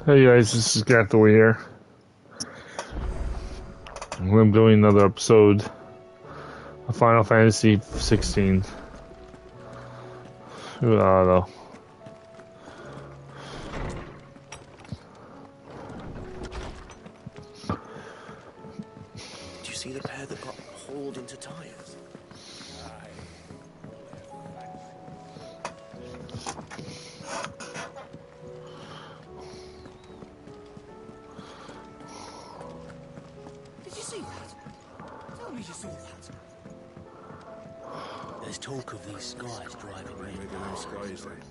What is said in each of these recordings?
Hey guys, this is Gathaway here. I'm doing another episode of Final Fantasy 16. I don't know. Did you see the pair that got hauled into tires? Did you see that? Tell me you saw that. There's talk of these skies driving in. Maybe no skies then.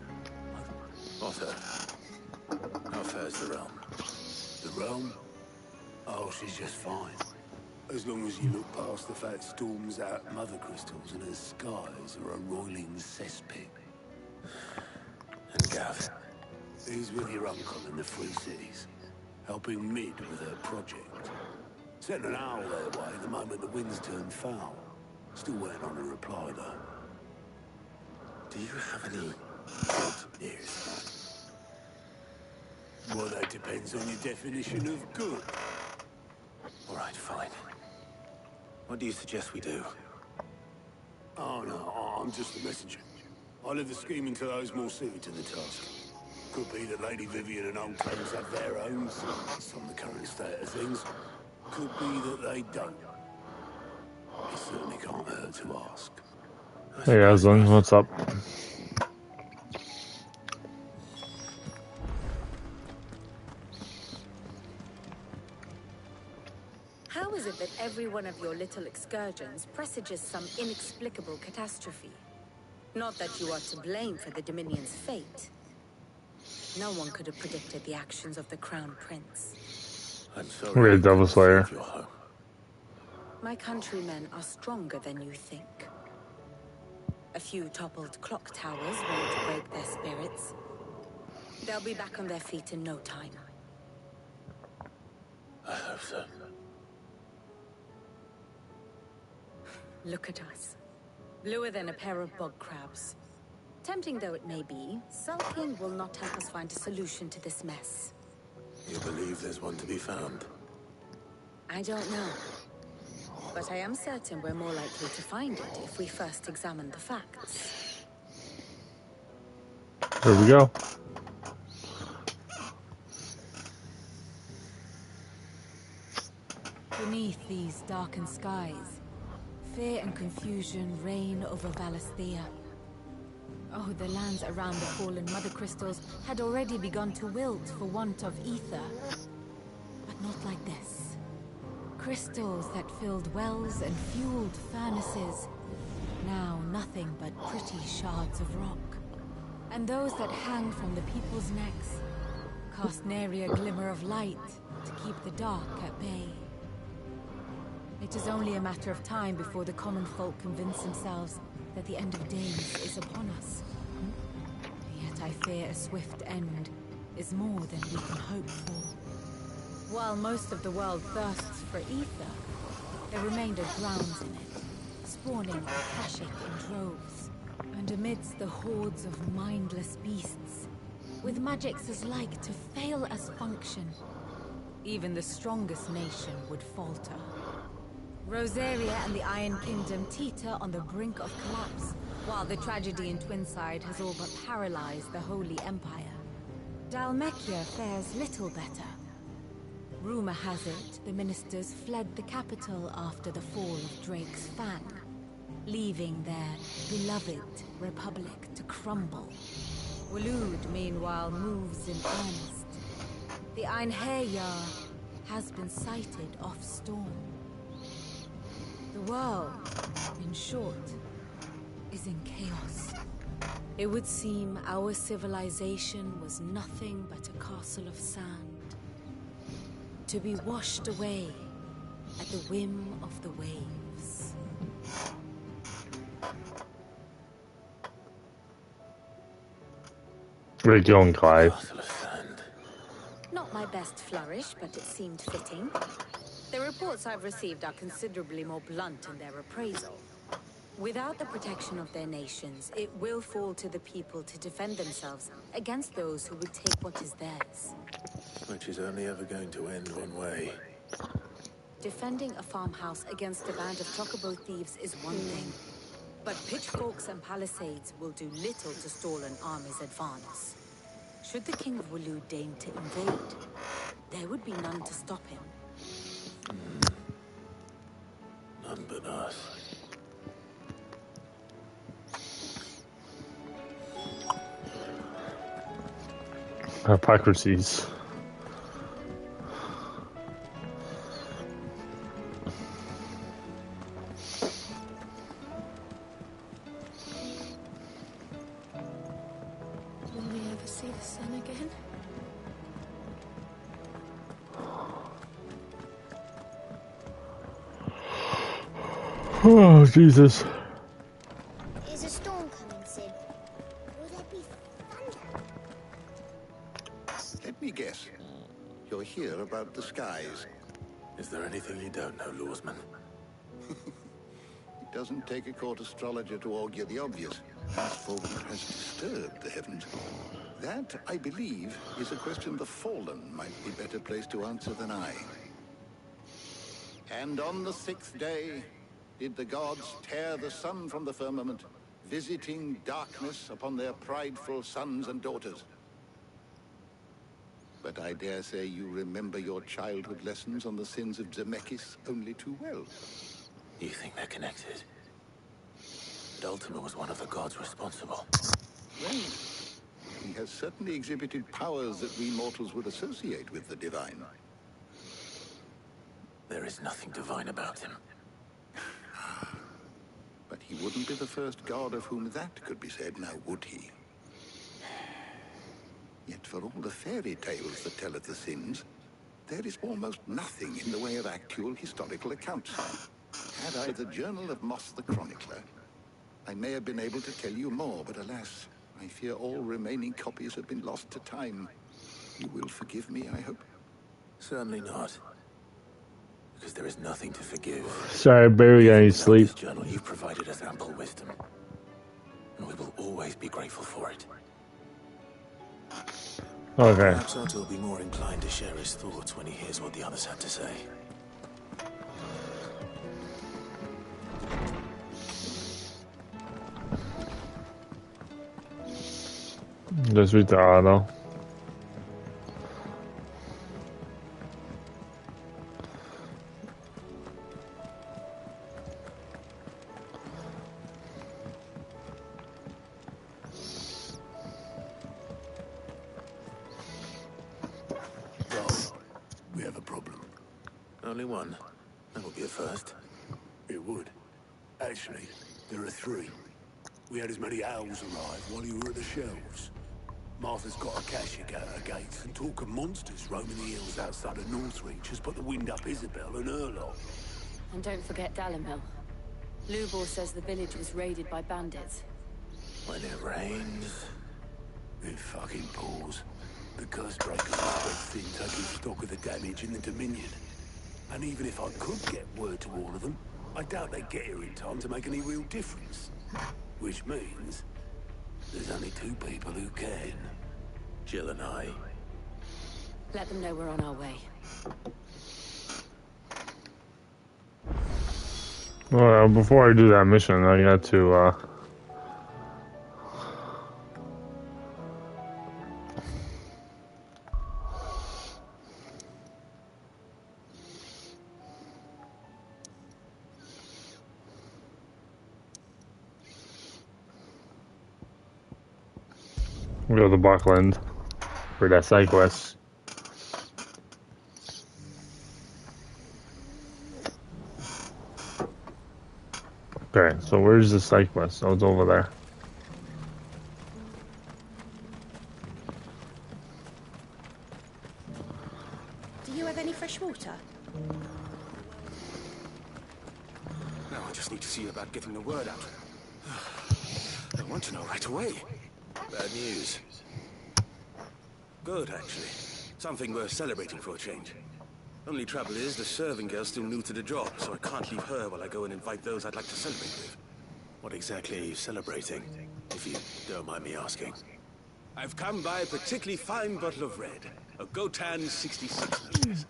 Otter, how fares the realm? The realm? Oh, she's just fine. As long as you look past the fat storms out mother crystals and her skies are a roiling cesspit. And Gav? He's with your uncle in the Free Cities, helping Mid with her project. Sent an owl their way the moment the winds turned foul. Still waiting on a reply, though. Do you have any good news? Well, that depends on your definition of good. All right, fine. What do you suggest we do? Oh, no, I'm just a messenger. I leave the scheming to those more suited to the task. Could be that Lady Vivian and Old Thames have their own thoughts on the current state of things. Could be that they don't. It certainly can't hurt to ask. Hey Aslan, what's up? How is it that every one of your little excursions presages some inexplicable catastrophe? Not that you are to blame for the Dominion's fate. No one could have predicted the actions of the Crown Prince. I'm sorry. We're a Devil Slayer. Your home. My countrymen are stronger than you think. A few toppled clock towers won't break their spirits. They'll be back on their feet in no time. I hope so. Look at us. Bluer than a pair of bog crabs. Tempting though it may be, sulking will not help us find a solution to this mess. You believe there's one to be found? I don't know. But I am certain we're more likely to find it if we first examine the facts. Here we go. Beneath these darkened skies, fear and confusion reign over Valisthea. Oh, the lands around the fallen mother crystals had already begun to wilt for want of ether. But not like this. Crystals that filled wells and fueled furnaces. Now nothing but pretty shards of rock. And those that hang from the people's necks cast nary a glimmer of light to keep the dark at bay. It is only a matter of time before the common folk convince themselves that the end of days is upon us. Yet I fear a swift end is more than we can hope for. While most of the world thirsts for ether, the remainder drowns in it, spawning Akashic in droves. And amidst the hordes of mindless beasts, with magics as like to fail as function, even the strongest nation would falter. Rosaria and the Iron Kingdom teeter on the brink of collapse, while the tragedy in Twinside has all but paralyzed the Holy Empire. Dalmekia fares little better. Rumor has it the ministers fled the capital after the fall of Drake's Fang, leaving their beloved republic to crumble. Waloed, meanwhile, moves in earnest. The Einherjar has been sighted off storm. The world, in short, is in chaos. It would seem our civilization was nothing but a castle of sand, to be washed away at the whim of the waves. Where you going, Clive? Castle of sand. Not my best flourish, but it seemed fitting. The reports I've received are considerably more blunt in their appraisal. Without the protection of their nations, it will fall to the people to defend themselves against those who would take what is theirs. Which is only ever going to end one way. Defending a farmhouse against a band of chocobo thieves is one thing, but pitchforks and palisades will do little to stall an army's advance. Should the King of Wulu deign to invade, there would be none to stop him. None but us. Hypocrisies. Will we ever see the sun again? Oh, Jesus. Is a storm coming, Sid? Will there be thunder? Let me guess. You're here about the skies. Is there anything you don't know, Lawsman? It doesn't take a court astrologer to augur the obvious. As for what has disturbed the heavens, that, I believe, is a question the Fallen might be better placed to answer than I. And on the 6th day, did the gods tear the sun from the firmament, visiting darkness upon their prideful sons and daughters. But I dare say you remember your childhood lessons on the sins of Zemeckis only too well. You think they're connected? But Ultima was one of the gods responsible. Well, he has certainly exhibited powers that we mortals would associate with the divine. There is nothing divine about him. But he wouldn't be the first god of whom that could be said, now would he? Yet for all the fairy tales that tell of the sins, there is almost nothing in the way of actual historical accounts. Had I the Journal of Moss the Chronicler, I may have been able to tell you more, but alas, I fear all remaining copies have been lost to time. You will forgive me, I hope? Certainly not. Because there is nothing to forgive. Sorry, barely got any sleep. This journal, you've provided us ample wisdom. And we will always be grateful for it. Okay. Perhaps Otto will be more inclined to share his thoughts when he hears what the others have to say. Let's read the auto. We have a problem. Only one. That would be a first. It would. Actually, there are 3. We had as many owls arrive while you were at the shelves. Martha's got a cashier at her gates, and talk of monsters roaming the hills outside of Northreach has put the wind up Isabel and her lot. And don't forget Dalimil. Lubor says the village was raided by bandits. When it rains... It fucking pours. The curse breakers are spread thin, taking stock of the damage in the Dominion. And even if I could get word to all of them, I doubt they'd get here in time to make any real difference. Which means there's only 2 people who can. Jill and I. Let them know we're on our way. Well, before I do that mission, I got to, go to Buckland for that side quest. Okay, so where's the side quest? Oh, it's over there. Do you have any fresh water? Now I just need to see about getting the word out. I want to know right away. Bad news. Good, actually. Something worth celebrating for a change. Only trouble is, the serving girl's still new to the job, so I can't leave her while I go and invite those I'd like to celebrate with. What exactly are you celebrating, if you don't mind me asking? I've come by a particularly fine bottle of red. A Gotan 66, no less.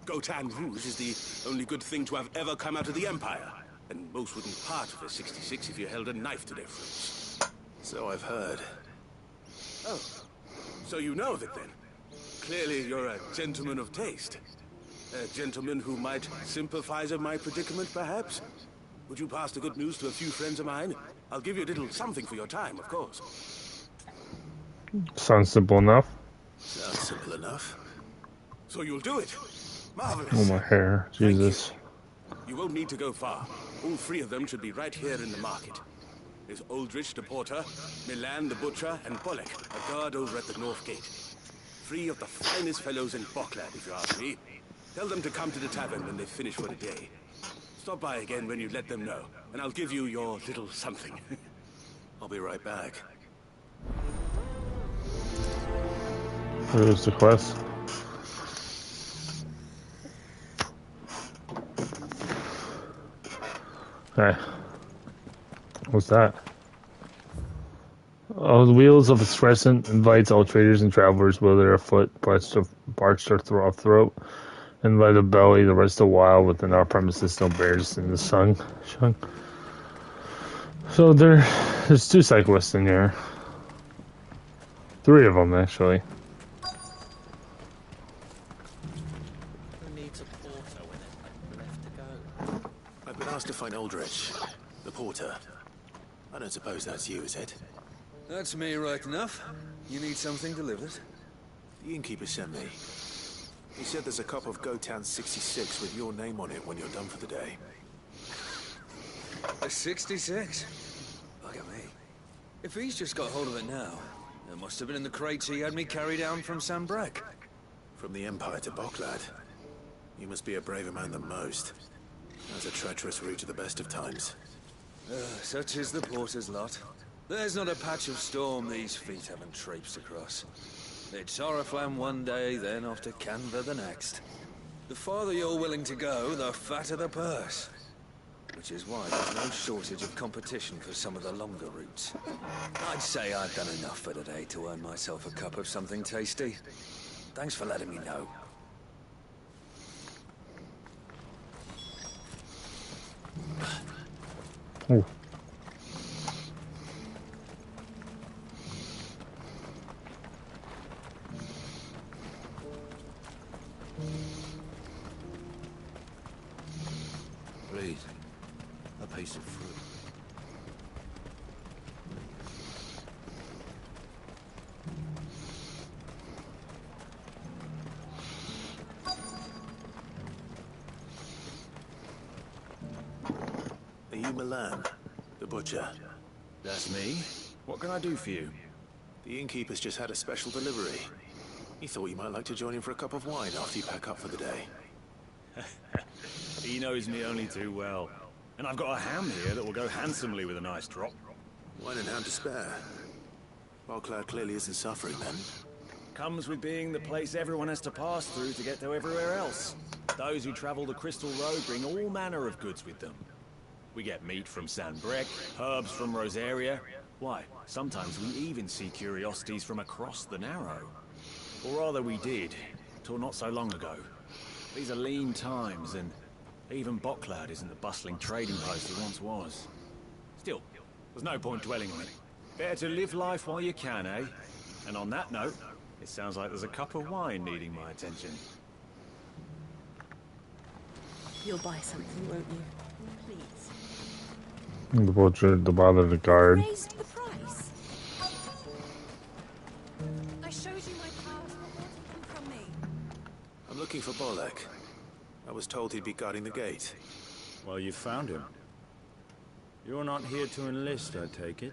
Gotan Rouge is the only good thing to have ever come out of the Empire. And most wouldn't part with a 66 if you held a knife to their throats. So I've heard. Oh, so you know of it then? Clearly you're a gentleman of taste. A gentleman who might sympathize with my predicament, perhaps? Would you pass the good news to a few friends of mine? I'll give you a little something for your time, of course. Sounds simple enough. Sounds simple enough. So you'll do it? Marvelous. Oh, my hair. Jesus. You won't need to go far. All three of them should be right here in the market. There's Aldrich the porter, Milan the butcher, and Bolek, a guard over at the north gate. Three of the finest fellows in Boklad, if you ask me. Tell them to come to the tavern when they finish for the day. Stop by again when you let them know, and I'll give you your little something. I'll be right back. Here's the quest. Okay. What's that? Oh, the wheels of its crescent invites all traders and travelers, whether afoot, parched or throat, and by the belly, the rest of the while within our premises, no bears in the sun. So there's two side quests in here. Three of them, actually. Who needs a porter when there's left to go? I've been asked to find Aldrich, the porter. I don't suppose that's you, is it? That's me right enough. You need something delivered? The innkeeper sent me. He said there's a cup of Gotan 66 with your name on it when you're done for the day. A 66? Look at me. If he's just got hold of it now, it must have been in the crates he had me carry down from Sanbrek. From the Empire to Boklad. You must be a braver man than most. That's a treacherous route to the best of times. Such is the porter's lot. There's not a patch of storm these feet haven't traipsed across. It's Oriflamme one day, then off to Canva the next. The farther you're willing to go, the fatter the purse. Which is why there's no shortage of competition for some of the longer routes. I'd say I've done enough for today to earn myself a cup of something tasty. Thanks for letting me know. Oh. Please, a piece of fruit. Are you Milan, the butcher? That's me. What can I do for you? The innkeeper's just had a special delivery. He thought you might like to join him for a cup of wine after you pack up for the day. He knows me only too well. And I've got a ham here that will go handsomely with a nice drop. Wine and ham to spare. Boklad clearly isn't suffering then. Comes with being the place everyone has to pass through to get to everywhere else. Those who travel the Crystal Road bring all manner of goods with them. We get meat from Sanbrek, herbs from Rosaria. Why, sometimes we even see curiosities from across the Narrow. Or rather we did, till not so long ago. These are lean times, and even Boklad isn't the bustling trading post it once was. Still, there's no point dwelling on it. Better to live life while you can, eh? And on that note, it sounds like there's a cup of wine needing my attention. You'll buy something, won't you? Please. The butcher, the bother, the guard. Raised the price. I showed you my powers. What more do you from me? I'm looking for Bolek. I was told he'd be guarding the gate. Well, you found him. You're not here to enlist, I take it?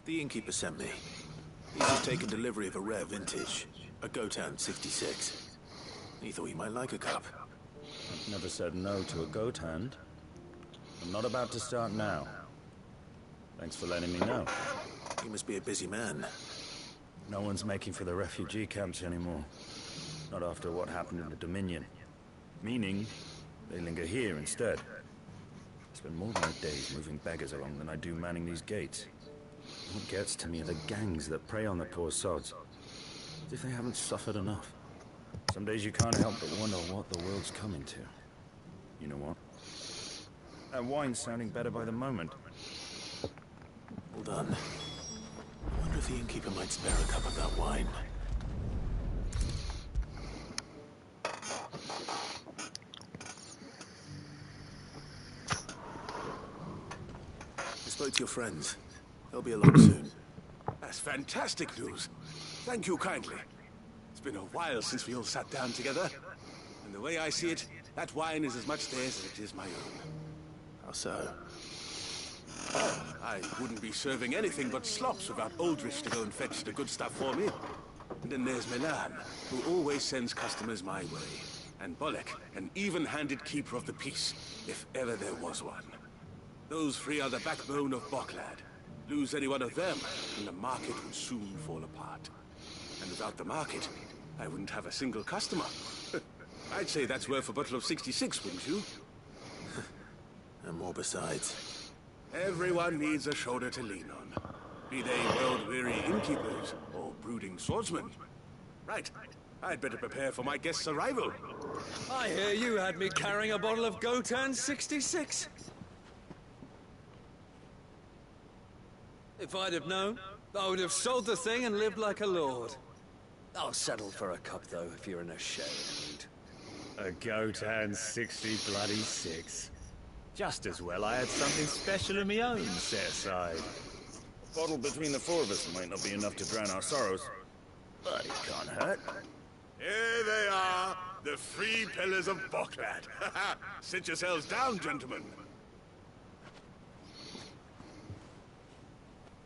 The innkeeper sent me. He's just taken delivery of a rare vintage, a Gotan 66. He thought you might like a cup. I've never said no to a goat hand. I'm not about to start now. Thanks for letting me know. You must be a busy man. No one's making for the refugee camps anymore. Not after what happened in the Dominion. Meaning, they linger here instead. I spend more of my days moving beggars along than I do manning these gates. What gets to me are the gangs that prey on the poor sods. As if they haven't suffered enough. Some days you can't help but wonder what the world's coming to. You know what? That wine's sounding better by the moment. Hold on. I wonder if the innkeeper might spare a cup of that wine. I spoke to your friends. They'll be along soon. That's fantastic news. Thank you kindly. It's been a while since we all sat down together. And the way I see it, that wine is as much theirs as it is my own. How so? I wouldn't be serving anything but slops without Aldrich to go and fetch the good stuff for me. And then there's Milan, who always sends customers my way. And Bolek, an even-handed keeper of the peace, if ever there was one. Those three are the backbone of Boklad. Lose any one of them, and the market would soon fall apart. And without the market, I wouldn't have a single customer. I'd say that's worth a bottle of 66, wouldn't you? And more besides. Everyone needs a shoulder to lean on. Be they world-weary innkeepers or brooding swordsmen. Right. I'd better prepare for my guest's arrival. I hear you had me carrying a bottle of Gotan 66. If I'd have known, I would have sold the thing and lived like a lord. I'll settle for a cup, though, if you're in a sharing mood. A Gotan 66. Just as well I had something special of my own set aside. A bottle between the four of us might not be enough to drown our sorrows, but it can't hurt. Here they are, the three pillars of Boklad. Sit yourselves down, gentlemen.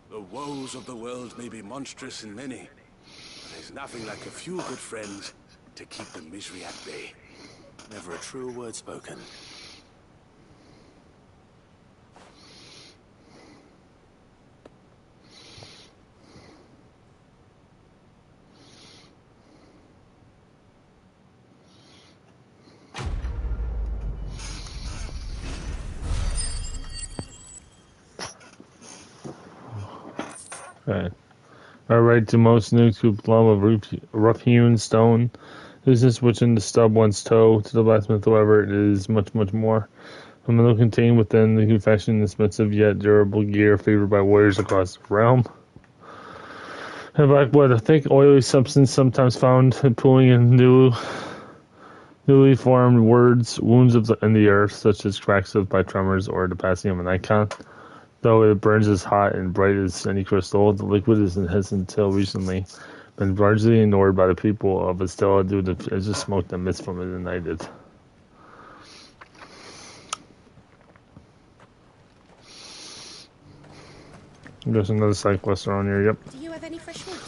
The woes of the world may be monstrous and many, but there's nothing like a few good friends to keep the misery at bay. Never a truer word spoken. Right. Alright, to most new to plum of rough-hewn stone. This is which in the stub one's toe. To the blacksmith, however, it is much, much more. A metal contained within the confection expensive yet durable gear favored by warriors across the realm. And blackwood, a thick, oily substance sometimes found pooling in newly formed wounds in the earth, such as cracks by tremors or the passing of an icon. Though it burns as hot and bright as any crystal, the liquid has until recently been largely ignored by the people of Estella due to the smoke that mist from it ignited. There's another side quest around here, yep. Do you have any fresh water?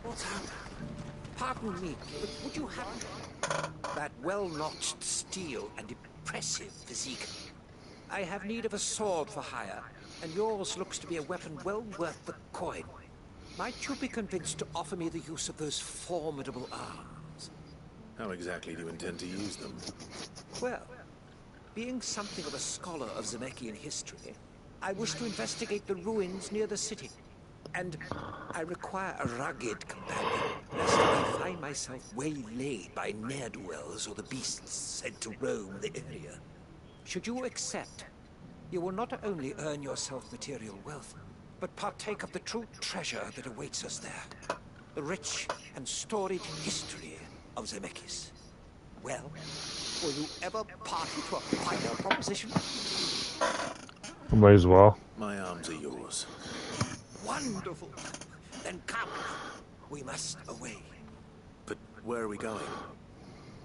What's happened? Pardon me, but would you have that well-notched steel and impressive physique? I have need of a sword for hire, and yours looks to be a weapon well worth the coin. Might you be convinced to offer me the use of those formidable arms? How exactly do you intend to use them? Well, being something of a scholar of Zemeckis history, I wish to investigate the ruins near the city. And I require a rugged companion, lest I find myself waylaid by ne'er-do-wells or the beasts said to roam the area. Should you accept, you will not only earn yourself material wealth, but partake of the true treasure that awaits us there. The rich and storied history of Zemeckis. Well, will you ever party to a final proposition? Might as well. My arms are yours. Wonderful. Then come. We must away. But where are we going?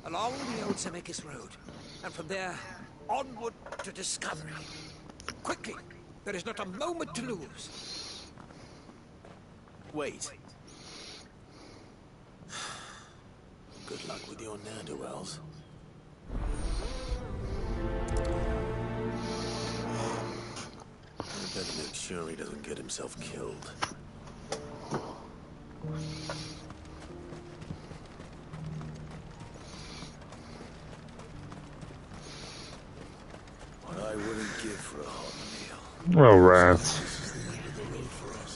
Along the old Zemeckis Road. And from there, onward to discovery. Quickly. There is not a moment to lose. Wait. Good luck with your ne'er-do-wells. I better make sure he doesn't get himself killed. for a hot meal. Oh, rats. This is the end of the road for us.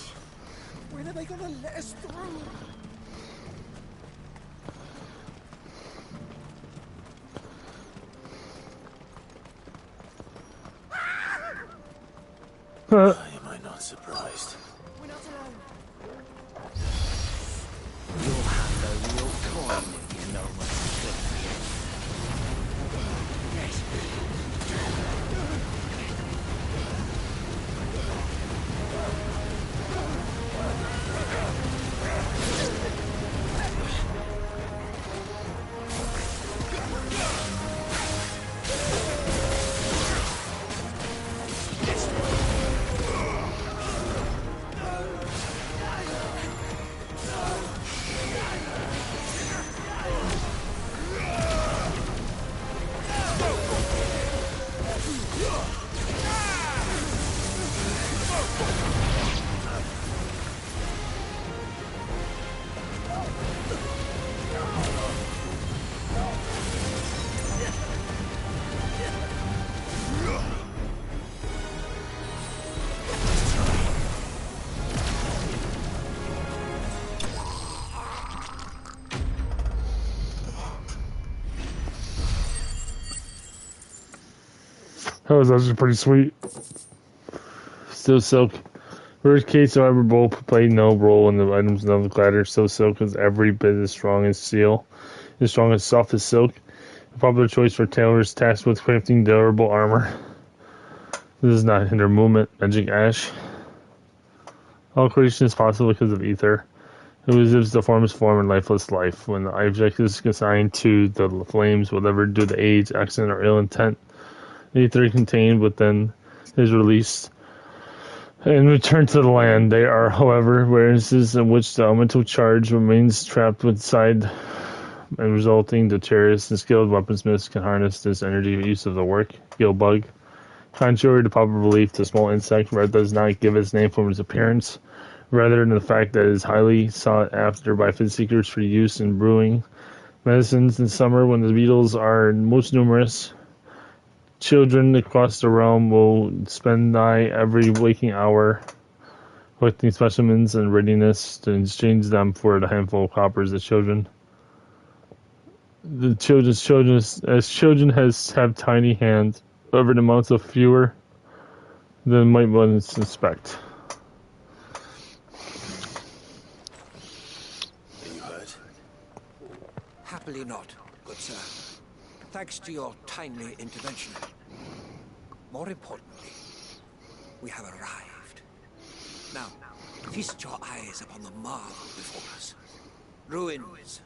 When are they gonna let us through? Am I not surprised? We're not alone. You'll have a real coin if you know what's good for you. That was actually pretty sweet. Still silk. First case, however, both played no role in the items of the glider. Still silk is every bit as strong as steel, as strong as soft as silk. A popular choice for tailors tasked with crafting durable armor. This does not hinder movement. Magic ash. All creation is possible because of ether. It exhibits the formless form and lifeless life. When the object is assigned to the flames, whatever due to age, accident, or ill intent, the ether contained within is released and returned to the land. They are, however, instances in which the elemental charge remains trapped inside and resulting deterrence and skilled weaponsmiths can harness this energy for use of the work. Gillbug. Contrary to popular belief, the small insect red does not give its name from its appearance, rather than the fact that it is highly sought after by food seekers for use in brewing medicines in summer when the beetles are most numerous. Children across the realm will spend nigh every waking hour collecting specimens in readiness to exchange them for the handful of coppers. The children have tiny hands, however the amounts of fewer than might one suspect. Are you hurt? Happily not, good sir. Thanks to your timely intervention. More importantly, we have arrived. Now, feast your eyes upon the marvel before us. Ruins,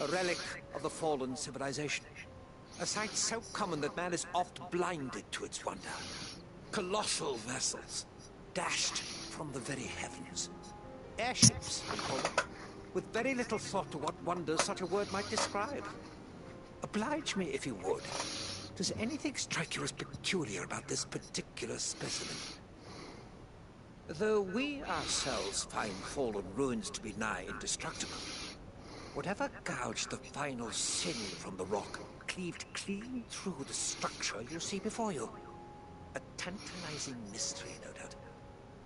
a relic of the fallen civilization. A sight so common that man is oft blinded to its wonder. Colossal vessels, dashed from the very heavens. Airships, we call them, with very little thought to what wonders such a word might describe. Oblige me if you would. Does anything strike you as peculiar about this particular specimen? Though we ourselves find fallen ruins to be nigh indestructible, whatever gouged the final sin from the rock cleaved clean through the structure you see before you. A tantalizing mystery, no doubt,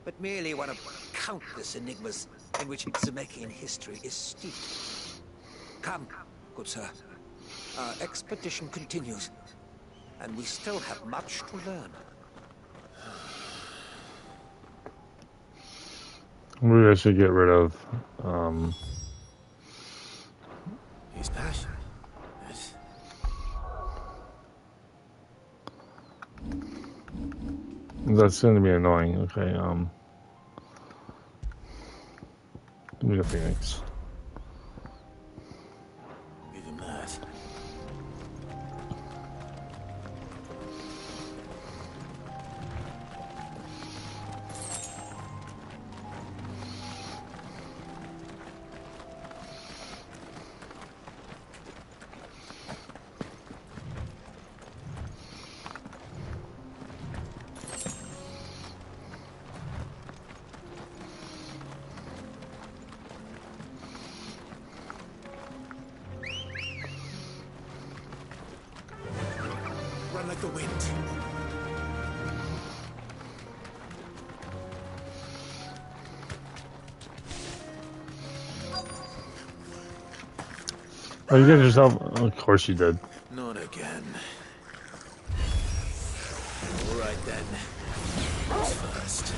but merely one of countless enigmas in which Zemeckis history is steeped. Come, good sir. Our expedition continues, and we still have much to learn. Maybe I should get rid of, He's passionate. Yes. That's going to be annoying. Okay, give me the Phoenix. Give him that. Run like the wind. Oh, you got yourself. Of course you did. Not again. All right then. Who's first?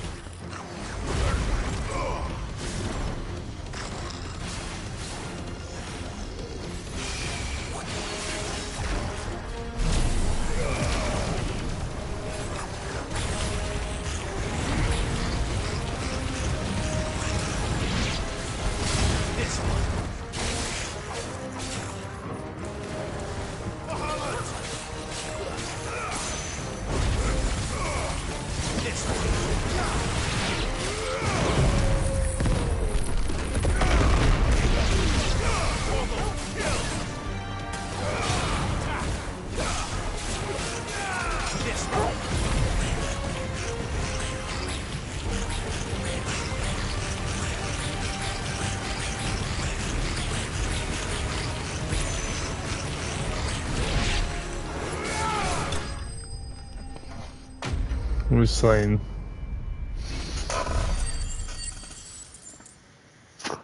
Who's slain?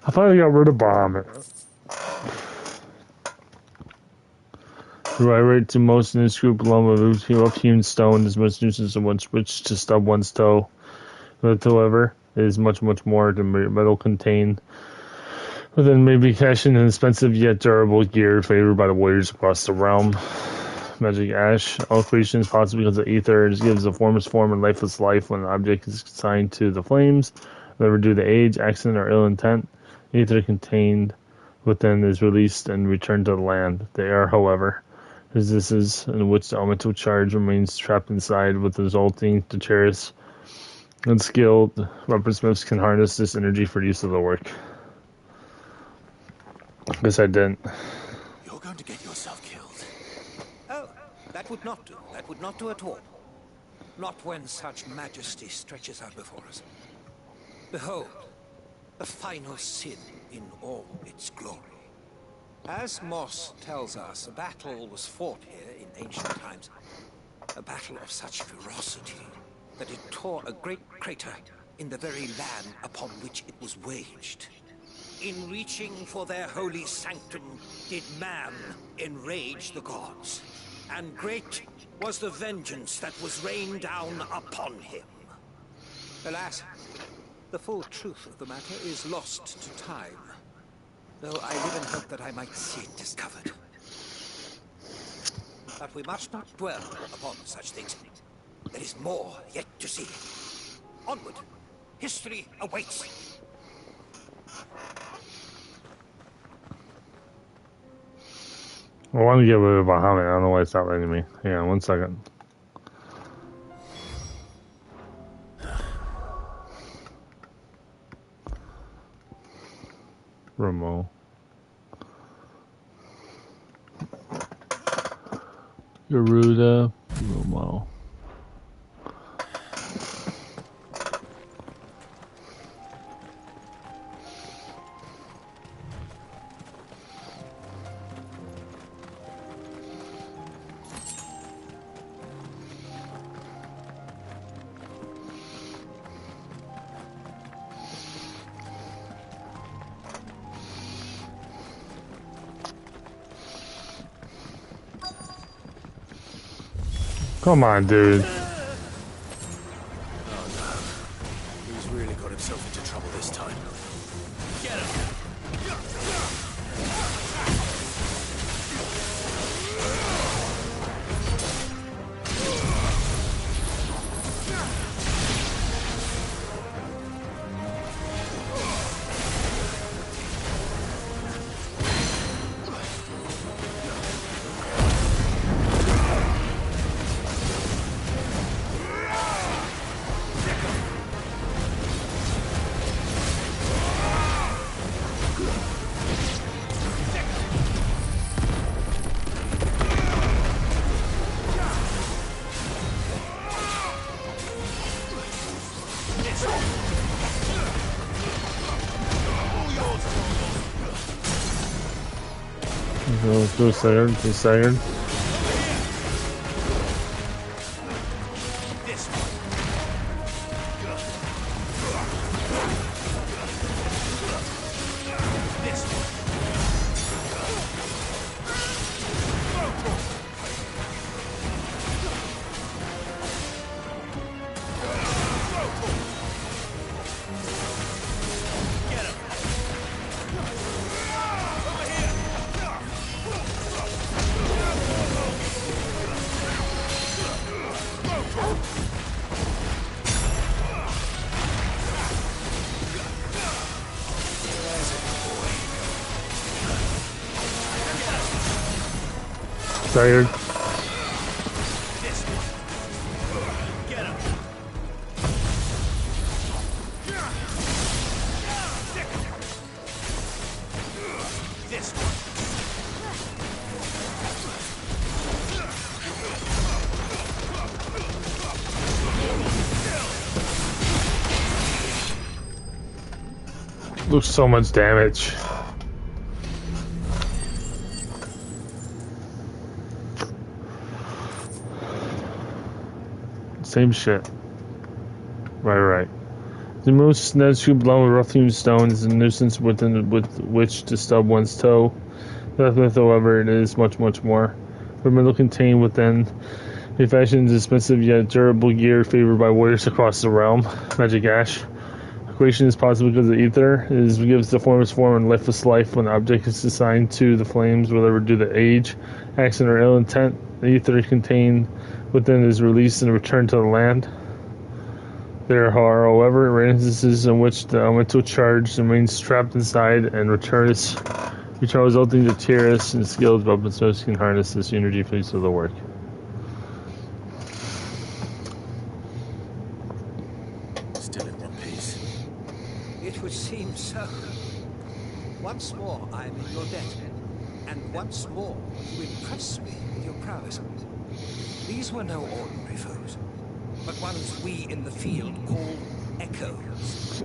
I finally got rid of bomb. Do I rate to most in this group along with rough-hewn stone is most nuisance and one switch to stub one's toe. Whatsoever is much more than metal contained. Within maybe cashing an expensive yet durable gear favored by the warriors across the realm. Magic ash. All creations possible because of ether. It gives a formless form and lifeless life when an object is assigned to the flames. Whatever due to age, accident, or ill intent, ether contained within is released and returned to the land. The air, however, resists in which the elemental charge remains trapped inside, with the resulting deterrence. Unskilled weaponsmiths can harness this energy for use of the work. Guess I didn't. You're going to get yourself killed. Oh, that would not do. That would not do at all. Not when such majesty stretches out before us. Behold, the final sin in all its glory. As Moss tells us, a battle was fought here in ancient times. A battle of such ferocity that it tore a great crater in the very land upon which it was waged. In reaching for their holy sanctum did man enrage the gods, and great was the vengeance that was rained down upon him. Alas, the full truth of the matter is lost to time, though I live in hope that I might see it discovered. But we must not dwell upon such things. There is more yet to see. Onward, history awaits. I want to get rid of Bahamut. I don't know why it's not letting me. Hang on 1 second. Remo. Garuda. Remo. Come on, dude. Oh no. He's really got himself into trouble this time. Get him! Just a second. tired. Get him. This one. Looks so much damage. Same shit. Right. The most snow-scooped lump of rough-hewn stone is a nuisance with which to stub one's toe. Blacksmith, however, it is much more. The metal contained within a fashioned expensive yet durable gear favored by warriors across the realm. Magic ash. Creation is possible because the ether gives the formless form and lifeless life when the object is assigned to the flames, whether due to age, accident, or ill intent. The ether contained within is released and returned to the land. There are, however, instances in which the elemental charge remains trapped inside and returns, resulting in tears and skilled weapons can harness this energy for use of the work. Still in one piece. It would seem so. Once more, I am in your debt. And once more, you impress me with your prowess. These were no ordinary foes, but ones we in the field call echoes.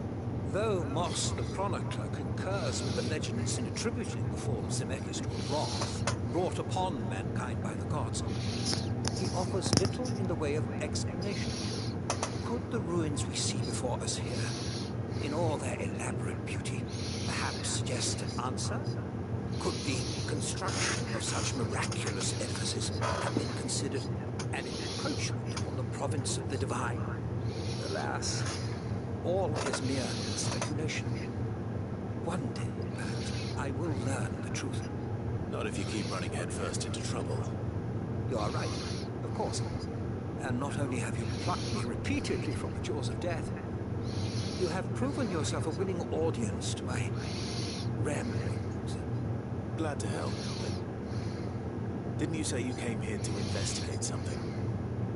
Though Moss the Chronicler concurs with the legends in attributing the fall of Zemeckis to a wrath brought upon mankind by the gods, he offers little in the way of explanation. Could the ruins we see before us here, in all their elaborate beauty, perhaps suggest an answer? Could the construction of such miraculous edifices have been considered an encroachment on the province of the divine? Alas, all is mere speculation. One day, perhaps, I will learn the truth. Not if you keep running headfirst into trouble. You are right, of course. And not only have you plucked me repeatedly from the jaws of death, you have proven yourself a willing audience to my ramblings. Glad to help, but didn't you say you came here to investigate something?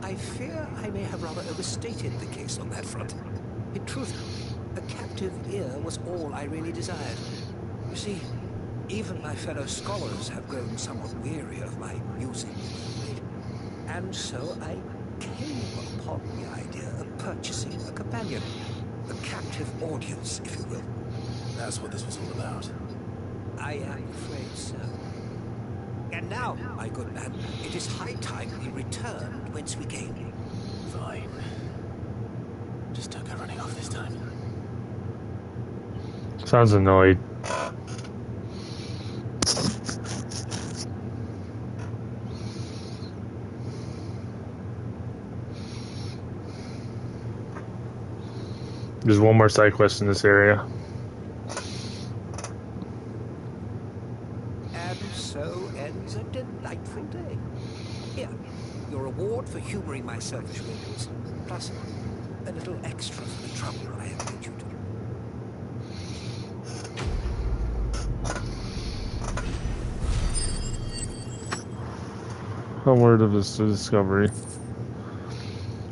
I fear I may have rather overstated the case on that front. In truth, a captive ear was all I really desired. You see, even my fellow scholars have grown somewhat weary of my musing. And so I came upon the idea of purchasing a companion. A captive audience, if you will. That's what this was all about. I am afraid so. And now, my good man, it is high time we returned whence we came. Fine. Just don't go running off this time. Sounds annoyed. There's one more side quest in this area. And so ends a delightful day. Here, your reward for humoring my selfish whims, plus a little extra for the trouble I have put you to. I'm word of this discovery.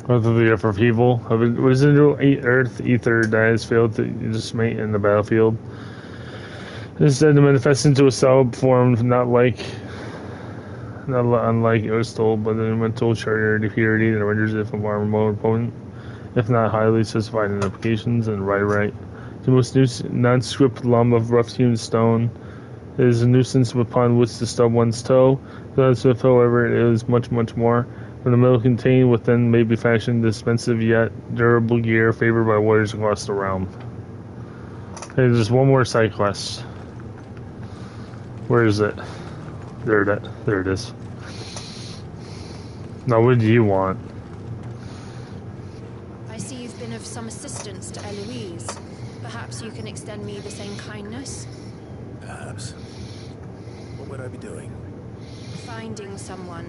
Earth of the Earth evil. Residual Earth ether that has failed to dismate in the battlefield. Instead, to manifest into a solid form, not unlike it was told, but the mental charter of purity that renders it from armor more potent, if not highly specified in applications. And right. The most non-script lump of rough-hewn stone is a nuisance upon which to stub one's toe. Blacksmith, however, it is much more. When the metal contained within may be fashioned expensive yet durable gear favored by warriors across the realm. Hey, there's one more side quest. Where is it? There it is. Now, what do you want? I see you've been of some assistance to Eloise. Perhaps you can extend me the same kindness? Perhaps. What would I be doing? Finding someone.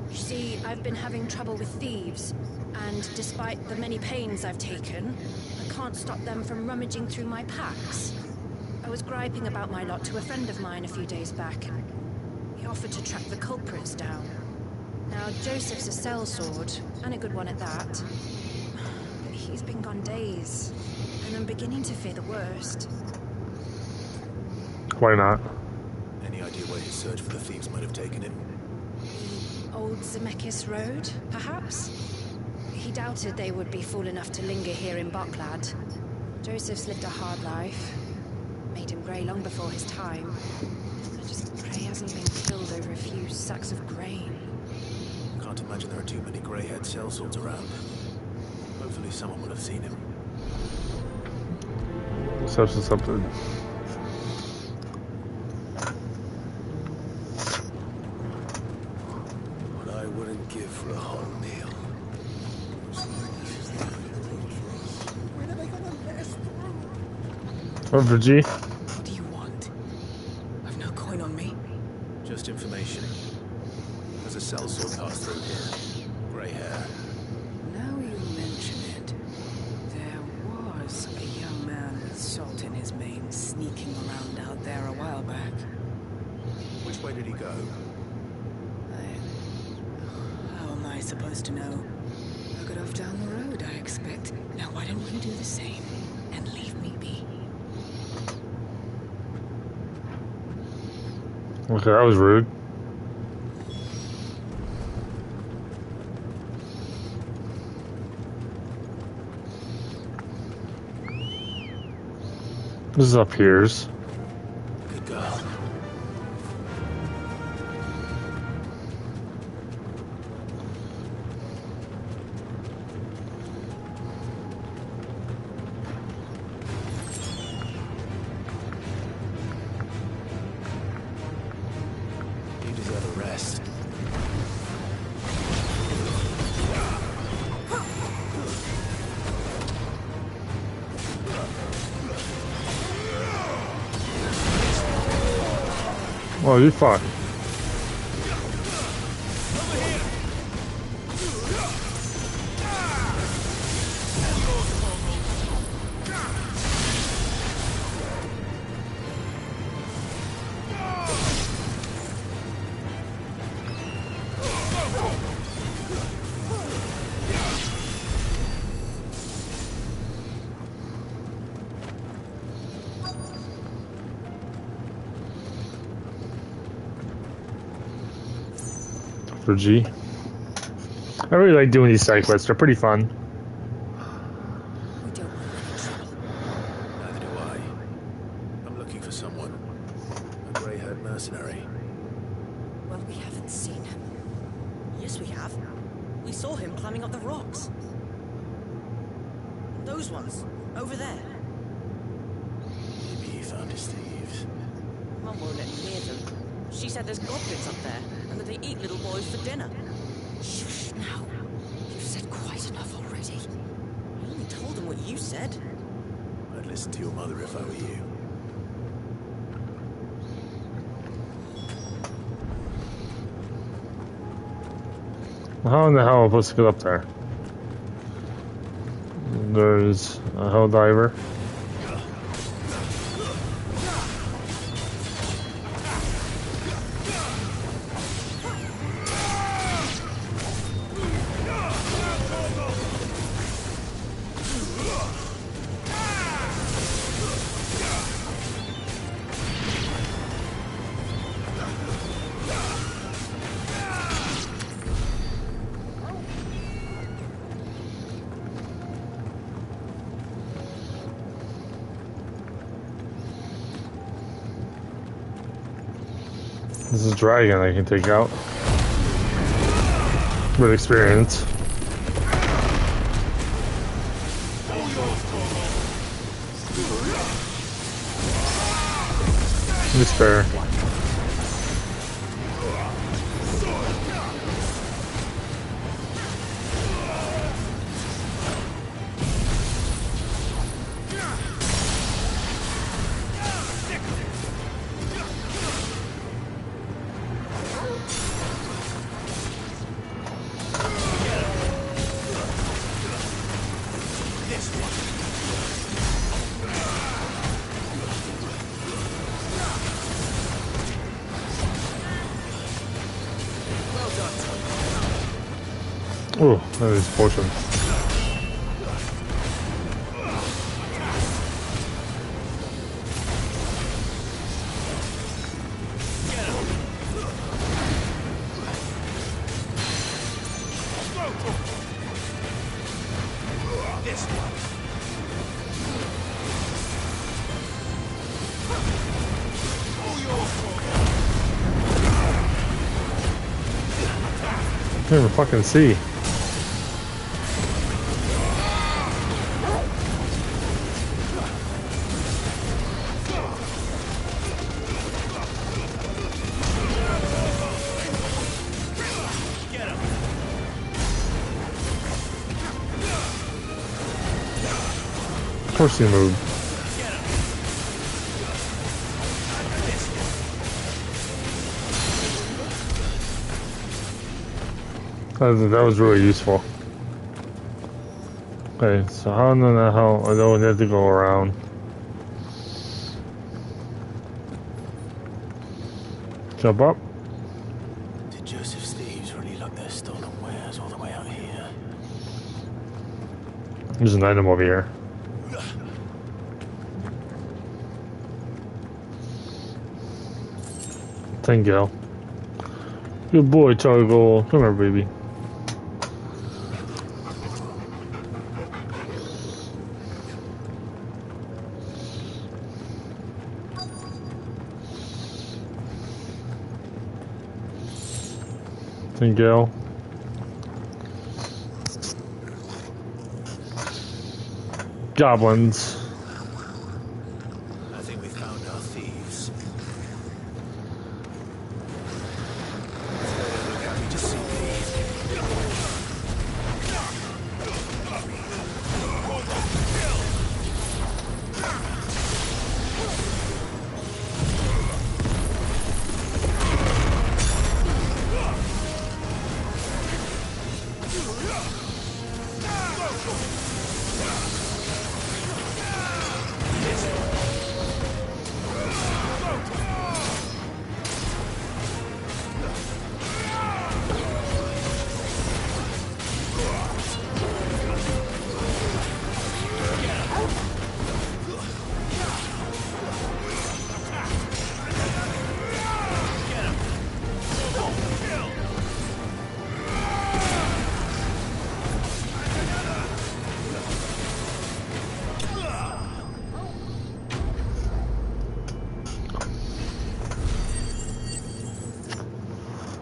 You see, I've been having trouble with thieves, and despite the many pains I've taken, I can't stop them from rummaging through my packs. I was griping about my lot to a friend of mine a few days back, and He offered to track the culprits down. Now, Joseph's a sellsword, and a good one at that. But he's been gone days, and I'm beginning to fear the worst. Why not? Any idea where his search for the thieves might have taken him? The old Zemeckis Road, perhaps? He doubted they would be fool enough to linger here in Boklad. Joseph's lived a hard life. Made him grey long before his time. I just pray he hasn't been killed over a few sacks of grain. Can't imagine there are too many grey-haired sellswords around. Hopefully someone will have seen him. Something. What I wouldn't give for a hot meal. When are they gonna let us through? Or for G. What do you want? I've no coin on me. Just information. There's a sellsword passed through here. Grey hair. Now you mention it, there was a young man with salt in his mane sneaking around out there a while back. Which way did he go? How am I supposed to know? I got off down the road, I expect. Now why don't you do the same and leave me be? Okay, that was rude. This is up here's. Good girl. You deserve a rest. Oh, you fuck. For G. I really like doing these side quests. They're pretty fun. Neither do I. I'm looking for someone. A grey-haired mercenary. Well, we haven't seen him. Yes, we have. We saw him climbing up the rocks. Those ones, over there. Maybe he found his thieves. Mum won't let me near them. She said there's goblins up there, and that they eat little boys for dinner. Shush now. You've said quite enough already. I only told them what you said. I'd listen to your mother if I were you. How in the hell am I supposed to get up there? There's a hell diver. This is a dragon I can take out with experience. Despair. Oh, that is potion. I can't even fucking see. Of course he moved. That was really useful. Okay, so how in the hell I don't have to go around? Jump up. Did Joseph's thieves really lug their stolen wares all the way out here? There's an item over here. Thank you. Good boy, Targle. Come here, baby. Thank you. Goblins. I think we found our thieves. Look happy to see me.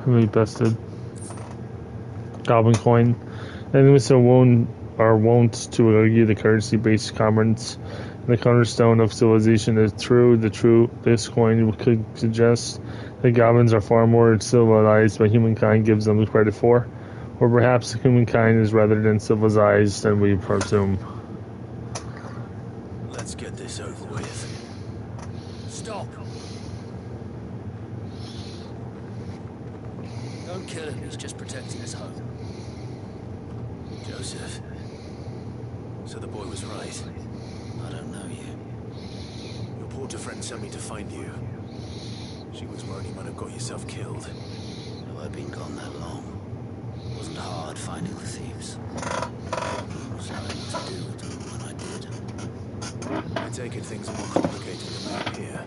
Really bested. Goblin coin. Enemies are wont to argue the currency-based commerce. The cornerstone of civilization is true. This coin could suggest that goblins are far more civilized than humankind gives them credit for, or perhaps humankind is rather than civilized than we presume. Let's get this over with. Stop! Don't kill him, he's just protecting his home. Joseph. So the boy was right. I don't know you. Your porter friend sent me to find you. She was worried you might have got yourself killed. Have I been gone that long? It wasn't hard finding the thieves. Was nothing to do with them when I did. I take it things are more complicated than they appear.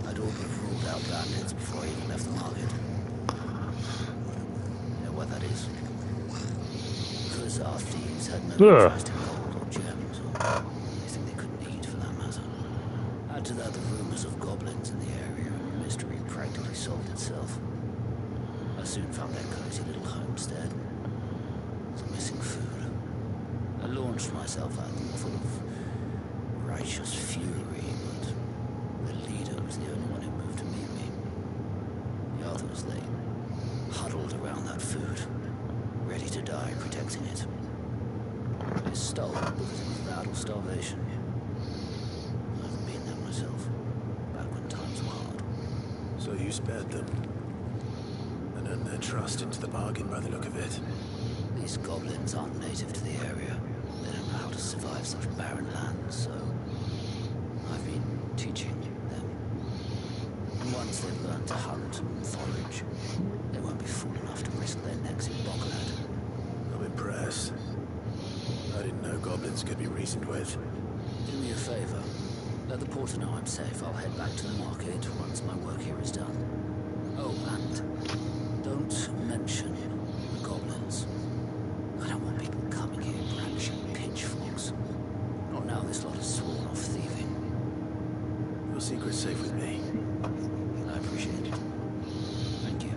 I'd ought to have ruled out bandits before I even left the market. You know what that is? Because our thieves had no interest in gold or gems or anything they couldn't eat for that matter. Add to that the rumors of goblins in the area, and the mystery practically solved itself. I soon found that cozy little homestead. Some missing food. I launched myself at them full of righteous fury, but the leader was the only one who moved to meet me. The others, they huddled around that food, ready to die protecting it. They stole because it was battle starvation. I've been there myself, back when times were hard. So you spared them. And earned their trust into the bargain by the look of it. These goblins aren't native to the area. They don't know how to survive such barren lands, so to hunt and forage. They won't be fool enough to risk their necks in Bocklad. I'm impressed. I didn't know goblins could be reasoned with. Do me a favor. Let the porter know I'm safe. I'll head back to the market once my work here is done. Oh, and don't mention the goblins. I don't want people coming here brandishing pitchforks. Not now this lot has sworn off thieving. Your secret's safe with me. I appreciate it. Thank you.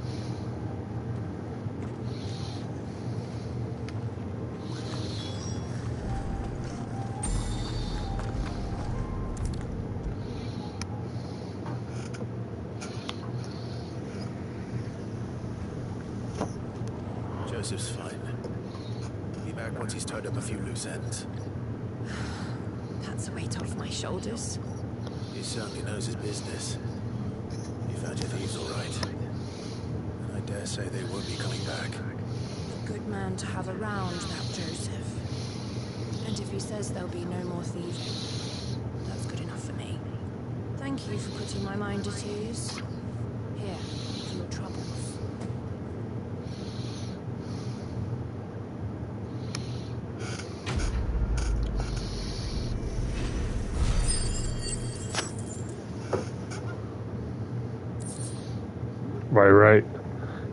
Joseph's fine. Be back once he's tied up a few loose ends. That's a weight off my shoulders. He certainly knows his business. You found your thieves all right. And I dare say they won't be coming back. A good man to have around, that Joseph. And if he says there'll be no more thieving, that's good enough for me. Thank you for putting my mind at ease. Here, for your troubles. Right.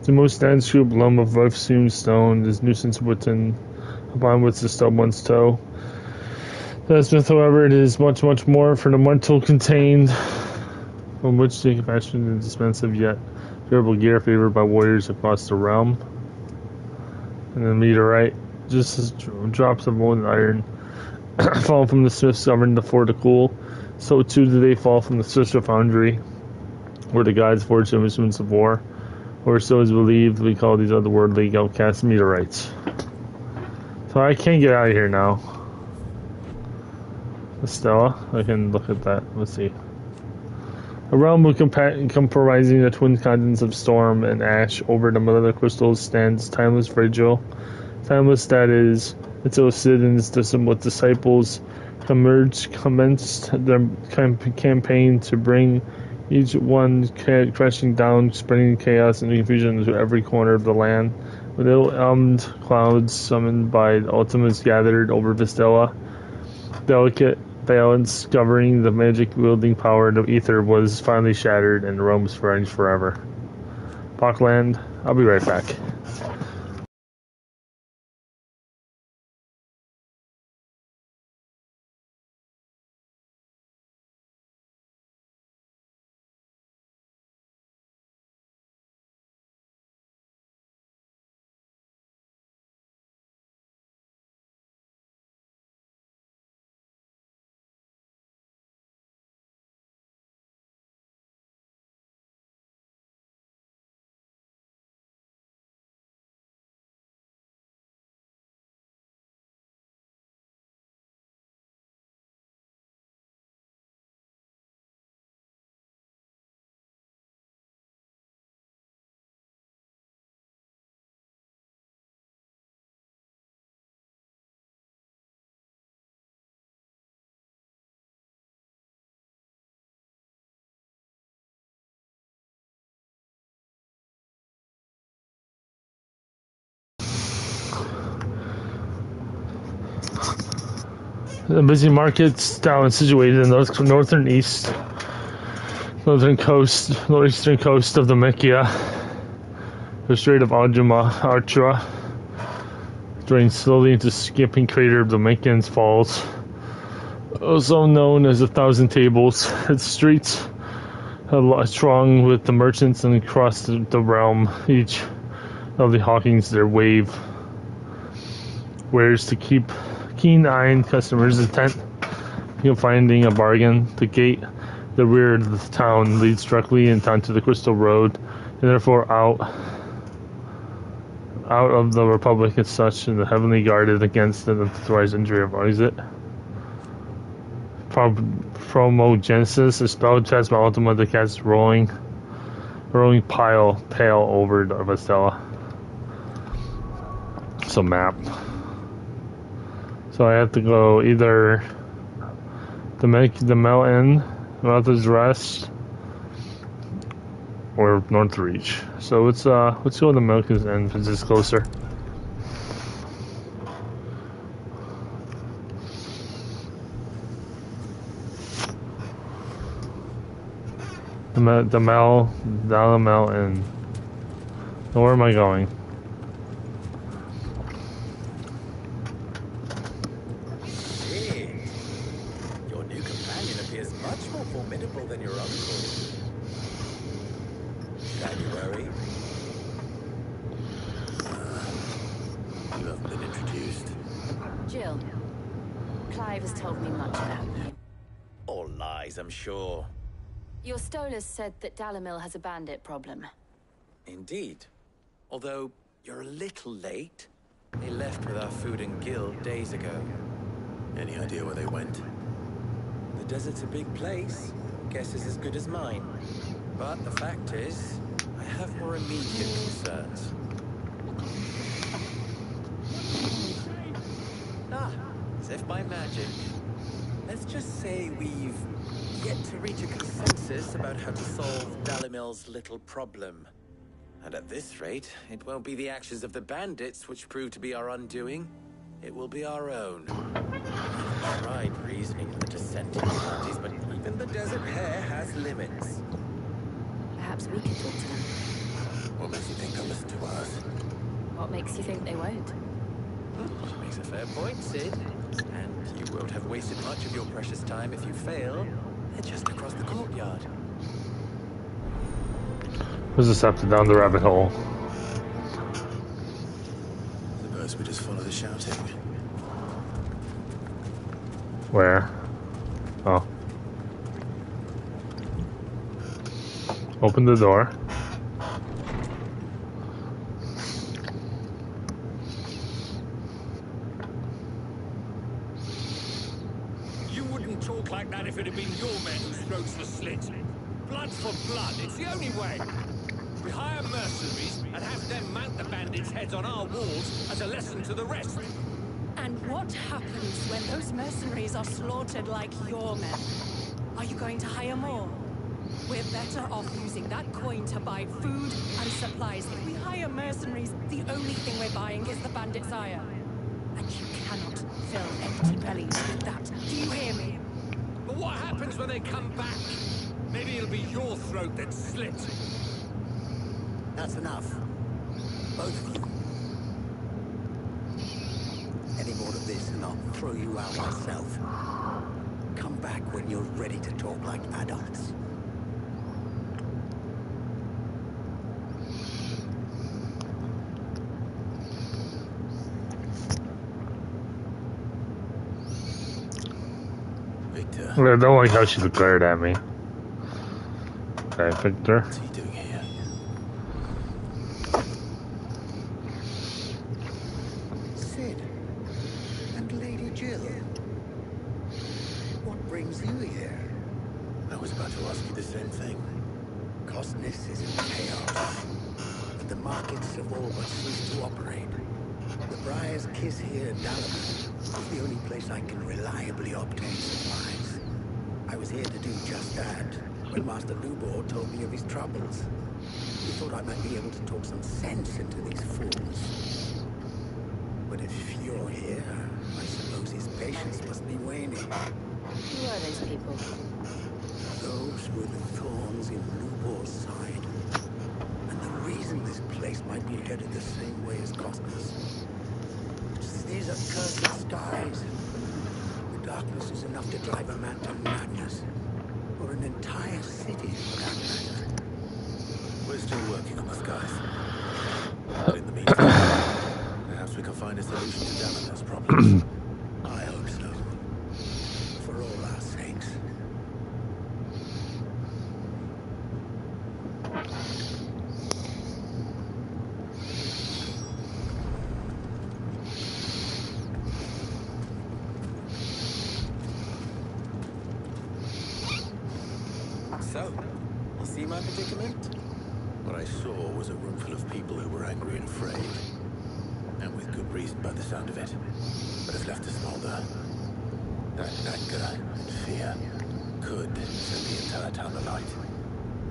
The most dense scoop lump of rough-hewn stone is nuisance written upon which the stub once toe. Smith, however, it is much, much more for the mantle contained, from which the fashion and expensive yet durable gear favored by warriors across the realm. And then meteorite, just as drops of molten iron fall from the smith's oven to for the cool, so too do they fall from the sister foundry, where the gods forge the instruments of war, or so is believed. We call these otherworldly outcast meteorites. So I can't get out of here now. Stella, I can look at that. Let's see. A realm of comprising the twin continents of storm and ash over the mother crystals stands timeless fragile. Timeless, that is, until Sid and his disciples commenced their campaign to bring each one crashing down, spreading chaos and confusion into every corner of the land. With ill-elmed clouds summoned by the Ultimates gathered over Vistella, delicate balance governing the magic-wielding power of ether was finally shattered, and Rome was vanished forever. Bachland, I'll be right back. The busy market's town situated in the northern coast of the Mekia, the Strait of Artra, drains slowly into the skipping crater of the Mekians Falls, also known as the Thousand Tables. Its streets are thronged with the merchants and across the realm. Each of the hawkings their wave wears to keep keen-eyed customers intent on finding a bargain. The gate, the rear of the town, leads directly onto the Crystal Road, and therefore out of the Republic as such, and heavily guarded against the unauthorized entry of exit. Promogenesis, a spell cast by Ultima that casts rolling pale over the Vistella. So map. So I have to go either to make the mountain, Martha's Rest, or North Reach. So let's go to the Americas and since it's closer. The Mountain. So where am I going? Shit. Your new companion appears much more formidable than your uncle. Should I be worried? You haven't been introduced. Jill. Clive has told me much about you. All lies, I'm sure. Your Stolas said that Dalamil has a bandit problem. Indeed. Although, you're a little late. They left with our food and guild days ago. Any idea where they went? The desert's a big place. Guess is as good as mine. But the fact is, I have more immediate concerns. As if by magic. Let's just say we've yet to reach a consensus about how to solve Dalamil's little problem. And at this rate, it won't be the actions of the bandits which prove to be our undoing. It will be our own. I've tried reasoning with the dissenting parties, but even the desert hare has limits. Perhaps we can talk to them. What makes you think they'll listen to us? What makes you think they won't? She makes a fair point, Sid. And you won't have wasted much of your precious time if you fail. They're just across the courtyard. There's a scepter down the rabbit hole. Suppose we just follow the shouting. Where? Oh. Open the door. You wouldn't talk like that if it had been your men whose throats were slit. Blood for blood, it's the only way. We hire mercenaries and have them mount the bandits' heads on our walls as a lesson to the rest. And what happens when those mercenaries are slaughtered like your men? Are you going to hire more? We're better off using that coin to buy food and supplies. If we hire mercenaries, the only thing we're buying is the bandits' ire. And you cannot fill empty bellies with that. Do you hear me? But what happens when they come back? Maybe it'll be your throat that's slit. That's enough. Both of you. Any more of this and I'll throw you out myself. Come back when you're ready to talk like adults. I don't like how she glared at me. Okay, Victor. What's he doing here? Sid and Lady Jill. What brings you here? I was about to ask you the same thing. Cosness is in chaos, and the markets have all but ceased to operate. The Briar's Kiss here in Dalamir is the only place I can reliably obtain supplies. I was here to do just that when Master Lubor told me of his troubles. He thought I might be able to talk some sense into these fools. But if you're here, I suppose his patience must be waning. Who are those people? Those were the thorns in Lubor's side. And the reason this place might be headed the same way as Cosmos. These are cursed skies. The darkness is enough to drive a man to madness. Or an entire city, for that matter. We're still working on the skies. But in the meantime, perhaps we can find a solution to Dalamir's problems. I hope so. For all our sakes. So, you see my predicament? What I saw was a room full of people who were angry and afraid. And with good reason by the sound of it. But if left to smolder, that anger and fear could set the entire town alight.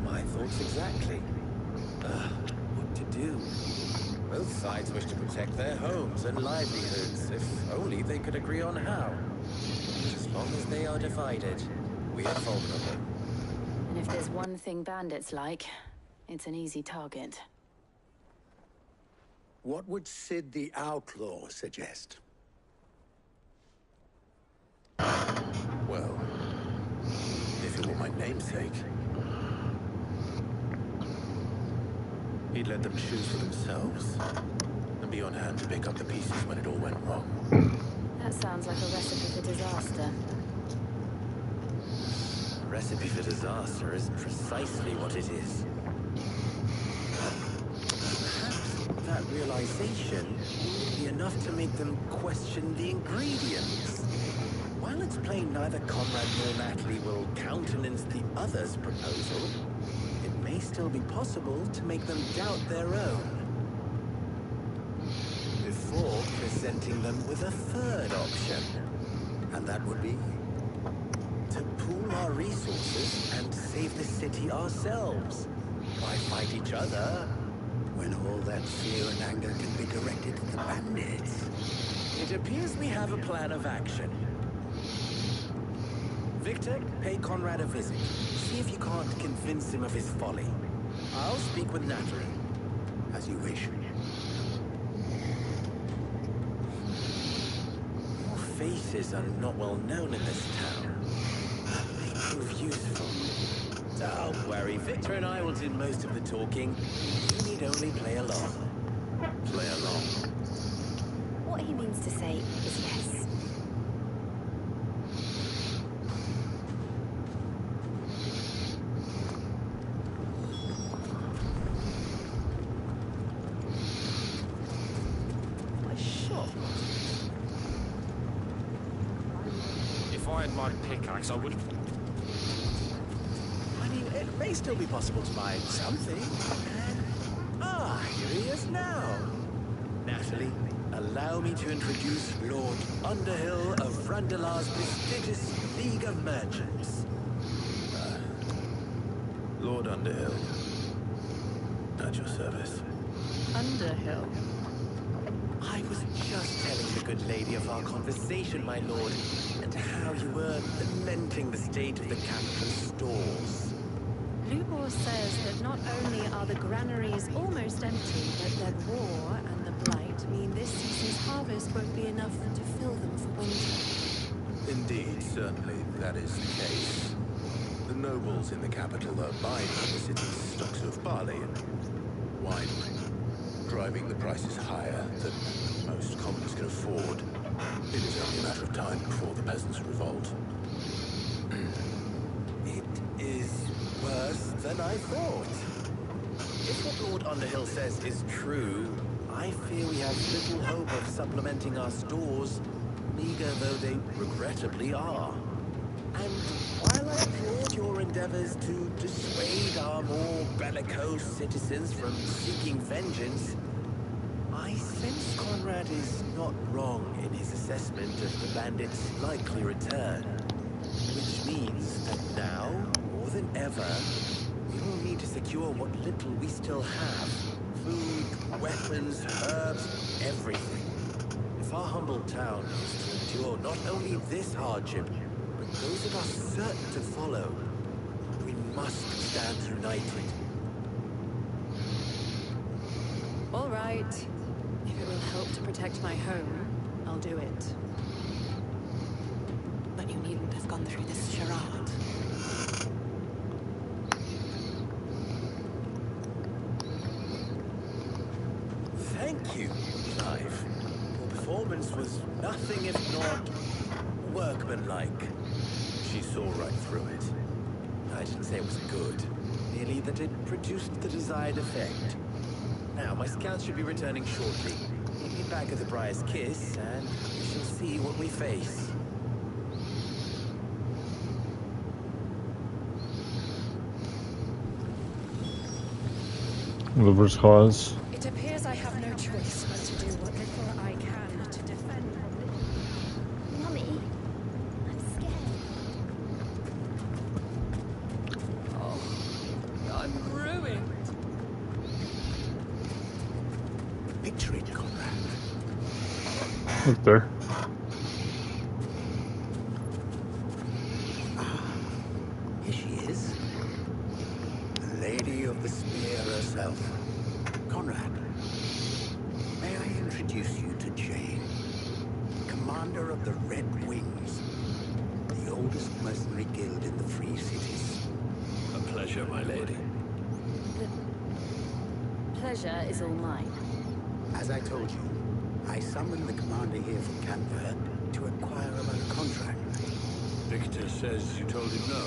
My thoughts exactly. What to do? Both sides wish to protect their homes and livelihoods, if only they could agree on how. But as long as they are divided, we are vulnerable. And if there's one thing bandits like, it's an easy target. What would Sid the Outlaw suggest? Well, if it were my namesake, he'd let them choose for themselves and be on hand to pick up the pieces when it all went wrong. That sounds like a recipe for disaster. A recipe for disaster is precisely what it is. Perhaps that realization would be enough to make them question the ingredients. While it's plain neither Conrad nor Natalie will countenance the other's proposal, it may still be possible to make them doubt their own. Before presenting them with a third option. And that would be? To pool our resources and save the city ourselves. Why fight each other? When all that fear and anger can be directed at the bandits. It appears we have a plan of action. Victor, pay Conrad a visit. See if you can't convince him of his folly. I'll speak with Natalie. As you wish. Your faces are not well known in this town. That may prove useful. Don't worry, Victor and I will do most of the talking. You need only play along. Play along. What he means to say is yes. If I had my pickaxe, I would. I mean, it may still be possible to find something. Here he is now. Natalie, allow me to introduce Lord Underhill of Randalar's prestigious League of Merchants. Lord Underhill. At your service. Underhill? I was just telling the good lady of our conversation, my lord, and how you were lamenting the state of the capital stores. Lubor says that not only are the granaries almost empty, but that war and the blight mean this season's harvest won't be enough to fill them for winter. Indeed, certainly that is the case. The nobles in the capital are buying the city's stocks of barley and wine, driving the prices higher than most commoners can afford. It is only a matter of time before the peasants revolt. It is worse than I thought. If what Lord Underhill says is true, I fear we have little hope of supplementing our stores, meager though they regrettably are. And while I applaud your endeavors to dissuade our more bellicose citizens from seeking vengeance, I sense Conrad is not wrong in his assessment of the bandits' likely return. Which means that now, more than ever, we will need to secure what little we still have. Food, weapons, herbs, everything. If our humble town is to endure not only this hardship, but those that are certain to follow, we must stand united. All right. If it will help to protect my home, I'll do it. But you needn't have gone through this charade. Thank you, Clive. Your performance was nothing if not workmanlike. She saw right through it. I didn't say it was good, merely that it produced the desired effect. Now, my scouts should be returning shortly. Meet me back at the Briar's Kiss, and we shall see what we face. Lover's cause. It appears I have no choice but to do what little I can to defend. Mummy, I'm scared. Oh, I'm ruined. Up there. Here she is. The Lady of the Spear herself. Conrad, may I introduce you to Jane, commander of the Red Wings, the oldest mercenary guild in the Free Cities. A pleasure, my lady. The pleasure is all mine. As I told you, I summoned the commander here from Canver to inquire about a contract. Victor says you told him no.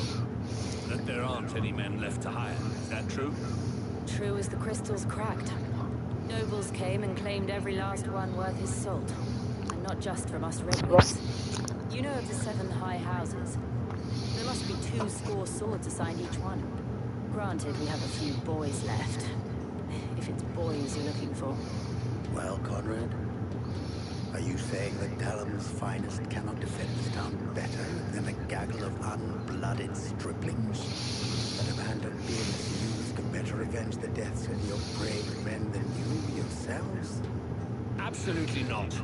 That there aren't any men left to hire. Is that true? True as the crystals cracked. Nobles came and claimed every last one worth his salt. And not just from us Redwoods. You know of the 7 high houses. There must be 2 swords assigned each one. Granted, we have a few boys left. If it's boys you're looking for. Well, Conrad, are you saying that Dalam's finest cannot defend this town better than a gaggle of unblooded striplings? That a band of fearless youths can better avenge the deaths of your brave men than you yourselves? Absolutely not.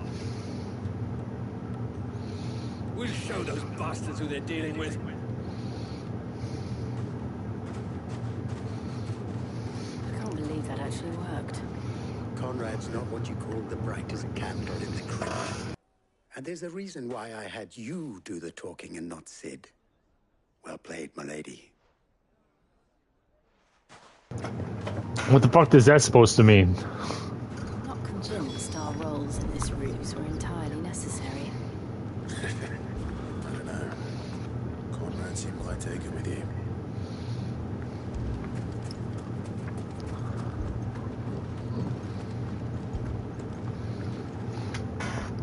We'll show those bastards who they're dealing with. I can't believe that actually worked. Conrad's not what you call the brightest candle in the crypt. And there's a reason why I had you do the talking and not Sid. Well played, my lady. What the fuck is that supposed to mean? I'm not convinced our roles in this ruse were entirely necessary. I don't know. Conrad seemed quite taken with you.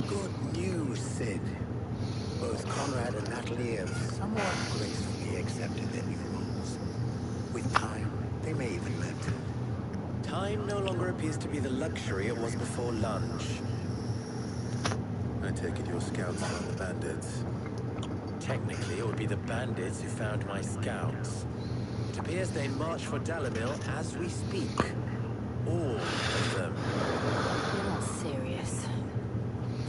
Good news, Sid. Both Conrad and Natalie have somewhat gracefully accepted their new roles. With time, they may even learn to. Time no longer appears to be the luxury it was before lunch. I take it your scouts found the bandits. Technically, it would be the bandits who found my scouts. It appears they march for Dalamil as we speak. All of them. You're not serious.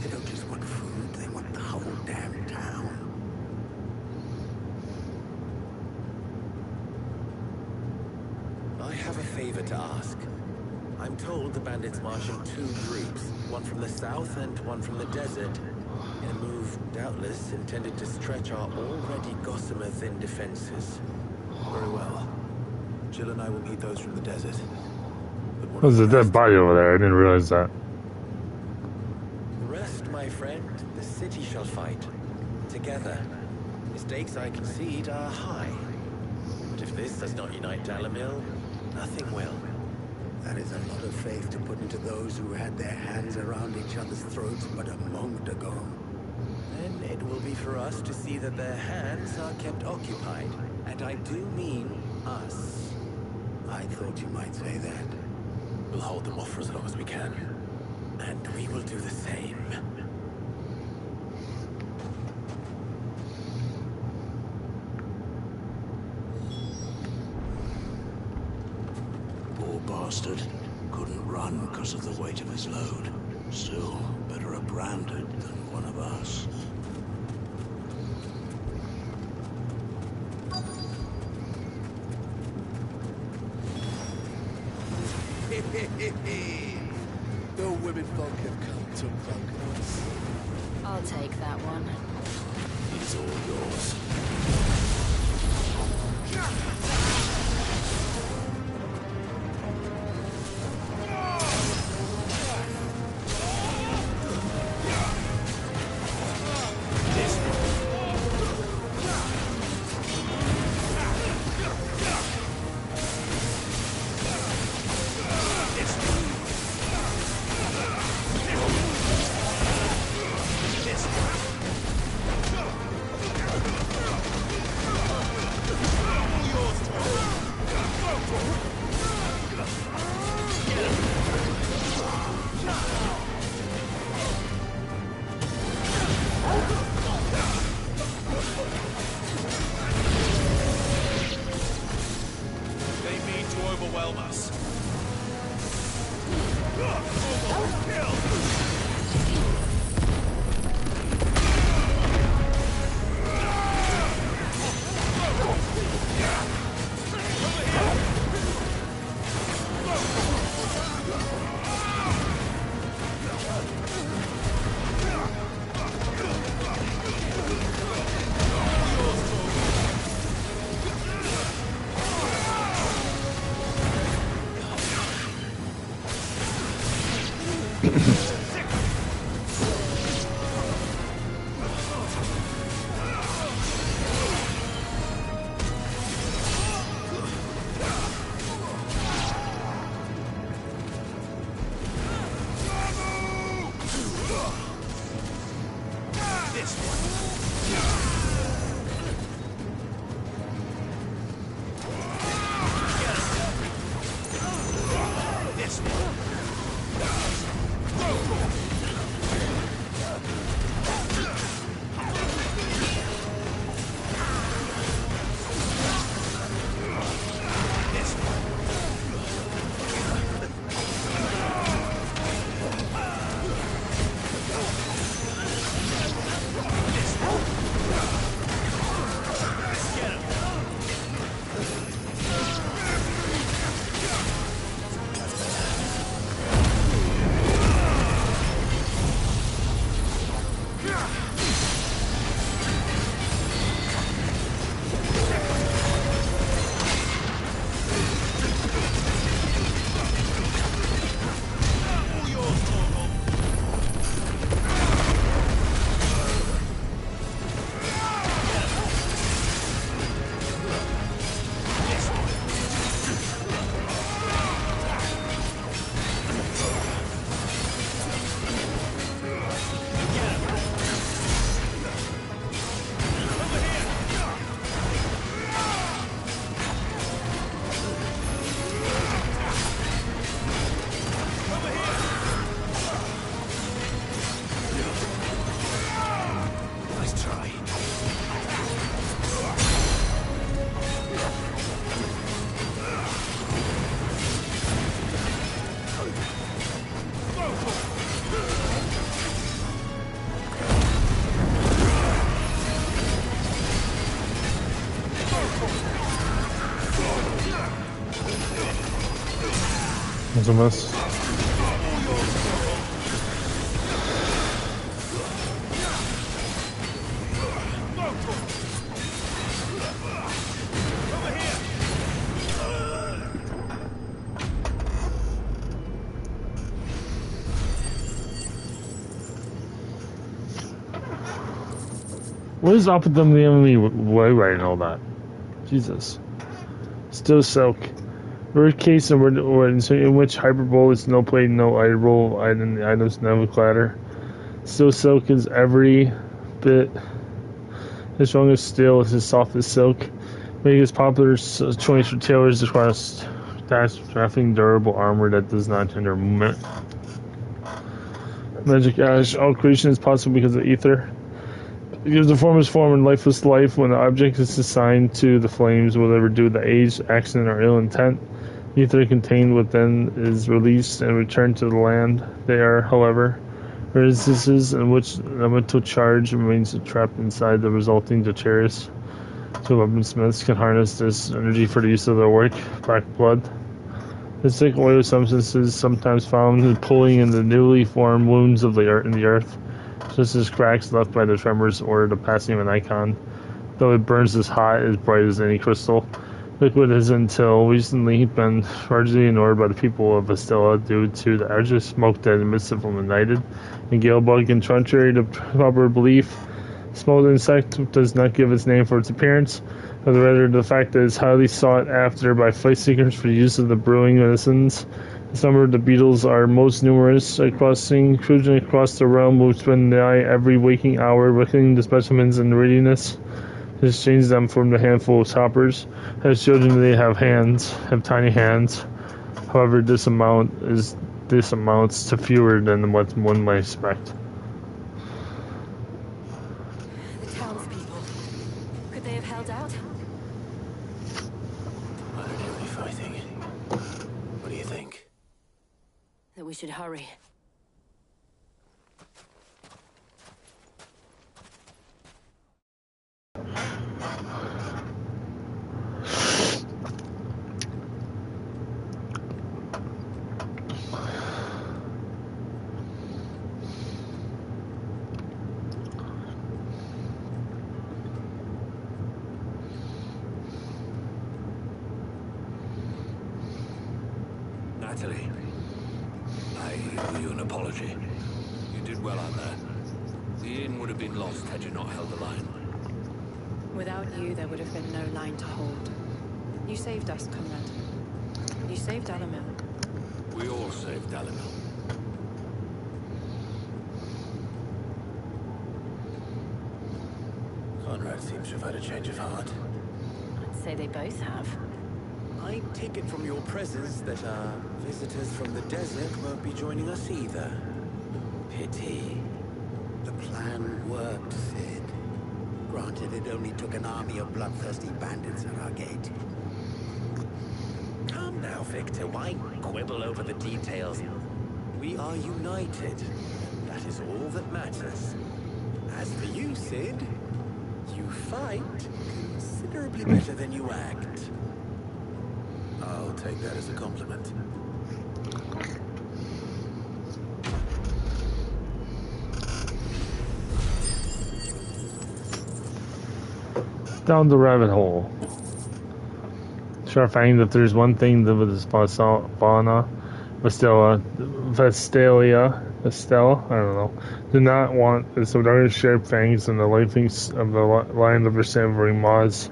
They don't just want food, they want the whole damn town. I have a favor to ask. I'm told the bandits march in 2 groups, one from the south and one from the desert, in a move doubtless intended to stretch our already gossamer-thin defenses. Very well. Jill and I will meet those from the desert. There's a dead body over there. I didn't realize that. The rest, my friend, the city shall fight. Together. The stakes I concede are high. But if this does not unite Dalamil, nothing will. That is a lot of faith to put into those who had their hands around each other's throats but a moment ago. Then it will be for us to see that their hands are kept occupied. And I do mean us. I thought you might say that. We'll hold them off for as long as we can. And we will do the same. Poor bastard. Couldn't run because of the weight of his load. Still, better a branded than one of us. The women folk have come to punk us. I'll take that one. He's all yours. That's a miss. What is up with them the enemy way right and all that? Jesus. Still silk. Worst case in which hyperbole is no plate, no idle items never clatter. Still silk is every bit as strong as steel is as soft as silk. Making it a popular choice for tailors across crafting durable armor that does not hinder movement. Magic ash. All creation is possible because of ether. It gives the formless form and lifeless life. When the object is assigned to the flames, whatever due to age, accident, or ill intent, ether contained within is released and returned to the land. They are, however, resistances in which the mental charge remains trapped inside the resulting detritus. So weaponsmiths can harness this energy for the use of their work. Black blood. The thick oil substances sometimes found in pulling in the newly formed wounds of the earth, just as cracks left by the tremors or the passing of an icon. Though it burns as hot, as bright as any crystal. Liquid has until recently been largely ignored by the people of Vestella due to the arduous smoke that emits from the nighted and galebug. And contrary to popular belief, smoked insect does not give its name for its appearance, but rather the fact that it is highly sought after by flight seekers for the use of the brewing medicines. Some of the beetles are most numerous, cruising across the realm, which spend the eye every waking hour, looking the specimens in readiness to exchange them from the handful of hoppers. As children, they have tiny hands. However, this amounts to fewer than what one might expect. The townspeople. Could they have held out? Why are they fighting? What do you think? That we should hurry. Natalie, I owe you an apology. You did well out there. The inn would have been lost had you not held the line. Without you, there would have been no line to hold. You saved us, Conrad. You saved Alamil. We all saved Alamil. Conrad seems to have had a change of heart. I'd say they both have. I take it from your presence that our visitors from the desert won't be joining us either. Pity. The plan worked, Sid. Granted, it only took an army of bloodthirsty bandits at our gate. Come now, Victor. Why quibble over the details? We are united. That is all that matters. As for you, Sid, you fight considerably better than you act. I'll take that as a compliment. Down the rabbit hole. Sure, finding that there's one thing that was Vestella, I don't know, did not want is the dark sharp fangs and the lightnings of the lion of her savoring maws.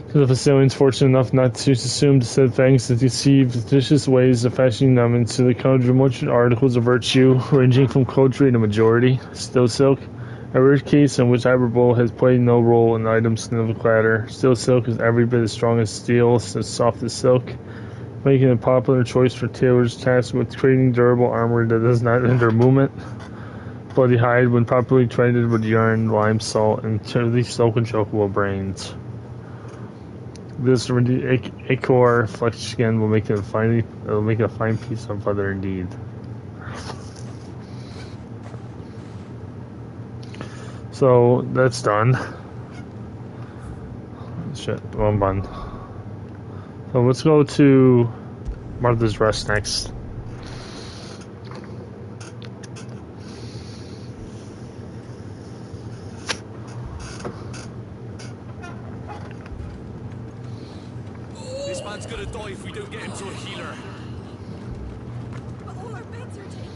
The Vestalians fortunate enough not to assume the said fangs to deceive vicious ways of fashioning them into the much articles of virtue, ranging from coterie to majority, still silk. A rare case in which hyperbole has played no role in items of the clatter. Still silk is every bit as strong as steel, as soft as silk, making it a popular choice for tailors tasked with creating durable armor that does not hinder movement. Bloody hide, when properly treated with yarn, lime, salt, and truly silk and chocobo brains. This ichor fleshed skin will make it a fine piece of leather indeed. So that's done. Shit, wrong button. So let's go to Martha's Rest next. This man's gonna die if we don't get him to a healer. But all our beds are taken.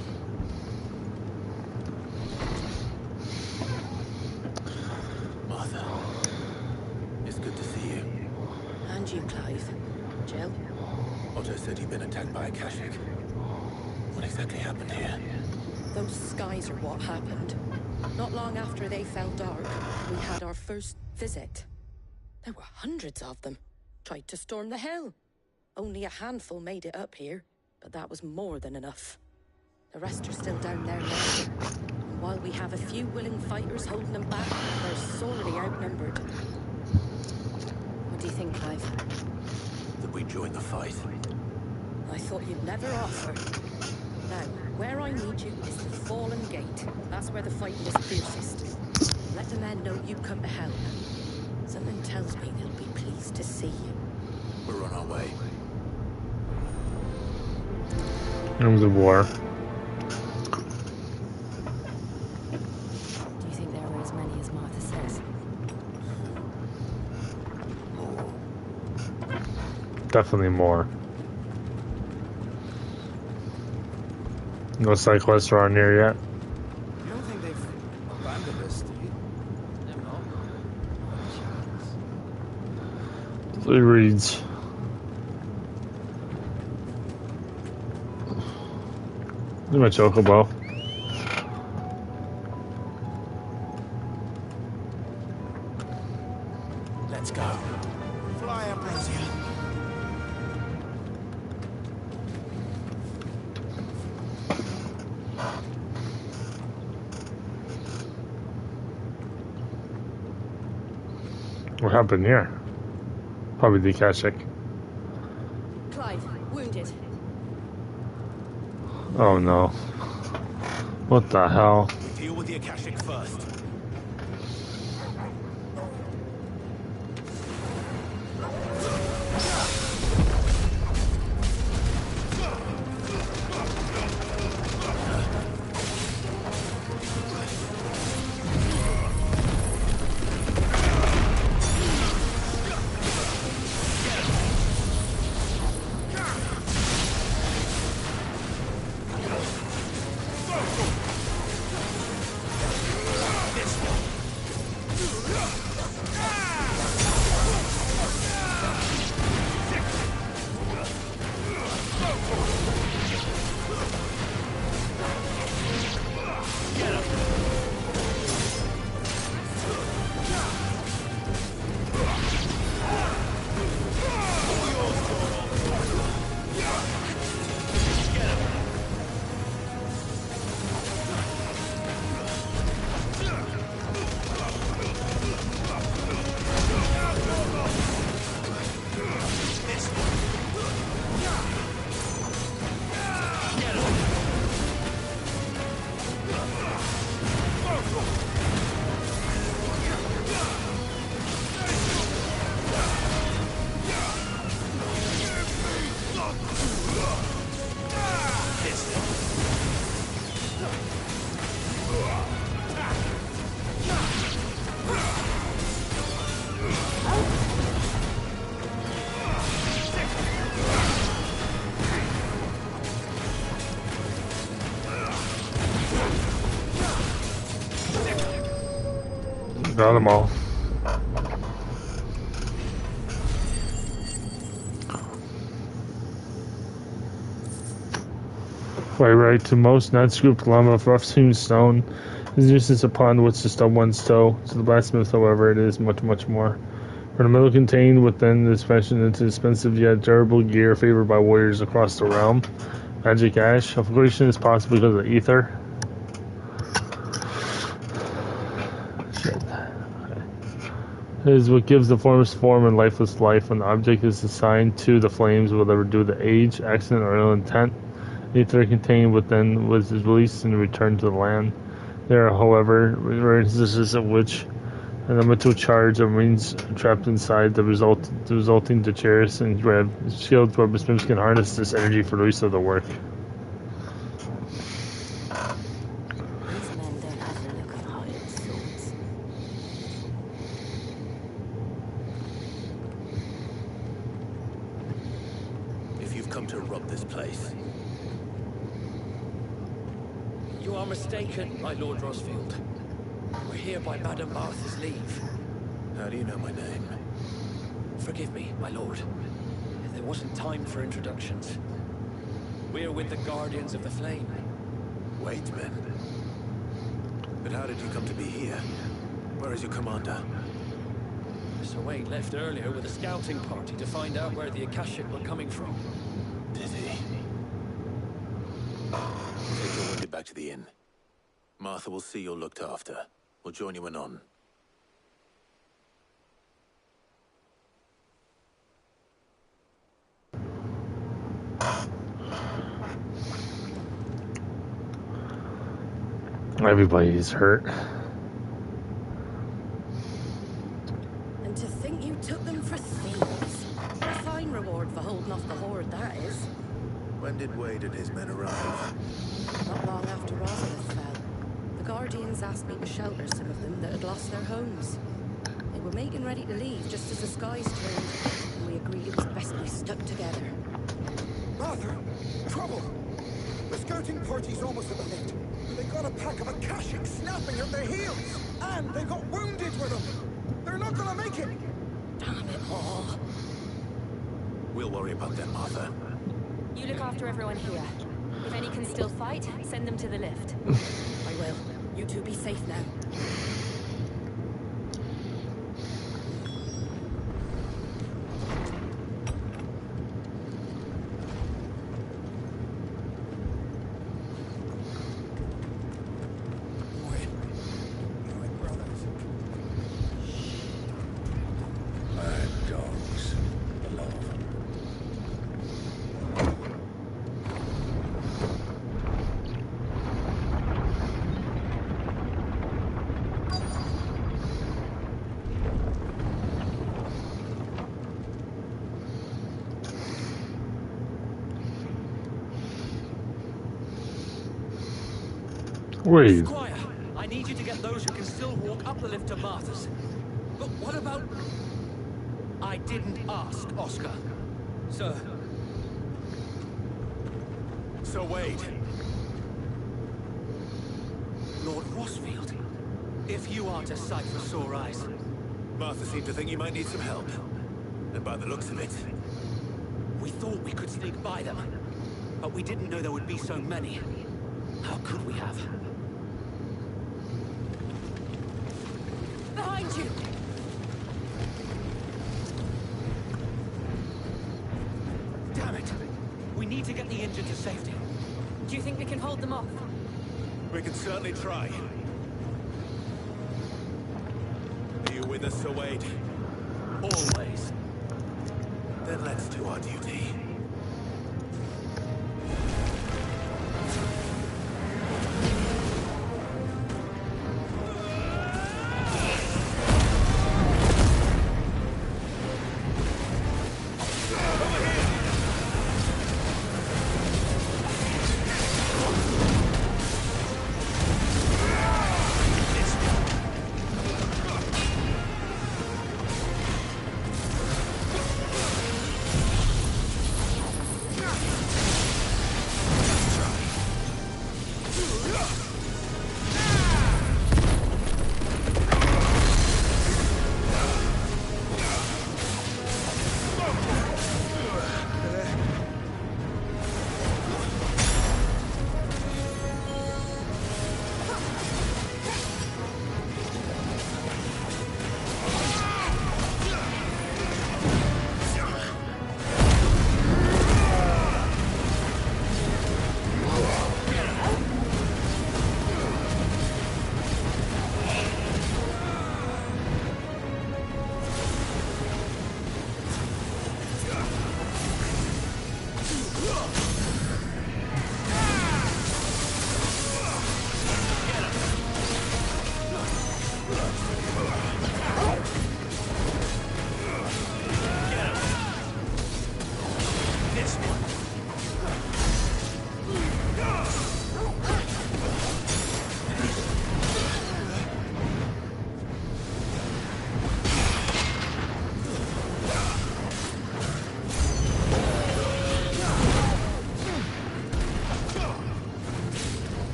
Martha, it's good to see you. And you, Clive. Jill? Otto said he'd been attacked by a Kashik. What exactly happened here? Those skies are what happened. Not long after they fell dark, we had our first visit. There were hundreds of them. Tried to storm the hill. Only a handful made it up here, but that was more than enough. The rest are still down there now. And while we have a few willing fighters holding them back, they're sorely outnumbered. What do you think, Clive? That we join the fight. I thought you'd never offer. Now, where I need you is the Fallen Gate. That's where the fighting is fiercest. Let the men know you come to help. Something tells me they'll be pleased to see you. We're on our way. Rooms of War. Do you think there were as many as Martha says? Definitely more. No side quests around here yet. You don't think they've abandoned us, do you? No. It reads. This is my chocobo. Let's go. Fly up, Rosia. What happened here? Probably the Kashik. Clive, wounded. Oh no. What the hell? Deal with the Akashic first. Got them all. By right to most not scooped llama of rough hewn stone is useless upon which to stub one's toe. To the blacksmith, however, it is much, much more. For the metal contained within is fashioned into expensive yet durable gear favored by warriors across the realm. Magic ash. Affliction is possible because of ether. It is what gives the formless form and lifeless life. When the object is assigned to the flames, whether due to age, accident, or ill intent, ether contained within was released and returned to the land. There are, however, rare instances in which An elemental charge of marines trapped inside the resulting detritus and shield weaponsmiths can harness this energy for the rest of the work. These men don't have the look of hired souls. If you've come to rob this place, You are mistaken, my Lord Rosfield. We're here by Madame Martha's leave. how do you know my name? Forgive me, my lord. There wasn't time for introductions. We're with the Guardians of the Flame. Wait, men. But how did you come to be here? Where is your commander? Sir Wade left earlier with a scouting party to find out where the Akashic were coming from. Did he? Take your wounded back to the inn. Martha will see you're looked after. We'll join you anon. Everybody's hurt. And to think you took them for thieves. A fine reward for holding off the horde, that is. When did Wade and his men arrive? Not long after Rosalind fell. The Guardians asked me to shelter some of them that had lost their homes. They were making ready to leave just as the skies turned, and we agreed it was best we stuck together. Martha! Trouble! The scouting party's almost at the lift. They got a pack of Akashics snapping at their heels! And they got wounded with them! They're not gonna make it! Damn it all. We'll worry about them, Martha. You look after everyone here. If any can still fight, send them to the lift. I will. You two be safe now. Wait. Squire, I need you to get those who can still walk up the lift to Martha's. But what about... I didn't ask, Oscar. Sir. Sir Wade. Lord Rosfield. If you aren't a sight for sore eyes. Martha seemed to think you might need some help. And by the looks of it... We thought we could sneak by them. But we didn't know there would be so many. How could we have? Behind you! Damn it! We need to get the injured to safety. Do you think we can hold them off? We can certainly try. Are you with us, Sir Wade? Always. Then let's do our duty.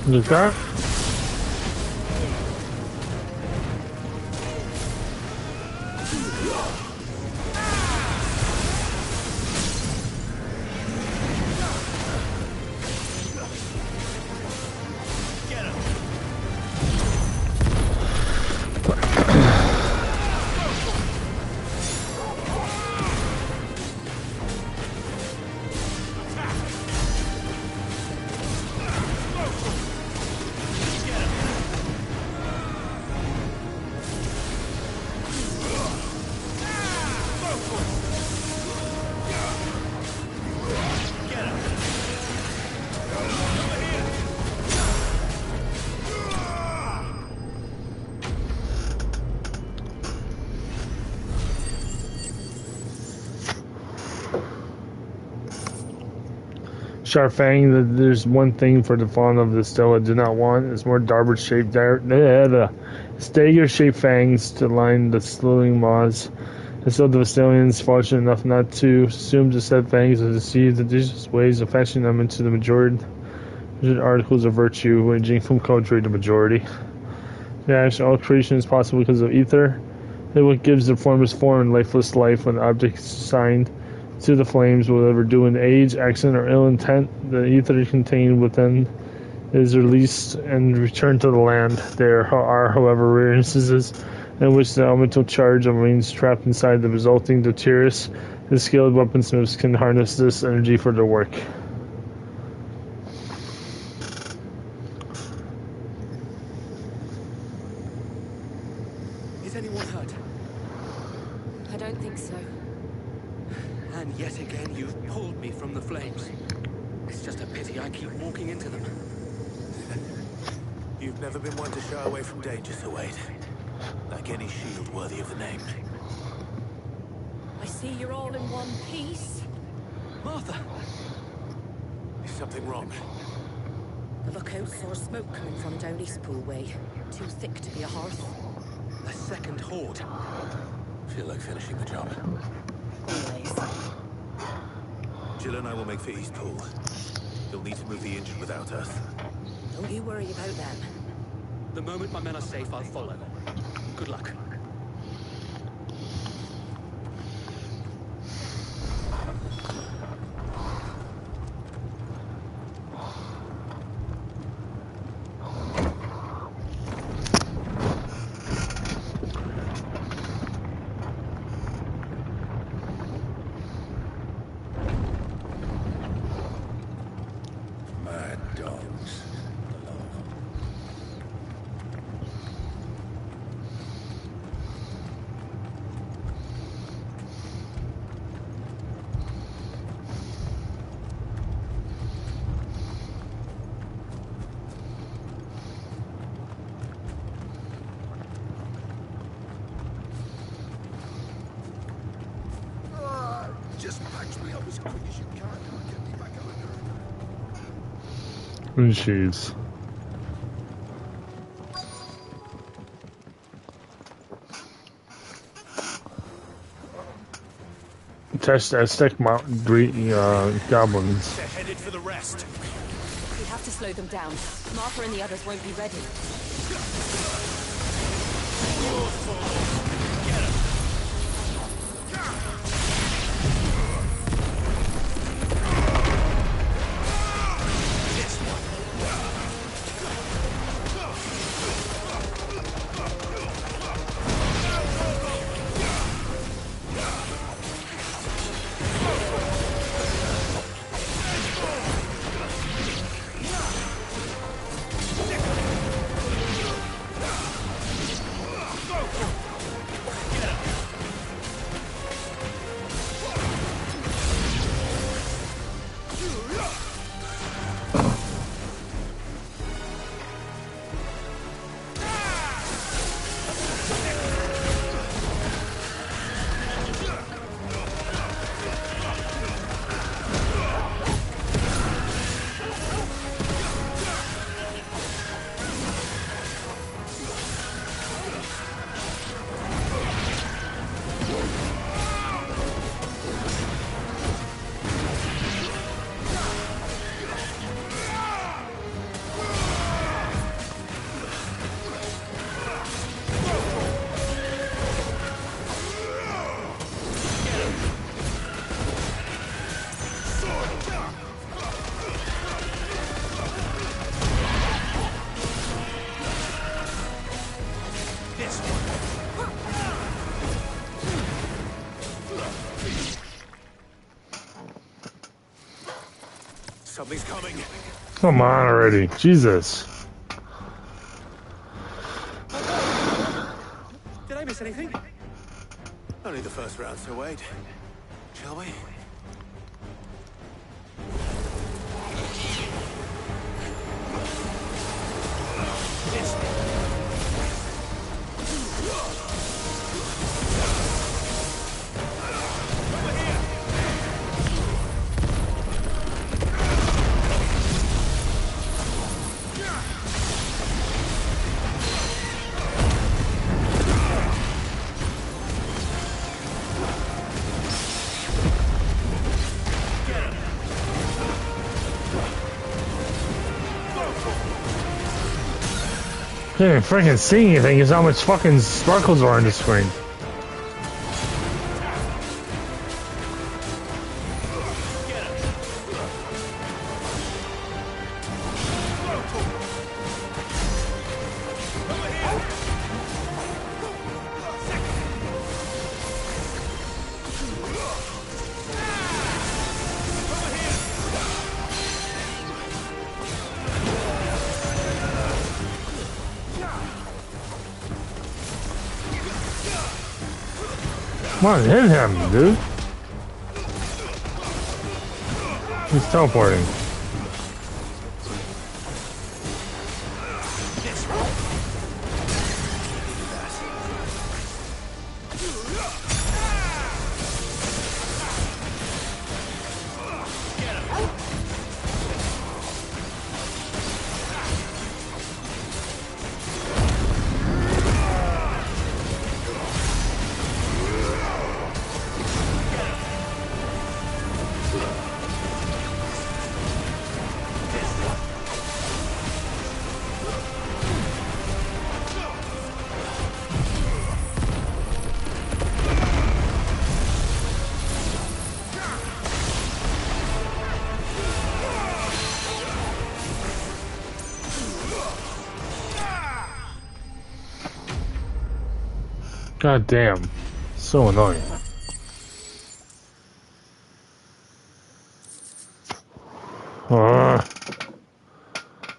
Look that. Sharfang, there's one thing for the fawn of the still I do not want. It's more dagger-shaped stagger-shaped fangs to line the slithering maws. And so the stallions fortunate enough not to assume the said fangs and to see the delicious ways of fashioning them into the majority articles of virtue, ranging from contrary to majority. Yes, all creation is possible because of ether. It what gives the formless form and lifeless life when the object is assigned to the flames, whatever due in age, accident, or ill intent, the ether contained within is released and returned to the land. There are, however, rare instances in which the elemental charge remains trapped inside the resulting deuterius, and skilled weaponsmiths can harness this energy for their work. Is anyone hurt? I don't think so. And yet again, you've pulled me from the flames. It's just a pity I keep walking into them. You've never been one to shy away from danger, Sir Wade. Like any shield worthy of the name. I see you're all in one piece. Martha! Is something wrong? The lookout saw smoke coming from down Eastpool way. Too thick to be a hearth. A second horde. Feel like finishing the job. Always. Jill and I will make for Eastpool. You'll need to move the injured without us. Don't you worry about them. The moment my men are safe, I'll follow. Good luck. Just patch me up as quick as you can and get me back out there. And she's. Test Aztec Mountain goblins. They're headed for the rest. We have to slow them down. Martha and the others won't be ready. Something's coming. Come on already. Jesus. Did I miss anything? Only the first round, so wait. Shall we? Can't even freaking see anything because how much fucking sparkles are on the screen. Come on, hit him, dude. He's teleporting. God damn. So annoying.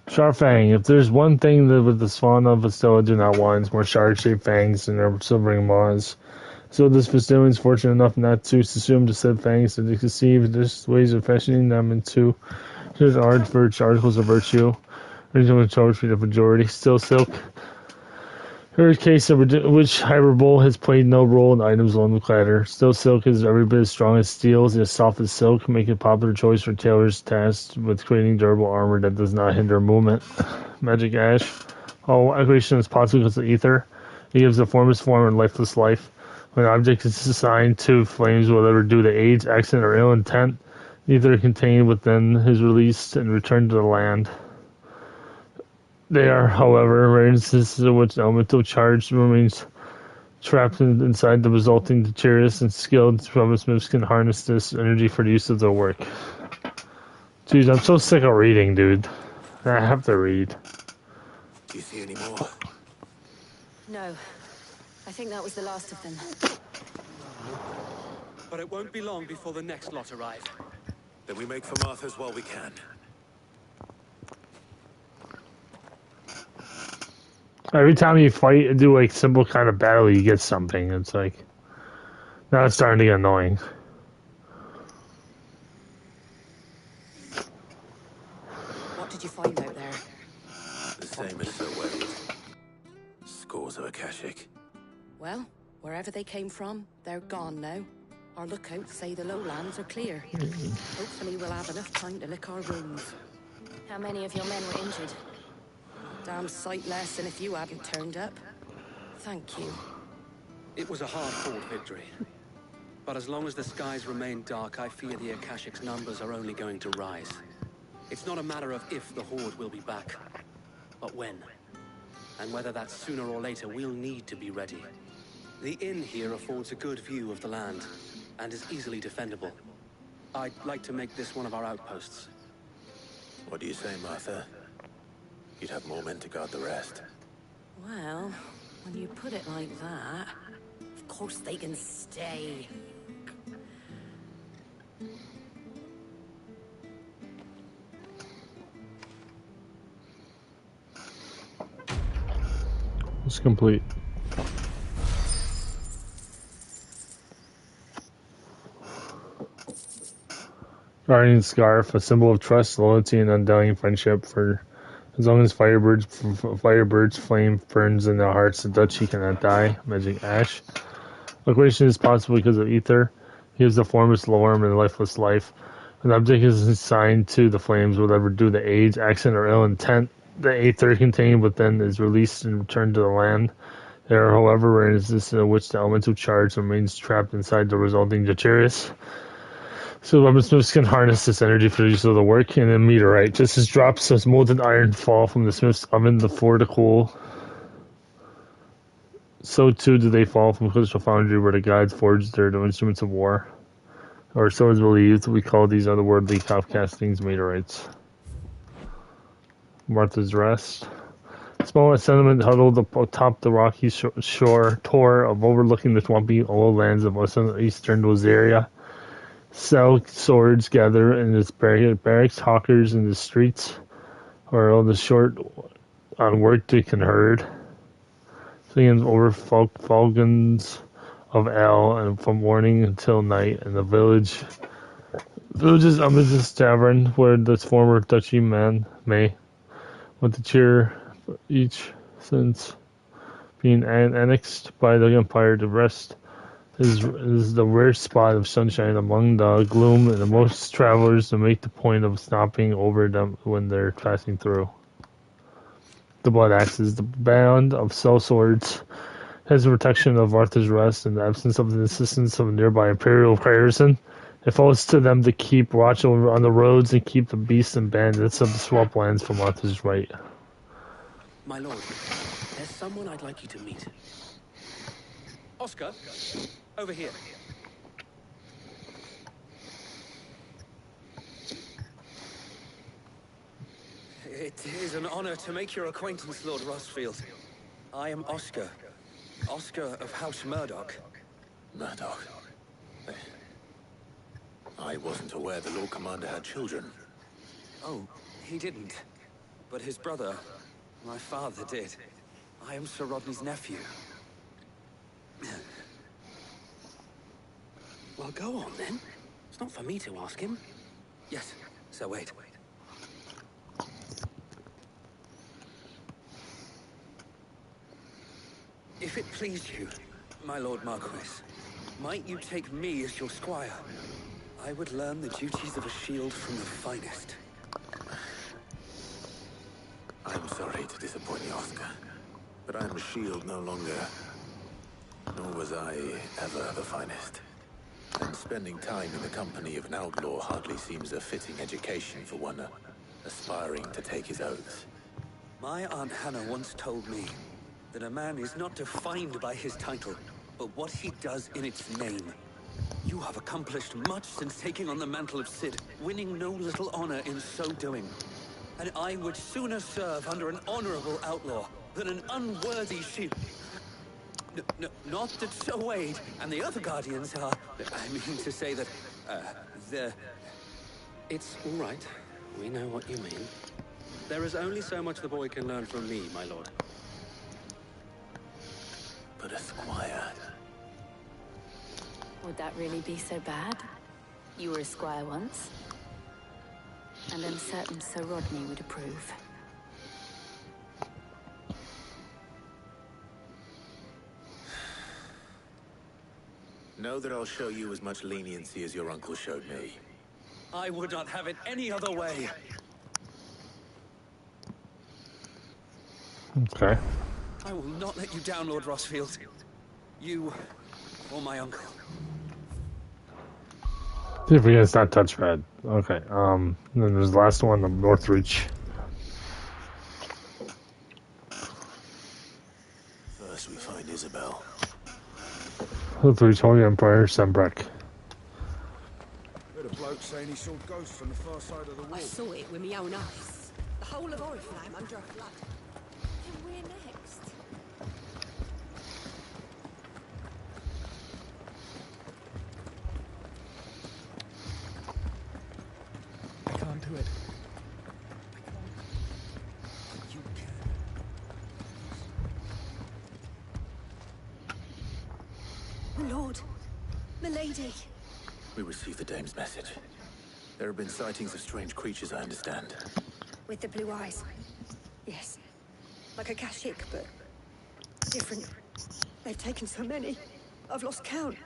Sharfang. If there's one thing that with the spawn of Vistella do not want, it's more shark-shaped fangs and their silvering maws. So this Vistilla is fortunate enough not to assume to said fangs and to conceive there's ways of fashioning them into articles of virtue. Original charge for the majority. Still silk. Her case of which hyperbole has played no role in items along the clatter. Still silk is every bit as strong as steel, is as soft as silk, making a popular choice for tailors tasked with creating durable armor that does not hinder movement. Magic ash. All activation is possible because of ether. It gives a formless form and lifeless life. When an object is assigned to flames, whether due to age, accident, or ill intent, ether contained within is released and returned to the land. They are, however, rare instances in which the elemental charge remains trapped inside the resulting detritus, and skilled smiths can harness this energy for the use of their work. Jeez, I'm so sick of reading, dude. I have to read. Do you see any more? No. I think that was the last of them. But it won't be long before the next lot arrive. Then we make for Martha's while we can. Every time you fight and do like simple kind of battle, you get something. It's like now it's starting to get annoying. What did you find out there? The same as Sir Wade. Scores of Akashic. Well, wherever they came from, they're gone now. Our lookouts say the lowlands are clear. Hopefully we'll have enough time to lick our wounds. How many of your men were injured? Damn sight less than if you hadn't turned up. Thank you. It was a hard-fought victory. But as long as the skies remain dark, I fear the Akashic's numbers are only going to rise. It's not a matter of if the Horde will be back, but when. And whether that's sooner or later, we'll need to be ready. The inn here affords a good view of the land, and is easily defendable. I'd like to make this one of our outposts. What do you say, Martha? You'd have more men to guard the rest. Well, when you put it like that, of course they can stay. It's complete. Guardian Scarf, a symbol of trust, loyalty, and undying friendship. For as long as Firebird's flame burns in their hearts, the duchy cannot die. Magic Ash. Liquidation is possible because of ether. He is the formless lorem and lifeless life. An object is assigned to the flames, whatever due to age, accident, or ill intent. The ether contained within is released and returned to the land. There are, however, rare instances in which the elemental charge remains trapped inside the resulting Deuterius. So weaponsmiths can harness this energy for the use of the work, and then meteorite. Just as drops of molten iron fall from the smith's oven before the coal, so too do they fall from crystal foundry where the gods forged their instruments of war. Or so is believed. We call these otherworldly top castings meteorites. Martha's Rest. Small settlement huddled atop the rocky shore tour of overlooking the swampy lowlands of eastern Rosaria. Sell swords gather in its barracks, hawkers in the streets, or on the short on work they can herd. Singing over falcons of ale, and from morning until night in the village's Umbrus Tavern, where the former duchy man may, with the cheer each since being annexed by the empire to rest is the rare spot of sunshine among the gloom, and the most travelers to make the point of stopping over them when they're passing through. The blood axes, the band of sellswords, has the protection of Arthur's Rest in the absence of the assistance of nearby imperial garrison. It falls to them to keep watch over on the roads and keep the beasts and bandits of the swamplands from Arthur's right. My lord, there's someone I'd like you to meet. Oscar, over here. It is an honor to make your acquaintance, Lord Rosfield. I am Oscar. Oscar of House Murdoch. Murdoch? I wasn't aware the Lord Commander had children. Oh, he didn't. But his brother, my father, did. I am Sir Rodney's nephew. Well, go on then. It's not for me to ask him. Yes, Sir Wade. If it please you, my Lord Marquis, might you take me as your squire? I would learn the duties of a shield from the finest. I'm sorry to disappoint you, Oscar, but I'm a shield no longer. Nor was I ever the finest. And spending time in the company of an outlaw hardly seems a fitting education for one aspiring to take his oaths. My Aunt Hannah once told me that a man is not defined by his title, but what he does in its name. You have accomplished much since taking on the mantle of Cid, winning no little honor in so doing. And I would sooner serve under an honorable outlaw than an unworthy shield. Not that Sir Wade and the other guardians are... I mean to say that, It's all right. We know what you mean. There is only so much the boy can learn from me, my lord. But a squire... Would that really be so bad? You were a squire once. And I'm certain Sir Rodney would approve. Know that I'll show you as much leniency as your uncle showed me. I would not have it any other way. Okay. I will not let you down, Lord Rosfield. You or my uncle. See if we can not touch red. Okay, then there's the last one, the Northreach. First we find Isabel. Northreach, Holy Empire, Sembrek. Heard a bloke saying he saw ghosts from the far side of the wall. I saw it with my own eyes. The whole of Oriflamme under a flood. And we're next. I can't do it. lady? We received the dame's message. There have been sightings of strange creatures, I understand. With the blue eyes. Yes. Like a Kashik, but different. They've taken so many. I've lost count.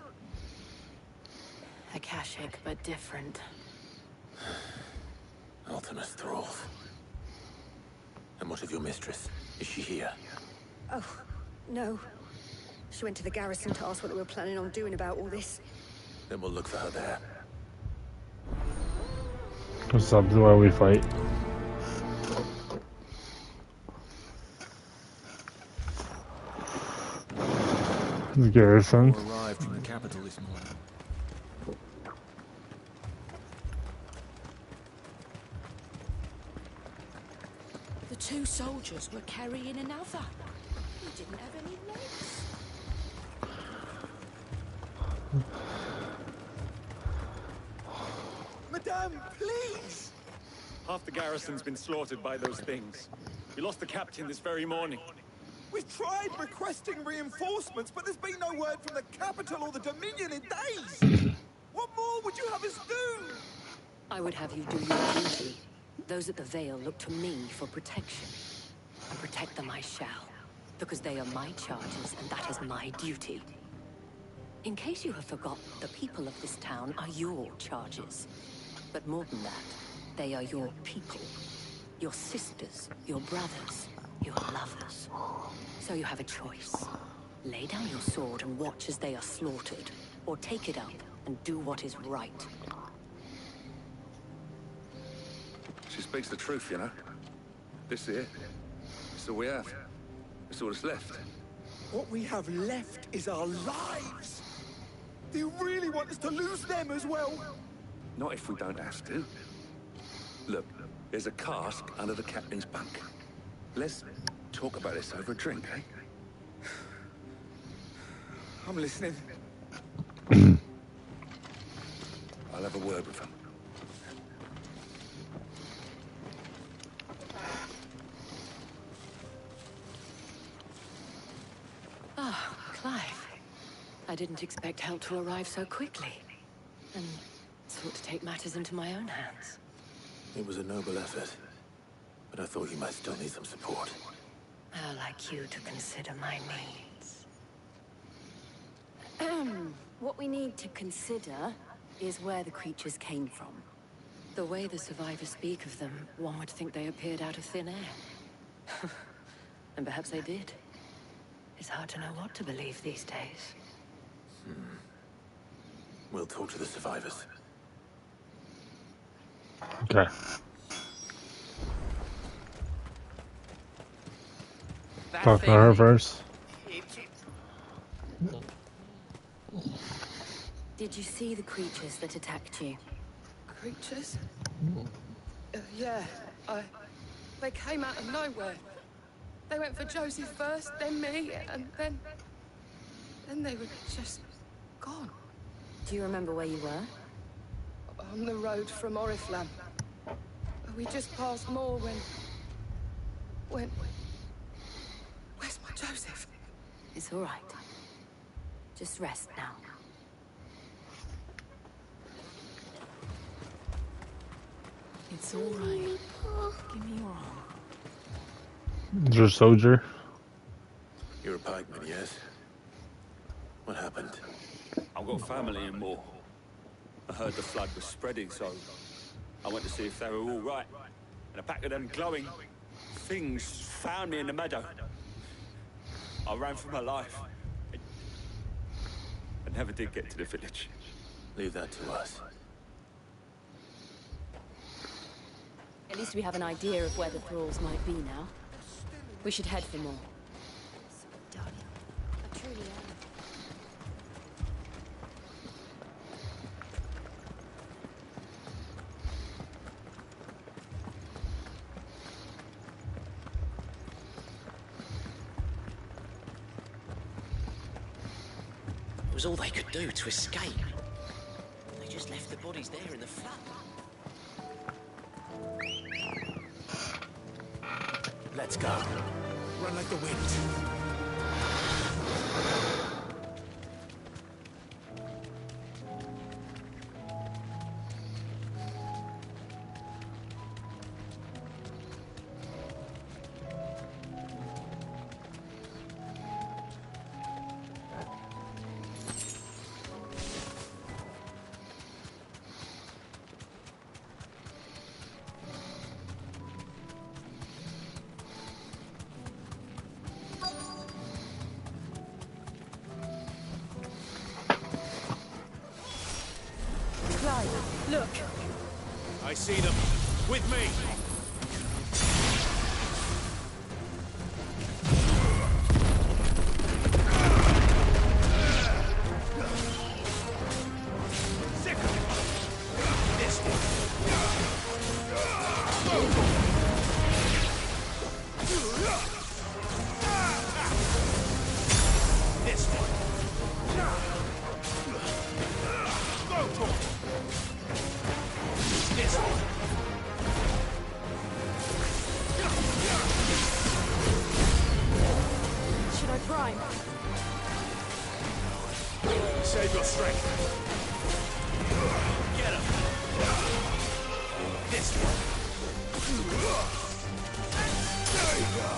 Akashic, but different. Ultimus thralls. And what of your mistress? Is she here? Oh, no. She went to the garrison to ask what they were planning on doing about all this. Then we'll look for her there. What's up? Why we fight? The garrison. Arrived from the capital this morning. The two soldiers were carrying another. He didn't have any legs. Madame, please! Half the garrison's been slaughtered by those things. We lost the captain this very morning. We've tried requesting reinforcements, but there's been no word from the capital or the Dominion in days! What more would you have us do? I would have you do your duty. Those at the Vale look to me for protection. And protect them I shall. Because they are my charges, and that is my duty. In case you have forgotten, the people of this town are your charges. But more than that, they are your people. Your sisters, your brothers, your lovers. So you have a choice. Lay down your sword and watch as they are slaughtered. Or take it up and do what is right. She speaks the truth, you know. This here. It's all we have. It's all that's left. What we have left is our lives! Do you really want us to lose them as well? Not if we don't have to. Look, there's a cask under the captain's bunk. Let's talk about this over a drink, eh? I'm listening. I'll have a word with him. Ah, Clive. I didn't expect help to arrive so quickly. And sought to take matters into my own hands. It was a noble effort. But I thought you might still need some support. I'd like you to consider my needs. What we need to consider is where the creatures came from. The way the survivors speak of them, one would think they appeared out of thin air. And perhaps they did. It's hard to know what to believe these days. We'll talk to the survivors. Okay. Talk to her first. Did you see the creatures that attacked you? Creatures? Yeah, they came out of nowhere. They went for Joseph first, then me, and then they were just gone. Do you remember where you were? On the road from Oriflamme. We just passed Moor when... Where's my Joseph? It's all right. Just rest now. It's all right. Give me your arm. You're a soldier. You're a pikeman, yes? What happened? I've got family in Moor. I heard the flood was spreading, so I went to see if they were all right. And a pack of them glowing things found me in the meadow. I ran for my life. I never did get to the village. Leave that to us. At least we have an idea of where the thralls might be now. We should head for more. Darling, I truly am. It was all they could do to escape. They just left the bodies there in the flood. Let's go. Run like the wind. see them. With me. Sick of it. This This one. Go for it. This one. Should I prime? Save your strength. Get him. This one. There you go.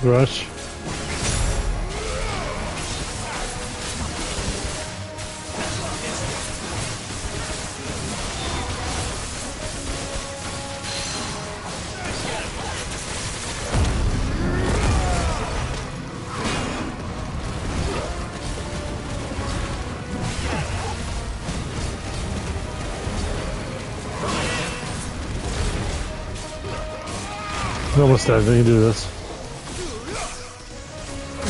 Rush. Almost dead. We can do this.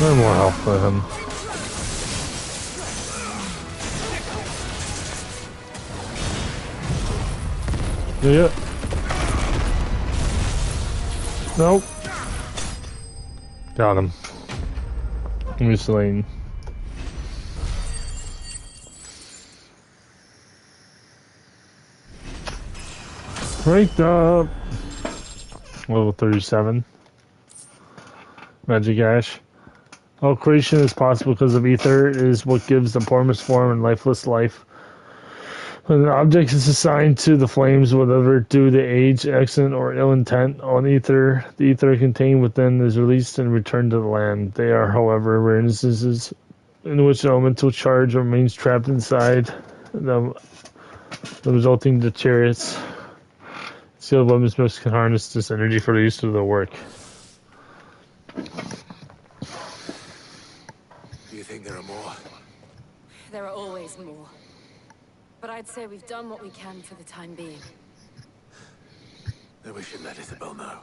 No more health for him. Yeah. Nope. Got him. He's slain. Right up. Level 37. Magic Ash. All creation is possible because of ether. It is what gives the formless form and lifeless life. When an object is assigned to the flames, whether due to age, accident, or ill intent, on ether, the ether contained within is released and returned to the land. They are, however, rare instances in which an elemental charge remains trapped inside the resulting deteriorates. Sealed weaponsmiths can harness this energy for the use of their work. Do you think there are more? There are always more. But I'd say we've done what we can for the time being. Then we should let Isabel know.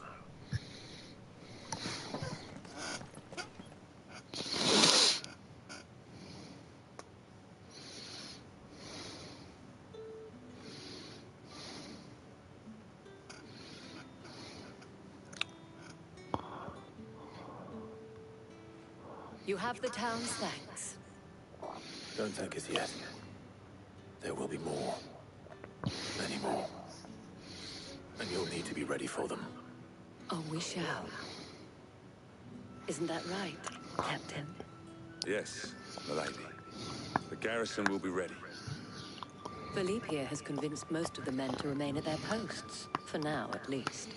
You have the town's thanks. Don't thank us yet. There will be more. anymore. And you'll need to be ready for them. Oh, we shall. Isn't that right, Captain? Yes, milady. The garrison will be ready. Philippe here has convinced most of the men to remain at their posts. For now, at least.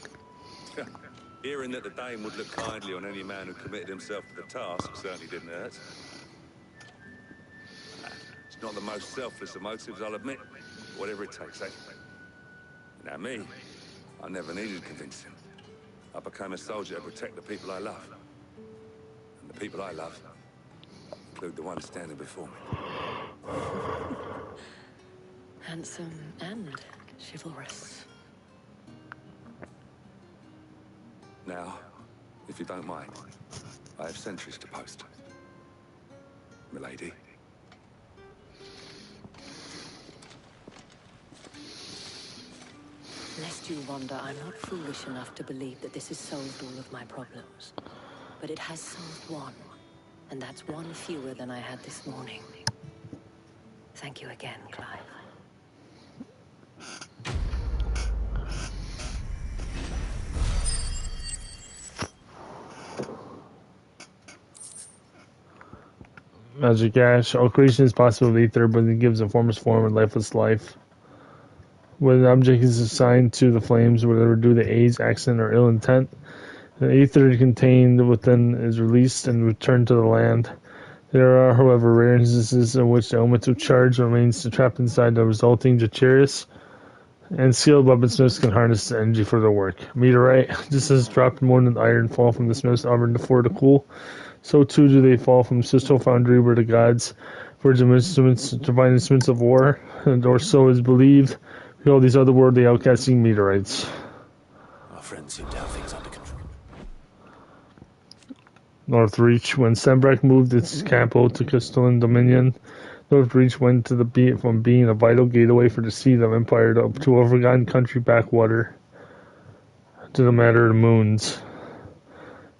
Hearing that the Dame would look kindly on any man who committed himself to the task certainly didn't hurt. It's not the most selfless of motives, I'll admit. Whatever it takes, eh? Now me, I never needed convincing. I became a soldier to protect the people I love. And the people I love include the one standing before me. Handsome and chivalrous. Now, if you don't mind, I have sentries to post. Milady. Lest you wonder, I'm not foolish enough to believe that this has solved all of my problems. But it has solved one. And that's one fewer than I had this morning. Thank you again, Clive. Magic Ash. All creation is possible with ether, but it gives a formless form and lifeless life. When an object is assigned to the flames, whether due to age, accident, or ill intent, the ether contained within is released and returned to the land. There are, however, rare instances in which the element of charge remains trapped inside the resulting Jacharius, and skilled weaponsmiths can harness the energy for their work. Meteorite, just as dropped more than iron fall from the smith's oven for to cool, so too do they fall from Crystal Foundry where the gods forge divine instruments of war, and or so is believed. All these otherworldly outcasting meteorites. Our friends seem to have things under control. Northreach. When Sembrek moved its capital to Crystalline Dominion, Northreach went to from being a vital gateway for the seat of Empire to a forgotten country backwater to the matter of the moons,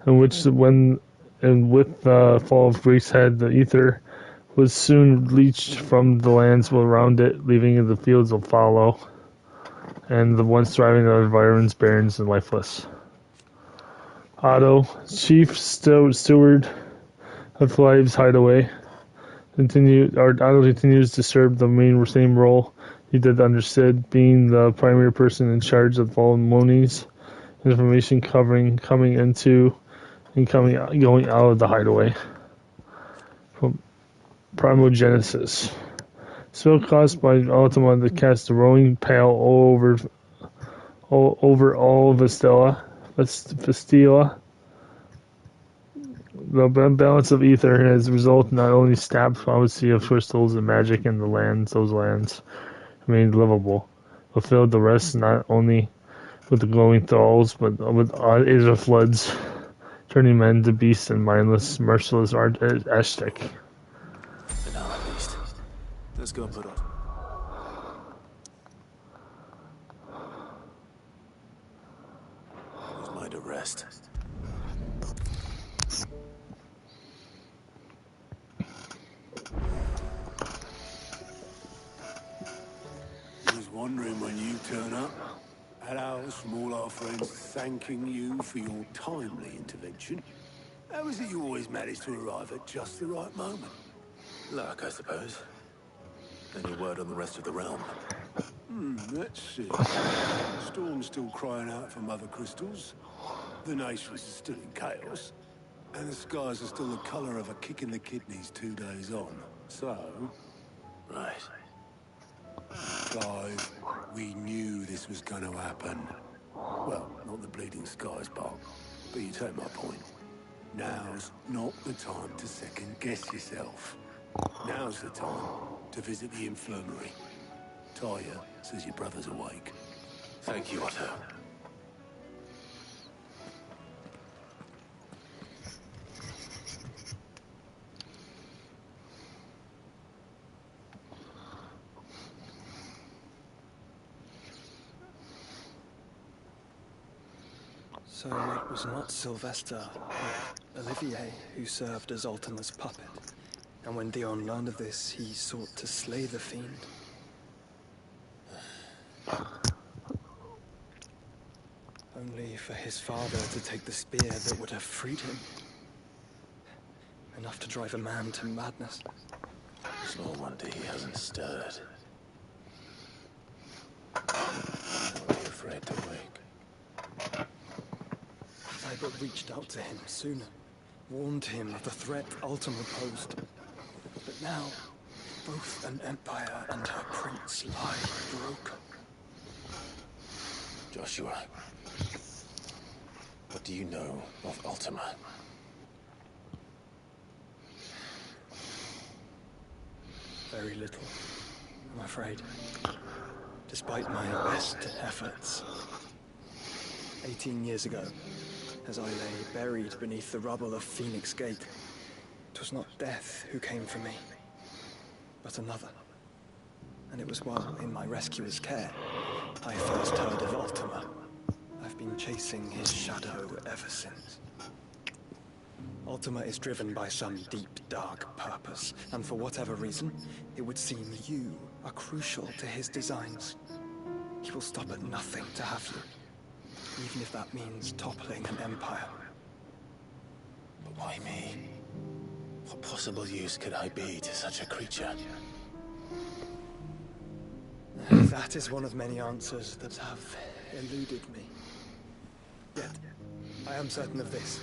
in which and with the fall of Greece head, the ether was soon leached from the lands around it, leaving the fields of fallow, and the once thriving environs barren and lifeless. Otto, chief steward of Clive's hideaway, Otto continues to serve the same role he did under Sid, being the primary person in charge of all Moni's information coming into and going out of the hideaway. From Primogenesis. Spell caused by Ultima to cast a rowing pale over all of Vestilla. The balance of ether has resulted not only stabbed prophecy of crystals and magic in those lands remained livable, but filled the rest not only with the glowing thralls, but with Aether floods, turning men to beasts and mindless, merciless Aztec. For now, at least. Let's go and put on. Whose mind at rest? Was wondering when you turn up. Hello, from all our friends thanking you for your timely intervention. How is it you always manage to arrive at just the right moment? Luck, I suppose. Any word on the rest of the realm? Let's see. Storm's still crying out for mother crystals. The nations are still in chaos. And the skies are still the colour of a kick in the kidneys 2 days on. So... Right. Clive, we knew this was going to happen. Well, not the bleeding skies part, but you take my point. Now's not the time to second-guess yourself. Now's the time to visit the infirmary. Taya says your brother's awake. Thank you, Otto. So it was not Sylvester, but Olivier who served as Ultima's puppet. And when Dion learned of this, he sought to slay the fiend. only for his father to take the spear that would have freed him. Enough to drive a man to madness. Small wonder he hasn't stirred. Are you afraid to wake? Had I but reached out to him sooner, warned him of the threat Ultima posed. But now, both an empire and her prince lie broken. Joshua, what do you know of Ultima? Very little, I'm afraid. Despite my best efforts. 18 years ago, as I lay buried beneath the rubble of Phoenix Gate, it was not death who came for me, but another. And it was while in my rescuer's care, I first heard of Ultima. I've been chasing his shadow ever since. Ultima is driven by some deep, dark purpose, and for whatever reason, it would seem you are crucial to his designs. He will stop at nothing to have you, even if that means toppling an empire. But why me? What possible use could I be to such a creature? That is one of many answers that have eluded me. Yet, I am certain of this.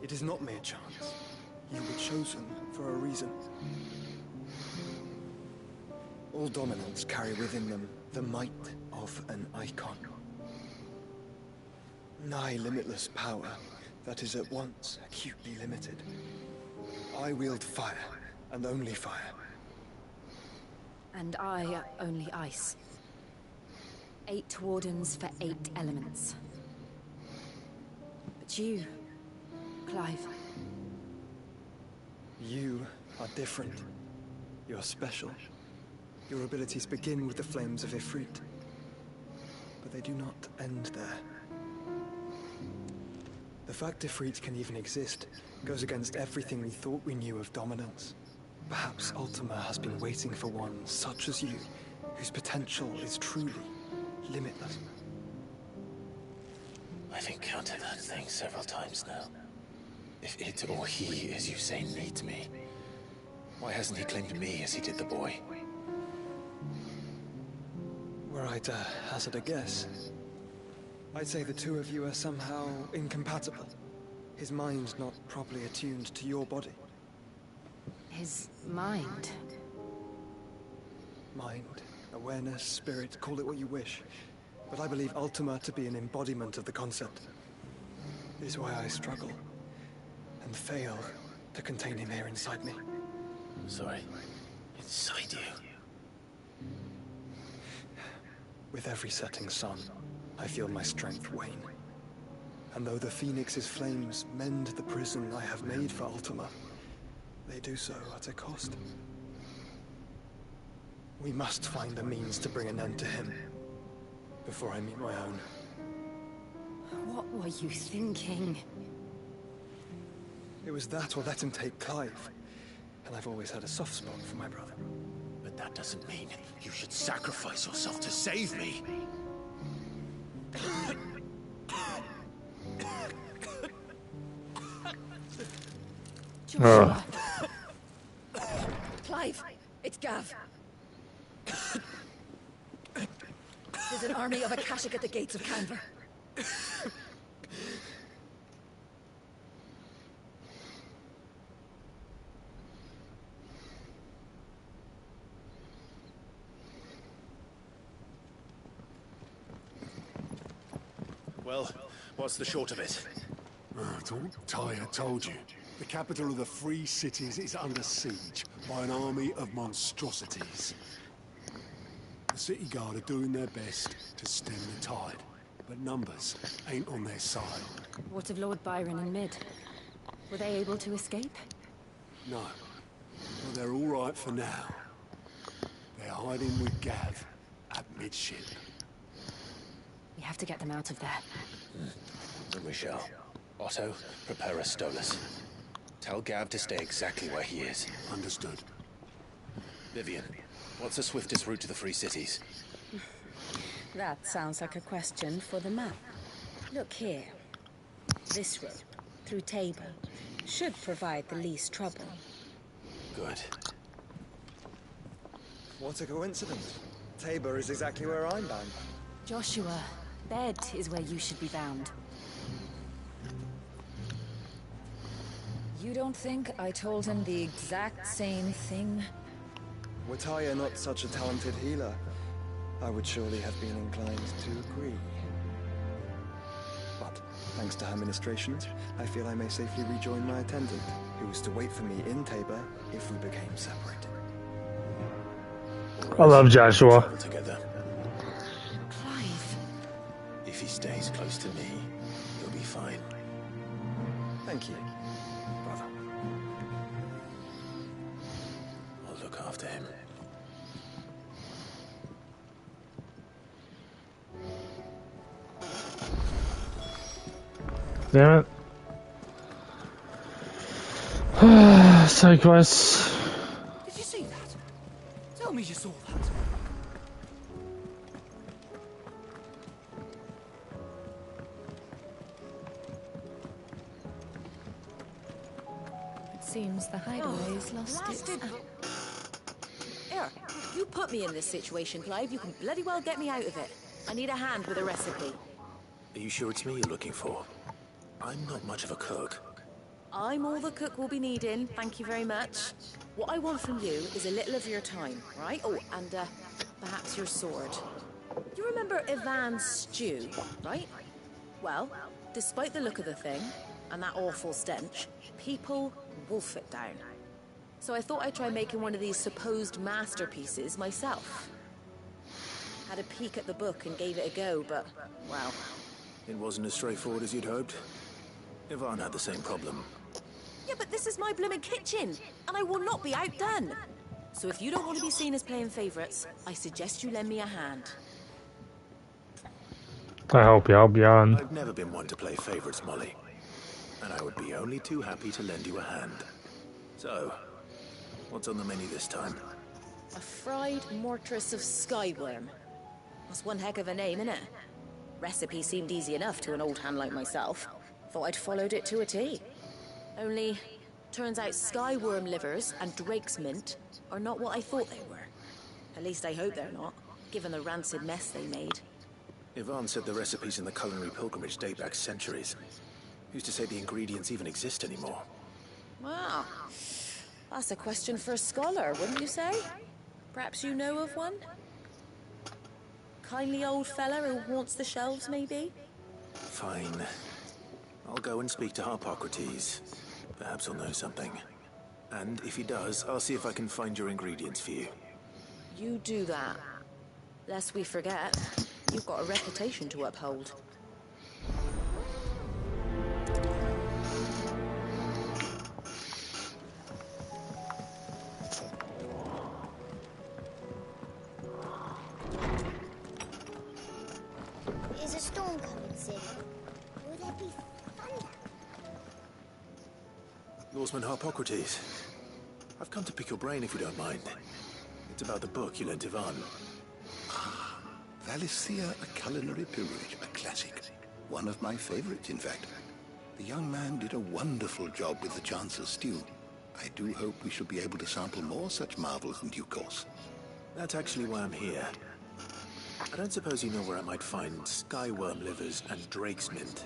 It is not mere chance. You were chosen for a reason. All dominants carry within them the might of an icon. Nigh limitless power that is at once acutely limited. I wield fire, and only fire. And I only ice. 8 wardens for 8 elements. But you, Clive. You are different. You're special. Your abilities begin with the flames of Ifrit. But they do not end there. The fact Ifrit can even exist goes against everything we thought we knew of dominance. Perhaps Ultima has been waiting for one such as you, whose potential is truly limitless. I've encountered that thing several times now. If it or he, as you say, needs me, why hasn't he claimed me as he did the boy? Were I to hazard a guess, I'd say the two of you are somehow incompatible. His mind not properly attuned to your body. His mind? Mind, awareness, spirit, call it what you wish. But I believe Ultima to be an embodiment of the concept. This is why I struggle and fail to contain him here inside me. Sorry, inside you? With every setting sun, I feel my strength wane. And though the Phoenix's flames mend the prison I have made for Ultima, they do so at a cost. We must find a means to bring an end to him before I meet my own. What were you thinking? It was that or let him take Clive. And I've always had a soft spot for my brother. But that doesn't mean you should sacrifice yourself to save me. Joshua. Clive, it's Gav. There's an army of Akashic at the gates of Canver. Well, what's the short of it? Ty told you. The capital of the Free Cities is under siege by an army of monstrosities. The city guard are doing their best to stem the tide, but numbers ain't on their side. What of Lord Byron and Mid? Were they able to escape? No, but they're all right for now. They're hiding with Gav at midship. We have to get them out of there. And we shall. Otto, prepare a Stolas. Tell Gav to stay exactly where he is. Understood. Vivian, what's the swiftest route to the Free Cities? That sounds like a question for the map. Look here. This road, through Tabor, should provide the least trouble. Good. What a coincidence. Tabor is exactly where I'm bound. Joshua, bed is where you should be bound. You don't think I told him the exact same thing? Were Taya not such a talented healer, I would surely have been inclined to agree. But, thanks to her ministrations, I feel I may safely rejoin my attendant, who was to wait for me in Tabor if we became separated. I love Joshua. Travel together. Clive. If he stays close to me, he'll be fine. Thank you, brother. I'll look after him. Damn it. Side quests. Did you see that? Tell me you saw that. It seems the hideaway's lost blasted it. Here, you put me in this situation, Clive. You can bloody well get me out of it. I need a hand with a recipe. Are you sure it's me you're looking for? I'm not much of a cook. I'm all the cook will be needing, thank you very much. What I want from you is a little of your time, right? Oh, and perhaps your sword. You remember Ivan's stew, right? Well, despite the look of the thing, and that awful stench, people wolf it down. So I thought I'd try making one of these supposed masterpieces myself. Had a peek at the book and gave it a go, but, wow. It wasn't as straightforward as you'd hoped. Ivan had the same problem. Yeah, but this is my blooming kitchen, and I will not be outdone. So if you don't want to be seen as playing favorites, I suggest you lend me a hand. I hope I'll be on. I've never been one to play favorites, Molly. And I would be only too happy to lend you a hand. So, what's on the menu this time? A fried mortress of skyworm. That's one heck of a name, innit? Recipe seemed easy enough to an old hand like myself. Thought I'd followed it to a T. Only, turns out skyworm livers and drake's mint are not what I thought they were. At least I hope they're not, given the rancid mess they made. Ivan said the recipes in the culinary pilgrimage date back centuries. Who's to say the ingredients even exist anymore? Wow. That's a question for a scholar, wouldn't you say? Perhaps you know of one? Kindly old fella who haunts the shelves, maybe? Fine. I'll go and speak to Harpocrates. Perhaps he'll know something. And if he does, I'll see if I can find your ingredients for you. You do that. Lest we forget, you've got a reputation to uphold. Is a storm coming, Sid? Will there be thunder? Lawsman Harpocrates. I've come to pick your brain if you don't mind. It's about the book you lent Ivan. Valicia, a culinary pilgrimage, a classic. One of my favorites, in fact. The young man did a wonderful job with the Chance's stew. I do hope we shall be able to sample more such marvels in due course. That's actually why I'm here. I don't suppose you know where I might find skyworm livers and drake's mint.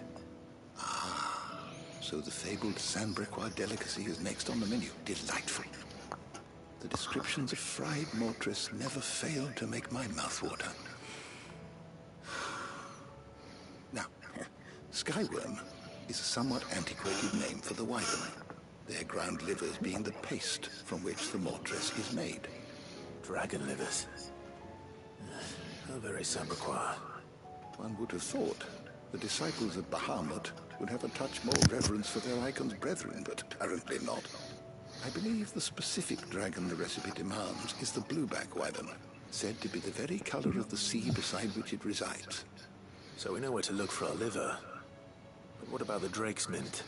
So the fabled Saint-Brecois delicacy is next on the menu. Delightful. The descriptions of fried mortress never failed to make my mouth water. Now, skyworm is a somewhat antiquated name for the wyvern, their ground livers being the paste from which the mortress is made. Dragon livers. How very Saint-Brecois. One would have thought the disciples of Bahamut would have a touch more reverence for their icon's brethren, but apparently not. I believe the specific dragon the recipe demands is the blueback wyvern, said to be the very color of the sea beside which it resides. So we know where to look for our liver. But what about the drake's mint?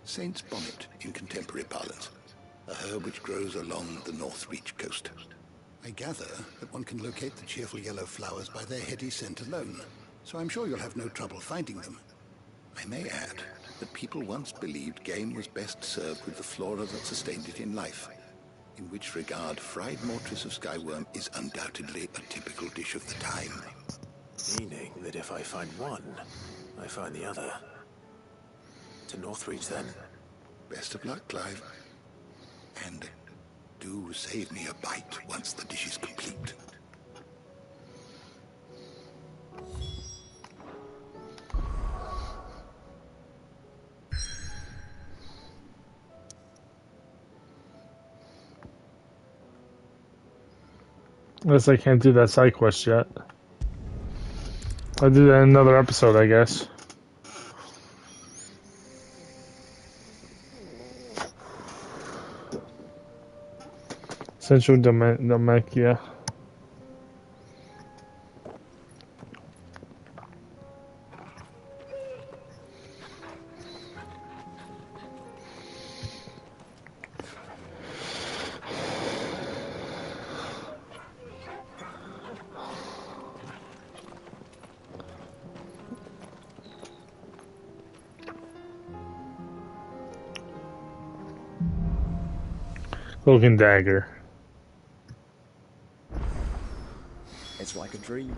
Saint's bonnet in contemporary parlance, a herb which grows along the North Reach coast. I gather that one can locate the cheerful yellow flowers by their heady scent alone, so I'm sure you'll have no trouble finding them. I may add that people once believed game was best served with the flora that sustained it in life, in which regard fried mortress of skyworm is undoubtedly a typical dish of the time. Meaning that if I find one, I find the other. To Northreach, then. Best of luck, Clive. And do save me a bite once the dish is complete. Unless I can't do that side quest yet. I'll do that in another episode, I guess. Central Damakia. Cloak and dagger. It's like a dream.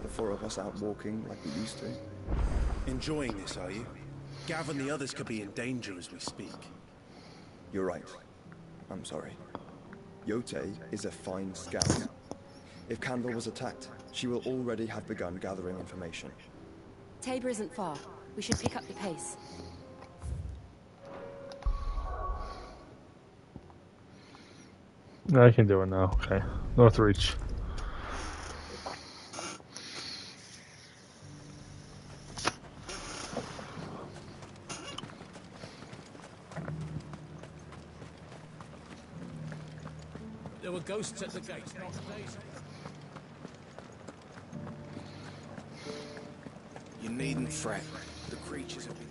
The four of us out walking like we used to. Enjoying this, are you? Gav and the others could be in danger as we speak. You're right. I'm sorry. Yote is a fine scout. If Candle was attacked, she will already have begun gathering information. Tabor isn't far. We should pick up the pace. I can do it now. Okay. Northreach. There were ghosts at the gate, not days. You needn't fret. The creatures have been...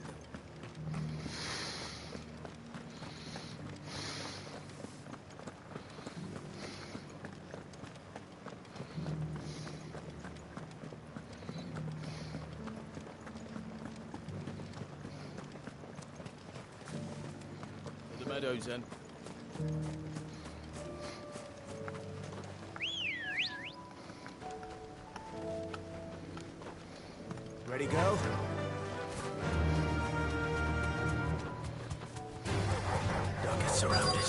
The meadows, then. Ready, go? Don't get surrounded.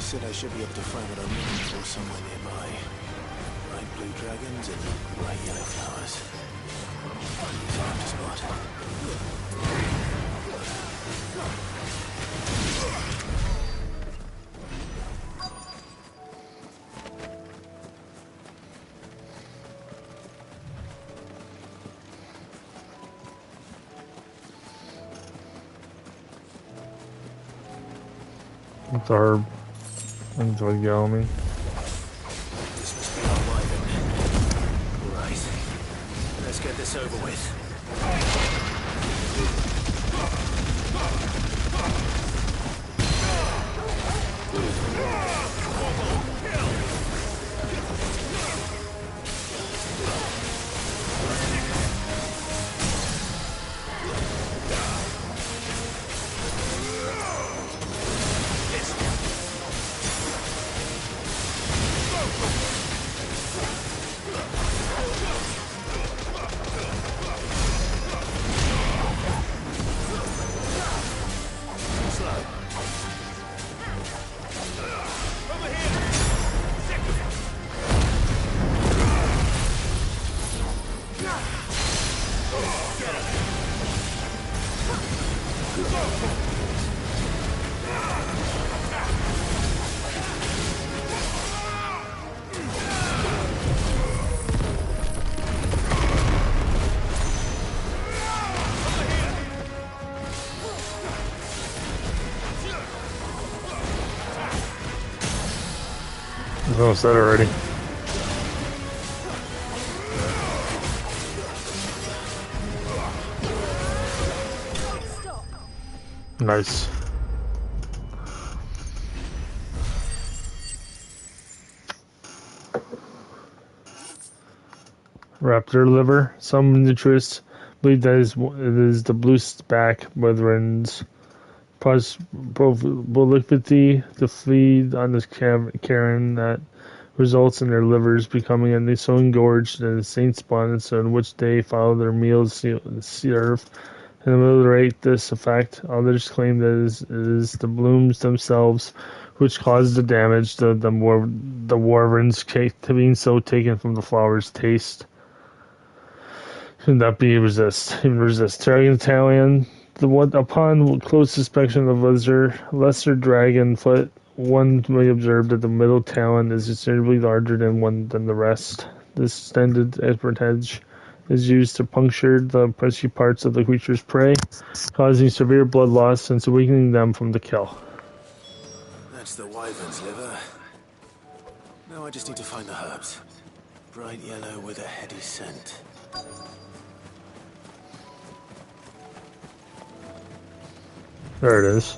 Said I should be able to find what I'm looking for somewhere nearby. Bright blue dragons and bright yellow flowers. It's hard to spot. It's our... Enjoy Yelmy. This must be our wagon. Right. Let's get this over with. I said already. Nice. Raptor liver. Some nutrists believe that it is the blueback wyvern's prolificity to feed on this carrion that results in their livers becoming so engorged that the saints' bonnets on which they follow their meals serve and ameliorate this effect. Others claim that it is the blooms themselves which cause the damage, the wyvern's being so taken from the flower's taste. Should not be resist. Dragon Italian. Upon close inspection of lesser dragon foot, one may observe that the middle talon is considerably larger than the rest. This extended edge is used to puncture the fleshy parts of the creature's prey, causing severe blood loss and weakening them from the kill. That's the wyvern's liver. Now I just need to find the herbs. Bright yellow with a heady scent. There it is.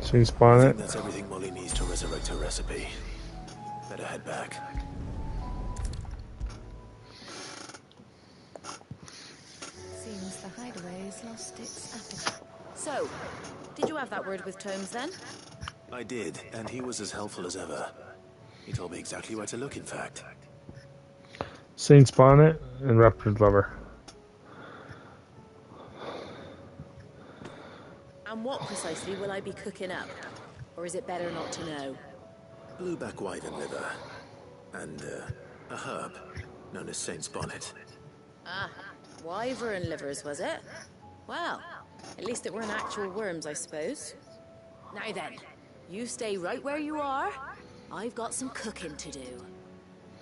Seen spawn it. That's everything Molly needs to resurrect her recipe. Better head back. Seems the hideaway's lost its appetite. So, did you have that word with Tomes then? I did, and he was as helpful as ever. He told me exactly where to look, in fact. Saint's Bonnet and Raptor's Lover. And what precisely will I be cooking up? Or is it better not to know? Blueback wyvern liver. And, a herb known as Saint's Bonnet. Ah, wyvern livers, was it? Well, at least it weren't actual worms, I suppose. Now then, you stay right where you are. I've got some cooking to do.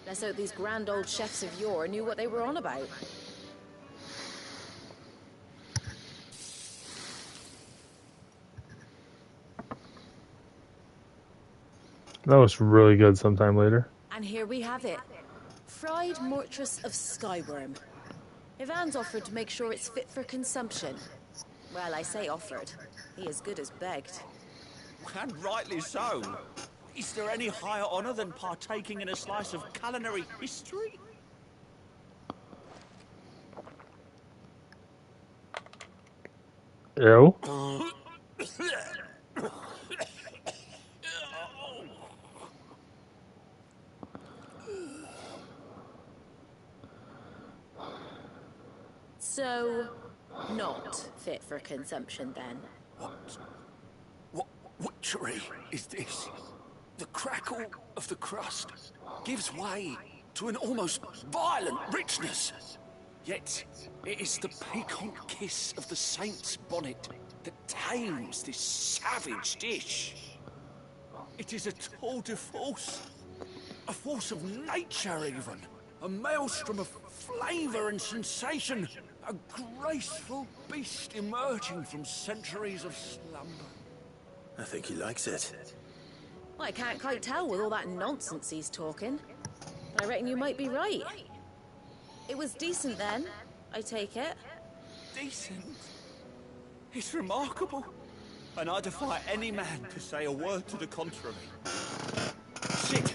Let's hope these grand old chefs of yore knew what they were on about. That was really good sometime later. And here we have it. Fried mortress of skyworm. Ivan's offered to make sure it's fit for consumption. Well, I say offered. He as good as begged. And rightly so. Is there any higher honor than partaking in a slice of culinary history? Ew. So, not fit for consumption then? What witchery is this? The crackle of the crust gives way to an almost violent richness. Yet, it is the piquant kiss of the saint's bonnet that tames this savage dish. It is a tour de force, a force of nature even, a maelstrom of flavor and sensation, a graceful beast emerging from centuries of slumber. I think he likes it. Well, I can't quite tell with all that nonsense he's talking. But I reckon you might be right. It was decent then, I take it. Decent? It's remarkable. And I defy any man to say a word to the contrary. Sid,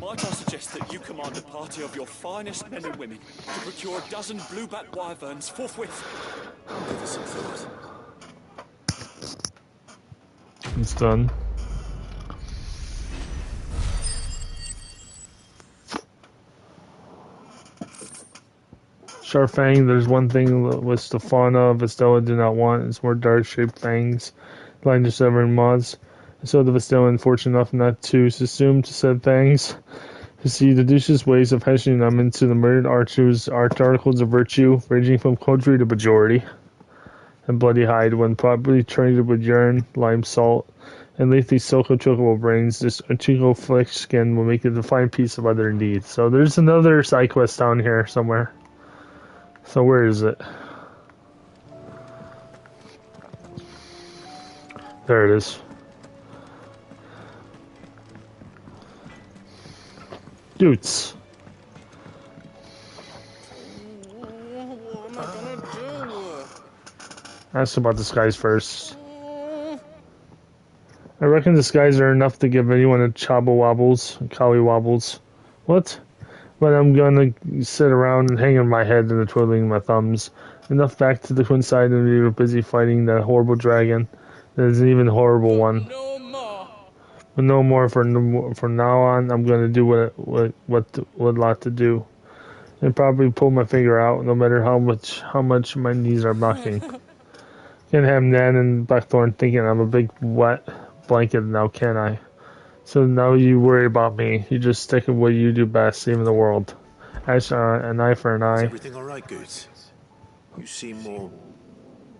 might I suggest that you command a party of your finest men and women to procure a dozen blueback wyverns forthwith? Give us some thought. It's done. Sharp Fang, there's one thing with Stefana Vestella did not want. It's more dart-shaped fangs, lined to severing moths. So the Vestella unfortunate enough not to succumb to said fangs. To see the deducious ways of hashing them into the murdered archers articles of virtue, ranging from country to majority. And bloody hide, when properly treated with urine, lime salt, and lethally soaked chocobo brains, this Chico flesh skin will make it a fine piece of other indeed. So there's another side quest down here somewhere. So where is it? There it is. Dudes. What am I gonna do? Ask about the skies first. I reckon the skies are enough to give anyone a chobble wobbles, collie wobbles. What? But I'm gonna sit around and hang on my head and twiddling my thumbs. Enough back to the Quinn side and we were busy fighting that horrible dragon. There's an even horrible one. No more. But no more from now on. I'm gonna do what lot to do, and probably pull my finger out, no matter how much my knees are knocking. Can't have Nan and Blackthorn thinking I'm a big wet blanket now, can I? So now you worry about me. You just stick with what you do best, saving the world. As an eye for an Is eye. everything all right, Goose? You seem more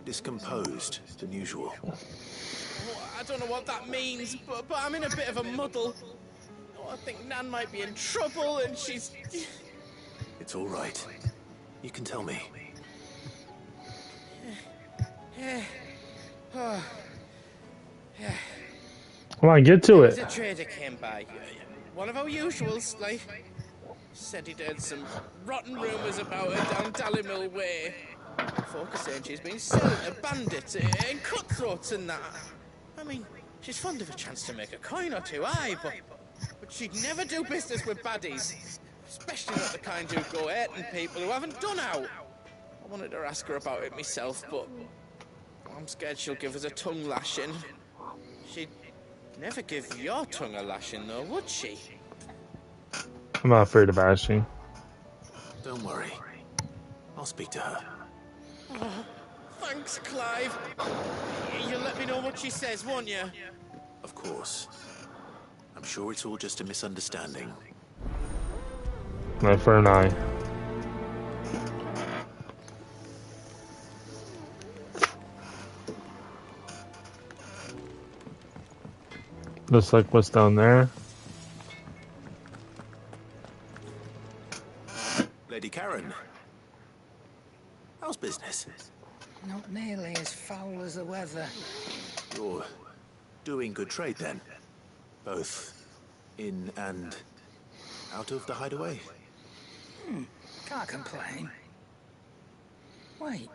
discomposed than usual. I don't know what that means, but I'm in a bit of a muddle. Oh, I think Nan might be in trouble, and she's... It's all right. You can tell me. Come on, get to it. A trader came by. One of our usuals, like... Said he'd heard some rotten rumours about her down Dallimil Way. Folk are saying she's been selling to bandits and cutthroats and that. I mean, she's fond of a chance to make a coin or two, aye, but she'd never do business with baddies. Especially not the kind who go hurting people who haven't done out. I wanted to ask her about it myself, but I'm scared she'll give us a tongue lashing. She'd never give your tongue a lashing, though, would she? I'm not afraid of Ashley. Don't worry. I'll speak to her. Oh, thanks, Clive. You'll let me know what she says, won't you? Of course. I'm sure it's all just a misunderstanding. Eye for an eye. Looks like what's down there. Lady Karen. How's business? Not nearly as foul as the weather. You're doing good trade then? Both in and out of the hideaway? Can't complain. Wait.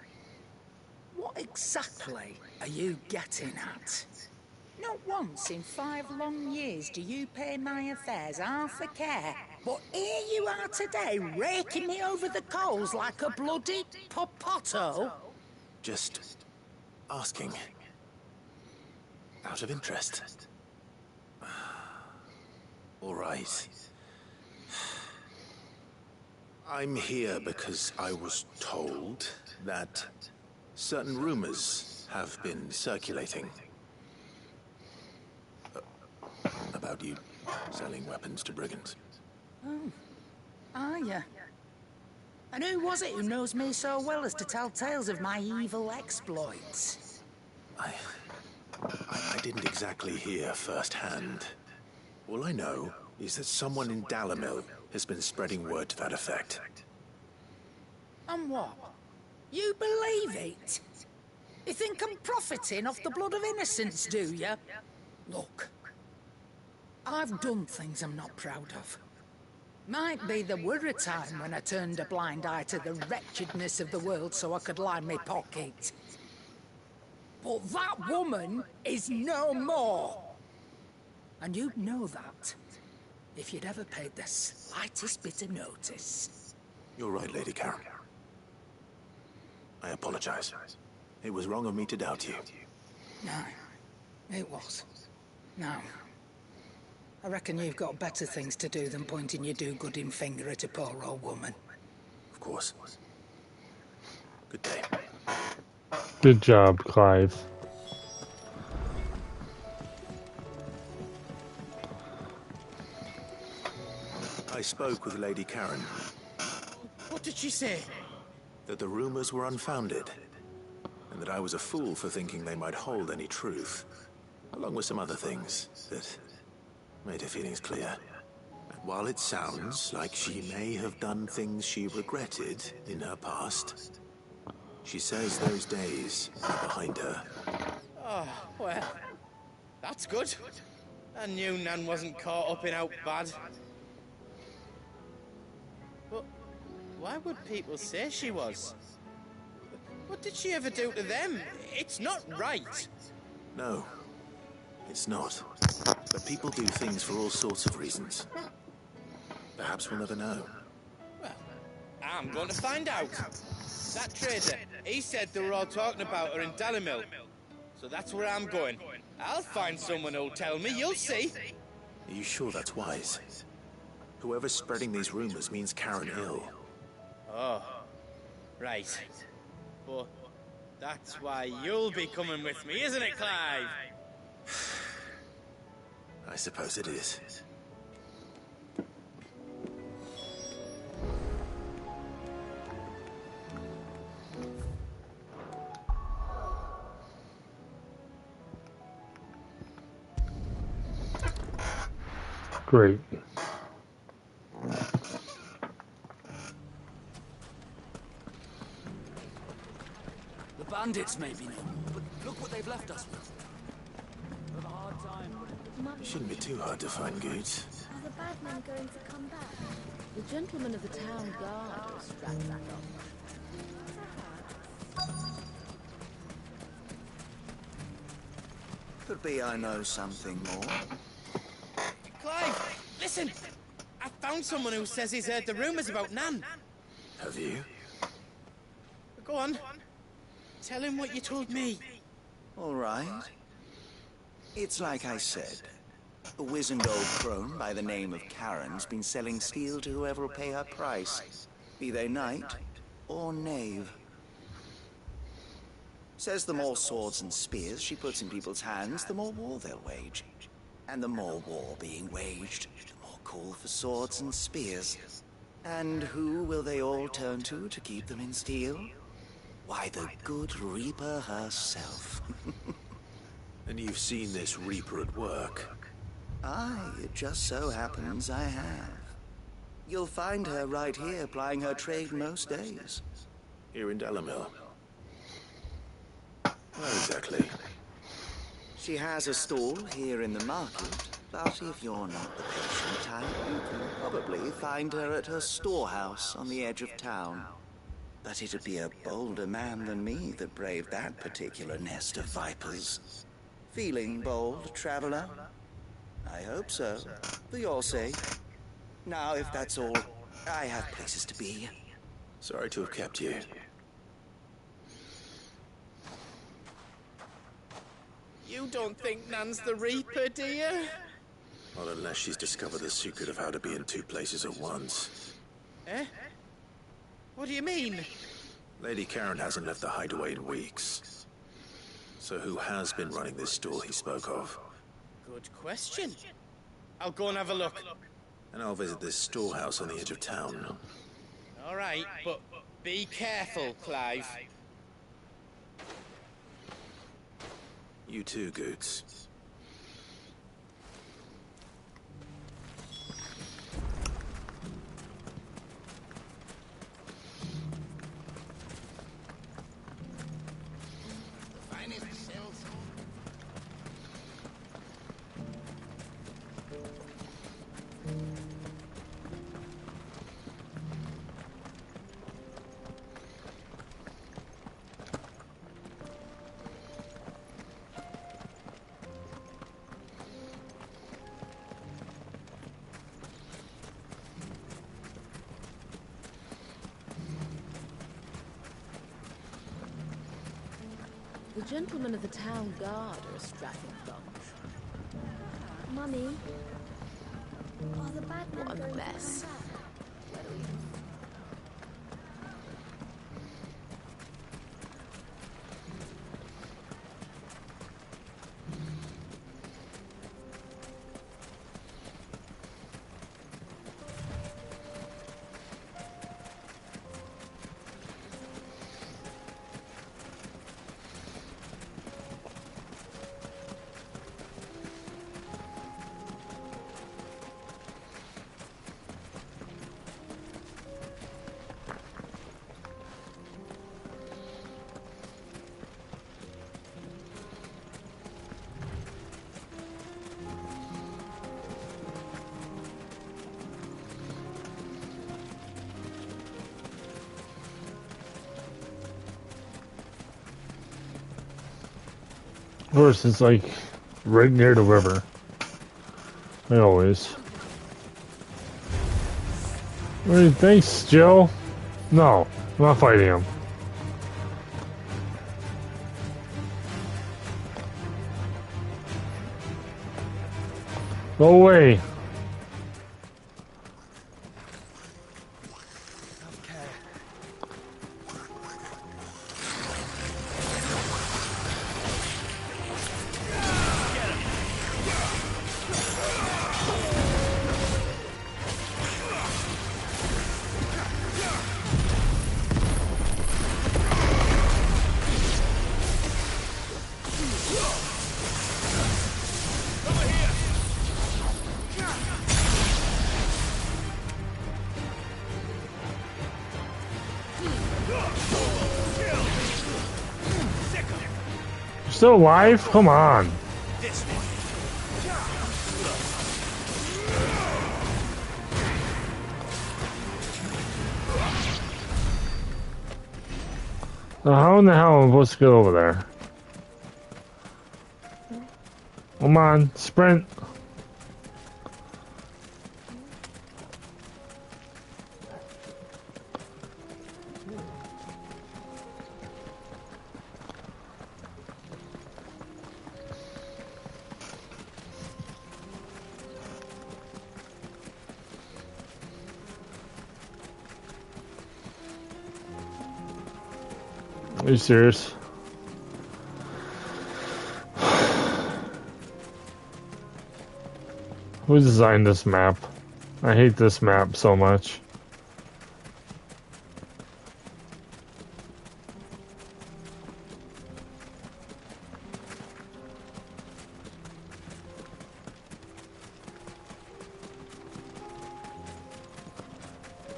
What exactly are you getting at? Not once in 5 long years do you pay my affairs half a care. But here you are today, raking me over the coals like a bloody popoto. Just asking. Out of interest. All right. I'm here because I was told that certain rumors have been circulating. About you selling weapons to brigands. Oh, are ya? And who was it who knows me so well as to tell tales of my evil exploits? I didn't exactly hear firsthand. All I know is that someone in Dallimil has been spreading word to that effect. And what? You believe it? You think I'm profiting off the blood of innocents, do you? Look, I've done things I'm not proud of. Might be there were a time when I turned a blind eye to the wretchedness of the world so I could line my pocket. But that woman is no more. And you'd know that if you'd ever paid the slightest bit of notice. You're right, Lady Karen. I apologize. It was wrong of me to doubt you. No, it was. Now, I reckon you've got better things to do than pointing your do-gooding finger at a poor old woman. Of course. Good day. Good job, Clive. I spoke with Lady Karen. What did she say? That the rumors were unfounded, and that I was a fool for thinking they might hold any truth, along with some other things that made her feelings clear. And while it sounds like she may have done things she regretted in her past, she says those days are behind her. Oh, well, That's good. I knew Nan wasn't caught up in out bad. But why would people say she was? What did she ever do to them? It's not right. No, it's not. But people do things for all sorts of reasons. Perhaps we'll never know. Well, I'm going to find out. That trader, he said they were all talking about her in Dalimil. So that's where I'm going. I'll find someone who'll tell me, you'll see. Are you sure that's wise? Whoever's spreading these rumors means Karen Hill. Oh, right. But that's why you'll be coming with me, isn't it, Clive? I suppose it is. Great. The bandits may be no more, but look what they've left us with. We have a hard time. It shouldn't be too hard to find goods. Are the bad men going to come back? The gentlemen of the town guard are strapped back up. Could be I know something more. Clive, listen! I found someone who says he's heard the rumors about Nan. Have you? Go on. Tell him what you told me. All right. It's like I said. A wizened old crone by the name of Karen's been selling steel to whoever will pay her price, be they knight or knave. Says the more swords and spears she puts in people's hands, the more war they'll wage. And the more war being waged, the more call for swords and spears. And who will they all turn to keep them in steel? Why, the good Reaper herself. And you've seen this Reaper at work? Aye, it just so happens I have. You'll find her right here plying her trade most days. Here in Dalimil? Where exactly? She has a stall here in the market, but if you're not the patient type, you can probably find her at her storehouse on the edge of town. But it'd be a bolder man than me that braved that particular nest of vipers. Feeling bold, traveler? I hope so, for your sake. Now, if that's all, I have places to be. Sorry to have kept you. You don't think Nan's the Reaper, do you? Not unless she's discovered the secret of how to be in two places at once. Eh? What do you mean? Lady Karen hasn't left the hideaway in weeks. So who has been running this stall he spoke of? Good question. I'll go and have a look. And I'll visit this storehouse on the edge of town. All right, but be careful, Clive. You too, Goots. The gentlemen of the town guard are a strapping bunch. Mummy, are the bad men What a going mess. to come back? Of course, it's like right near the river. Like always. What do you think, Jill? No, I'm not fighting him. Go away. Still alive? Come on. Now how in the hell am I supposed to get over there? Come on, sprint. Are you serious? Who designed this map? I hate this map so much.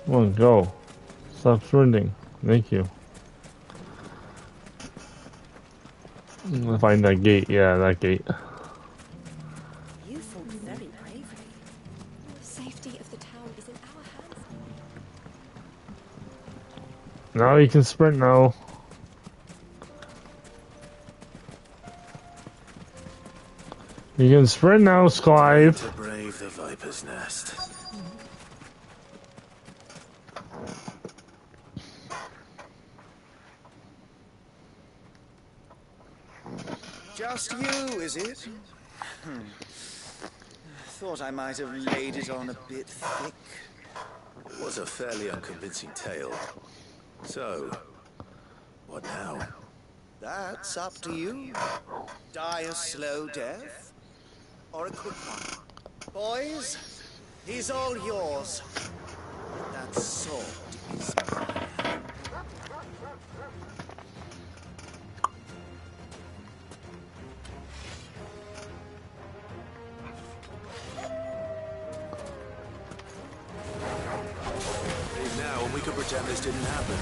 Come on, go. Stop sprinting. Thank you. I'm gonna find that gate. Yeah, that gate. You fought very bravely. The safety of the town is in our hands. Now you can sprint now. You can sprint now, Clive. To brave the Viper's Nest. Just you, is it? Thought I might have laid it on a bit thick. It was a fairly unconvincing tale. So, what now? That's up to you. Die a slow death, or a quick one. Boys, he's all yours. That sword is mine. Leave now and we can pretend this didn't happen.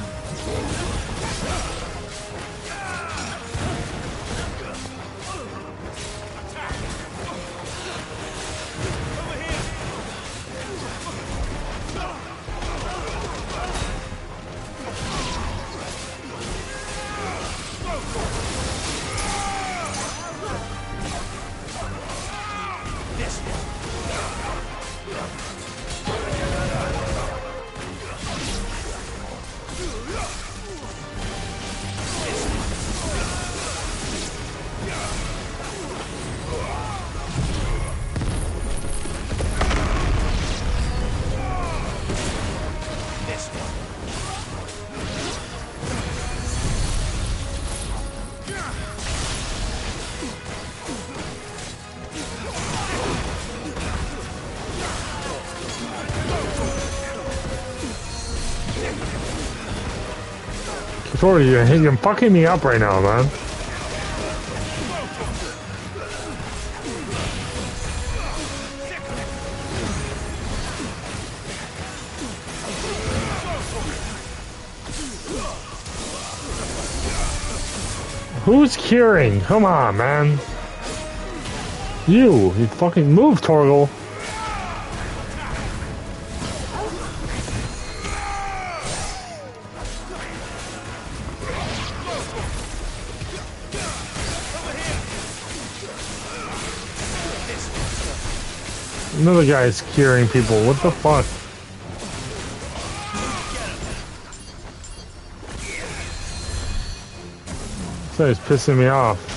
Sorry, you're fucking me up right now, man. Who's curing? Come on, man. You fucking move, Torgal. Another guy's curing people. What the fuck? This guy's pissing me off.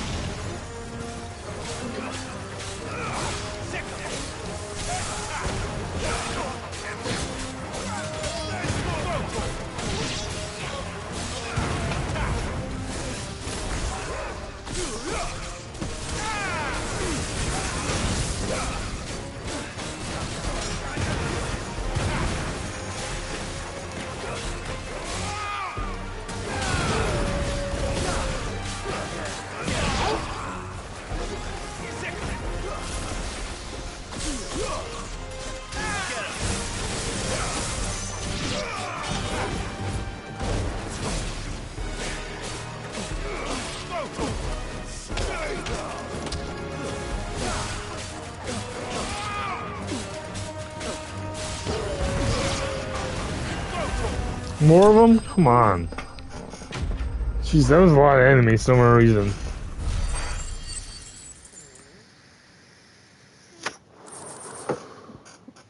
More of them? Come on. Jeez, that was a lot of enemies for no reason.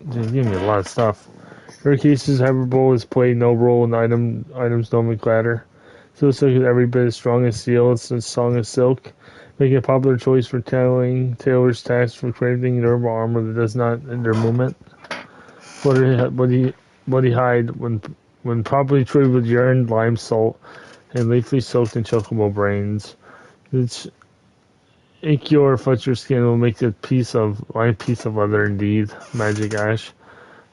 They gave me a lot of stuff. In her cases, Hyperbole has played no role in items nomenclature. So Silk is every bit as strong as steel as the Song of Silk, making a popular choice for tailors tasked for crafting durable armor that does not hinder movement. Bloody hide, when properly treated with urine, lime salt, and lately soaked in chocobo brains. Its Acure Fletcher skin will make a piece of leather indeed. Magic ash.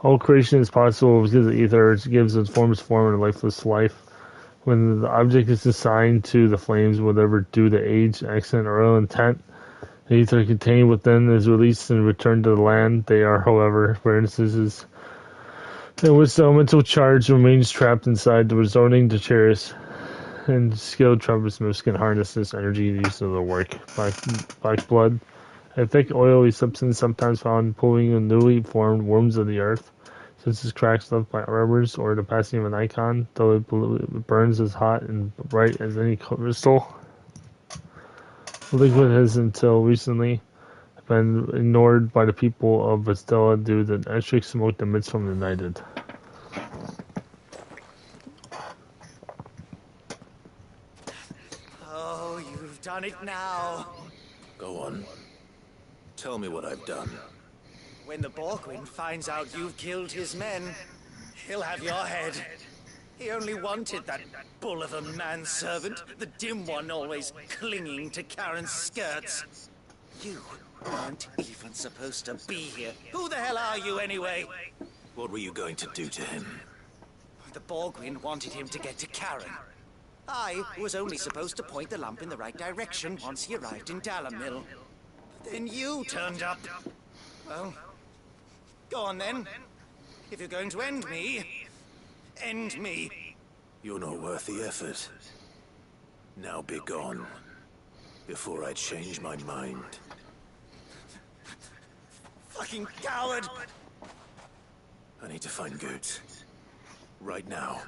All creation is possible because the ether gives its form and a lifeless life. When the object is assigned to the flames, whatever due to age, accident, or ill intent, the ether contained within is released and returned to the land. They are, however, for instances in which the elemental charge remains trapped inside, the resorting to Cheris and skilled trumpetsmiths can harness this energy to use of the work. Black blood, a thick oily substance sometimes found pulling in newly formed worms of the earth, such as cracks left by rubbers or the passing of an icon, though it burns as hot and bright as any crystal. The liquid has until recently been ignored by the people of Vestella due to the electric smoke that emits from the United. Oh, you've done it now. Go on. Tell me what I've done. When the Borgwyn finds out you've killed his men, he'll have your head. He only wanted that bull of a manservant, the dim one always clinging to Karen's skirts. You weren't even supposed to be here. Who the hell are you anyway? What were you going to do to him? The Borgwyn wanted him to get to Karen. I was only supposed to point the lamp in the right direction once he arrived in Dalamil. Then you turned up. Well, go on then. If you're going to end me, end me. You're not worth the effort. Now be gone, before I change my mind. Fucking coward! I need to find Goods. Right now.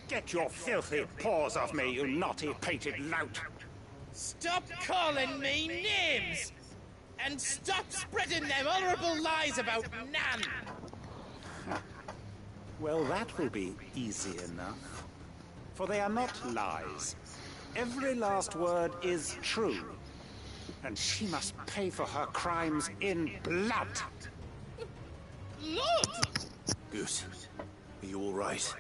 Get your filthy paws off me, you naughty-pated lout! Stop calling me names! And stop spreading them horrible lies about Nan! Well, that will be easy enough. For they are not lies. Every last word is true. And she must pay for her crimes in blood. Lord! Goose, are you all right?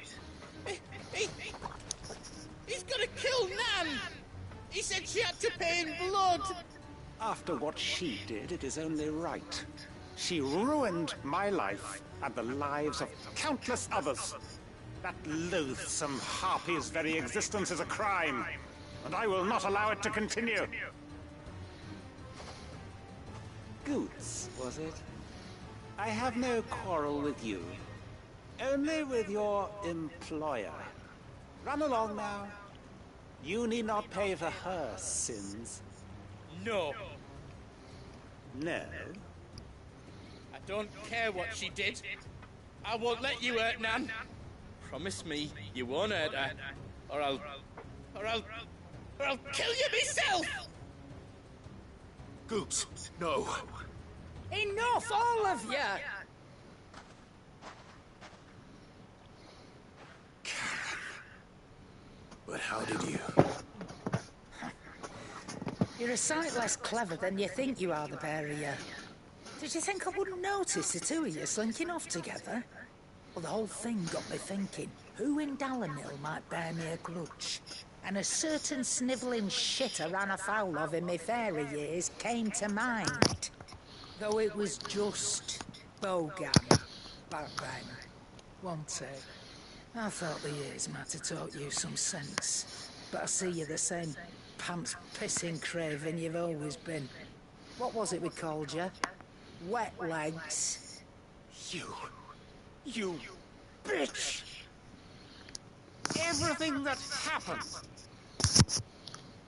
He's gonna kill Nan! He said she had to pay in blood! After what she did, it is only right. She ruined my life and the lives of countless others. That loathsome harpy's very existence is a crime, and I will not allow it to continue. Goods, was it? I have no quarrel with you. Only with your employer. Run along now. You need not pay for her sins. No. No? I don't care what she did. I won't let you hurt Nan. Promise me you won't hurt her, or I'll kill you myself! Goops, no. Enough, all of you! But how did you? You're a sight less clever than you think you are, the pair of you. Did you think I wouldn't notice the two of you slinking off together? Well, the whole thing got me thinking, who in Dalimil might bear me a grudge? And a certain snivelling shit I ran afoul of in my fairy years came to mind. Though it was just Bogan back then, wasn't it? I thought the years might have taught you some sense, but I see you're the same pants-pissing craven you've always been. What was it we called you? Wet legs? You bitch! Everything that happened,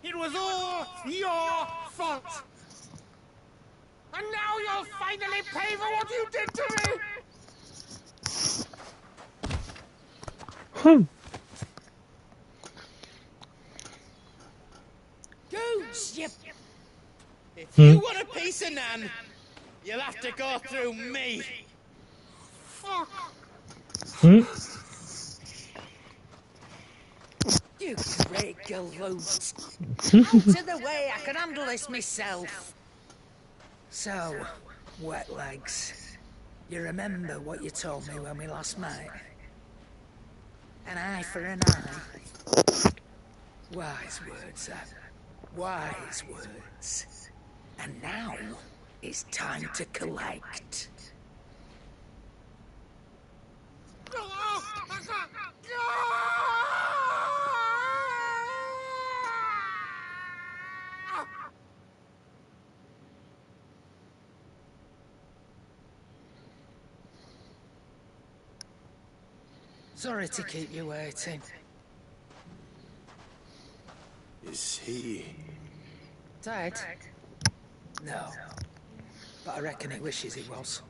it was all your fault! And now you'll finally pay for what you did to me! Goose, you... If you want a piece of Nan, you'll have to go through me. Fuck! You great galoot. Out of the way, I can handle this myself. So, wet legs. You remember what you told me when we last met? An eye for an eye. Wise words, that. Wise words. And now, it's time to collect. Sorry to keep you waiting. Is he... Dead? No. But I reckon he wishes he was.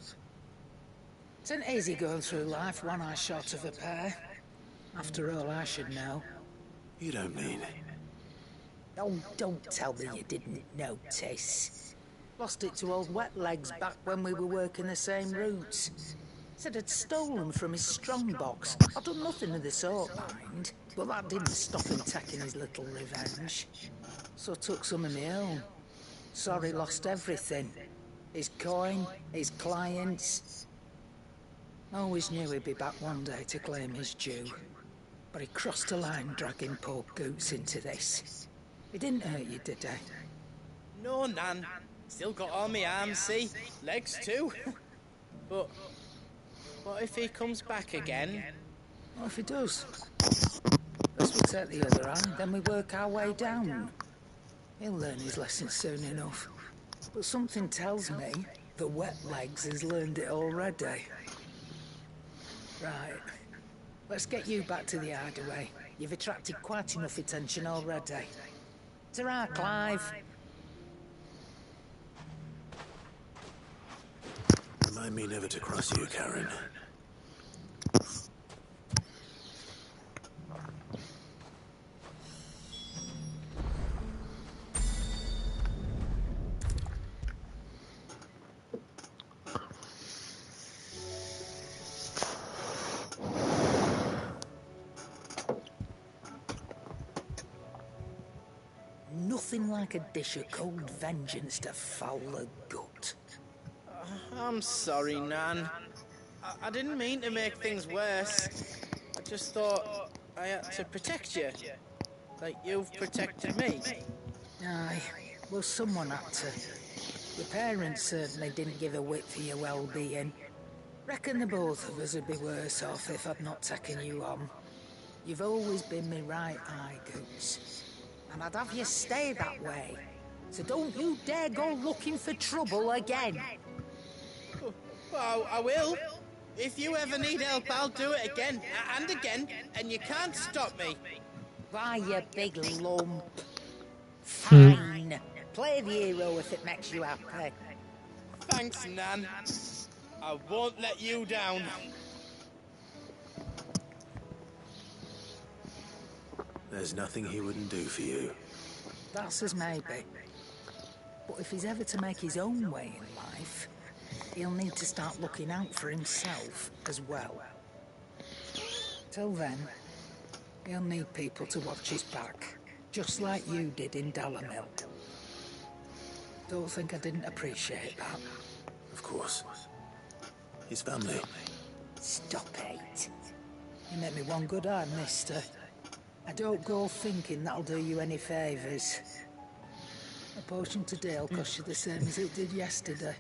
It isn't easy going through life one eye short of a pair. After all, I should know. You don't mean... Oh, don't tell me you didn't notice. Lost it to old Wet Legs back when we were working the same routes. Said I'd stolen from his strongbox. I'd done nothing of the sort, mind. But that didn't stop him taking his little revenge. So I took some of my own. Sorry, lost everything. His coin, his clients. Always knew he'd be back one day to claim his due. But he crossed a line dragging poor Goots into this. He didn't hurt you, did he? No, Nan. Still got all my arms, see? Legs too. But what if he comes back again? What if he does? First we take the other eye, then we work our way down. He'll learn his lesson soon enough. But something tells me the Wet Legs has learned it already. Right. Let's get you back to the hideaway. You've attracted quite enough attention already. Ta-ra, Clive. Remind me never to cross you, Karen. Nothing like a dish of cold vengeance to foul the gut. I'm sorry, Nan. I didn't mean to make things worse. I just thought I had to protect you. Like you've protected me. Aye, well, someone had to. Your parents certainly didn't give a whit for your well-being. Reckon the both of us would be worse off if I'd not taken you on. You've always been me right eye, Goots. And I'd have you stay that way. So don't you dare go looking for trouble again. Well, I will. If you ever need help, I'll do it again and again, and you can't stop me. Why, you big lump. Fine. Play the hero if it makes you happy. Thanks, Nan. I won't let you down. There's nothing he wouldn't do for you. That's as maybe. But if he's ever to make his own way in life, he'll need to start looking out for himself as well. Till then, he'll need people to watch his back, just like you did in Dalamil. Don't think I didn't appreciate that. Of course. His family. Stop it. You make me one good eye, mister. I don't go thinking that'll do you any favours. A potion today will cost you the same as it did yesterday.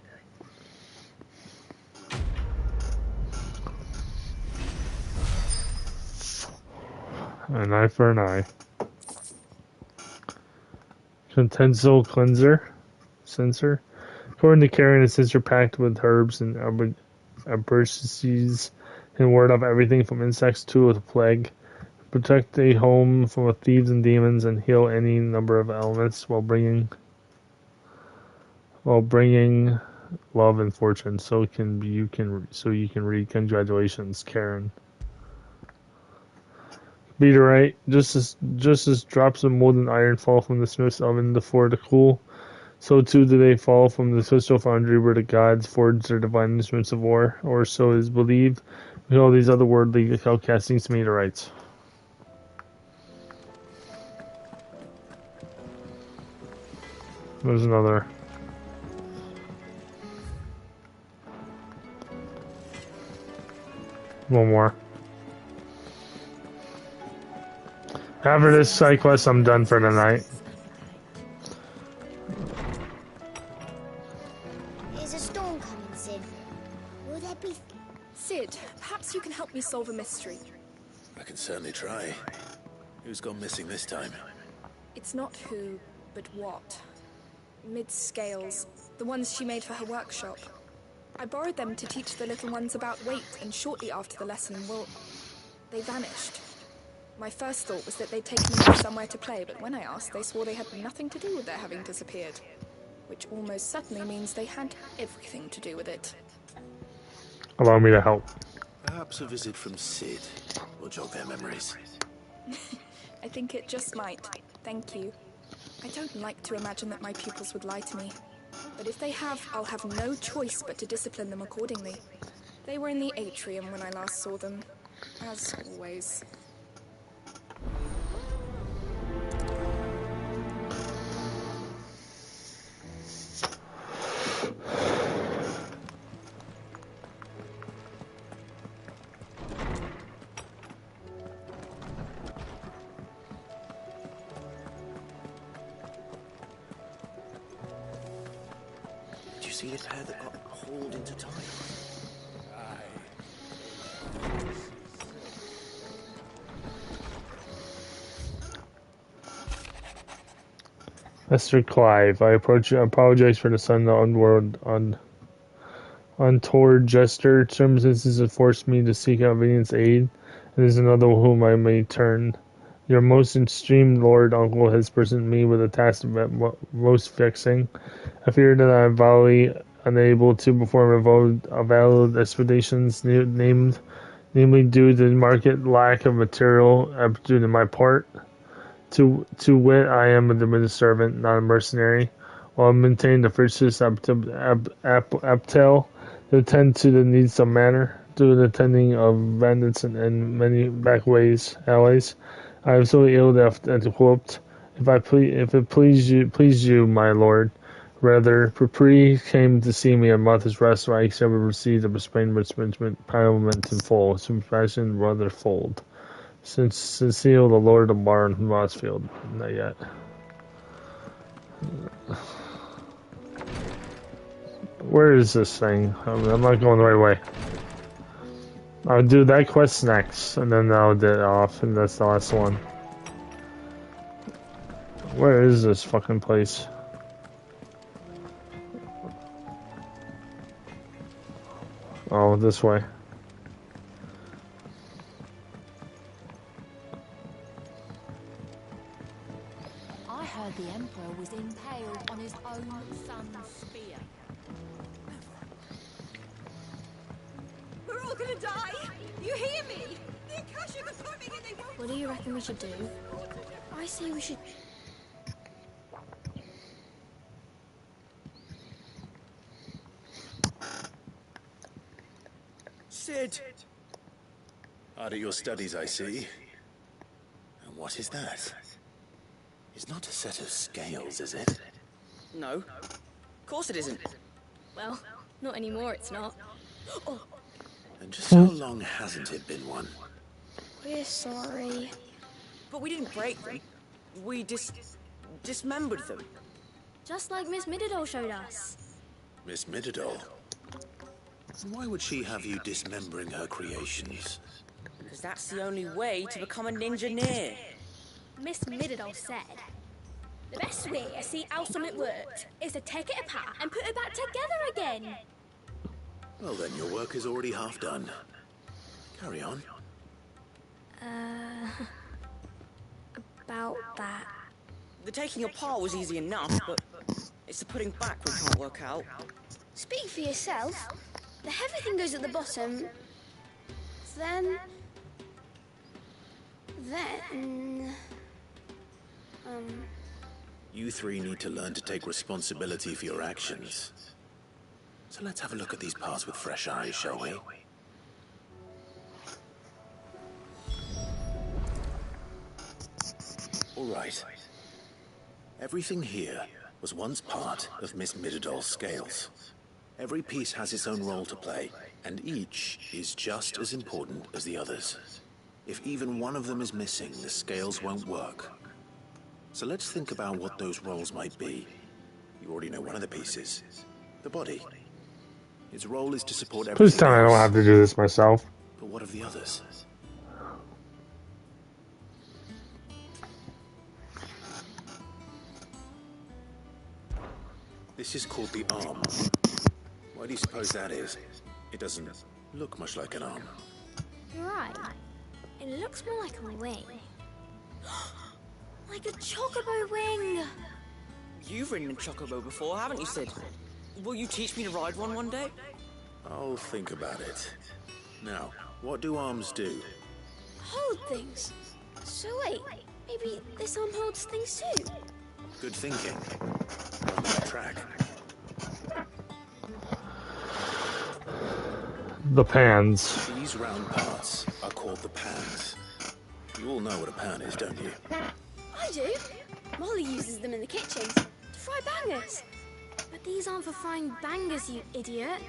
An eye for an eye. Utensil cleanser. Sensor. According to Karen, it's sister packed with herbs and herbaceous and ward off everything from insects to the plague. Protect a home from thieves and demons and heal any number of elements while bringing love and fortune. So you can read. Congratulations, Karen. Meteorite, just as drops of molten iron fall from the smith's oven for the cool, so too do they fall from the crystal foundry where the gods forge their divine instruments of war, or so is believed with all these otherworldly outcastings meteorites. There's another. One more. After this side quest, I'm done for the night. Is a storm coming, Sid? Will there be... Sid, perhaps you can help me solve a mystery. I can certainly try. Who's gone missing this time? It's not who, but what. Mid-scales, the ones she made for her workshop. I borrowed them to teach the little ones about weight, and shortly after the lesson, well, they vanished. My first thought was that they'd taken them off somewhere to play, but when I asked, they swore they had nothing to do with their having disappeared. Which almost certainly means they had everything to do with it. Allow me to help. Perhaps a visit from Sid will jog their memories. I think it just might. Thank you. I don't like to imagine that my pupils would lie to me. But if they have, I'll have no choice but to discipline them accordingly. They were in the atrium when I last saw them. As always. Did you see the pair that got hauled into time? Mr. Clive, I apologize for the sudden untoward gesture. Circumstances have forced me to seek out Vinian's aid, and there's another whom I may turn. Your most esteemed Lord Uncle has presented me with a task most vexing. I fear that I am wholly unable to perform a valid expeditions, namely due to the market lack of material aptitude on my part. To wit, I am a domestic servant, not a mercenary, while I maintain the virtuous aptel to attend to the needs of manor, to the attending of bandits and many backways allies. I am so ill and equipped. If it please you, my lord, rather, Prepri came to see me on Martha's Rest, where I ever received a restrained parliament in full, compassion rather fold. Since Cecile, the Lord of Barn from Rossfield. Not yet. Where is this thing? I'm not going the right way. I'll do that quest next, and then I'll get off, and that's the last one. Where is this fucking place? Oh, this way. I heard the Emperor was impaled on his own son's spear. We're all gonna die! You hear me? The Akashic are coming and they won't... What do you reckon we should do? I say we should... Sid! Hard at your studies, I see. And what is that? It's not a set of scales, is it? No. Of course it isn't. Well, not anymore, it's not. Oh, And just how long hasn't it been one? We're sorry. But we didn't break them. We dismembered them. just like Miss Mididol showed us. Miss Mididol? Why would she have you dismembering her creations? Because that's the only way to become a ninja-neer. Miss Mididol said, the best way to see how something worked is to take it apart and put it back together again. Well then, your work is already half done. Carry on. About that. The taking apart was easy enough, but it's the putting back we can't work out. Speak for yourself. The heavy thing goes at the bottom. Then... You three need to learn to take responsibility for your actions. So let's have a look at these parts with fresh eyes, shall we? All right. Everything here was once part of Miss Mididol's scales. Every piece has its own role to play, and each is just as important as the others. If even one of them is missing, the scales won't work. So let's think about what those roles might be. You already know one of the pieces. The body. Its role is to support everything Please tell me I don't have to do this myself. But what of the others? This is called the arm. Why do you suppose that is? It doesn't look much like an arm. You're right. It looks more like a wing. Like a chocobo wing! You've ridden a chocobo before, haven't you, Sid? Will you teach me to ride one day? I'll think about it. Now, what do arms do? Hold things. So wait, maybe this arm holds things too? Good thinking. On the right track. The pans. These round parts are called the pans. You all know what a pan is, don't you? I do. Molly uses them in the kitchen to fry bangers. But these aren't for frying bangers, you idiot.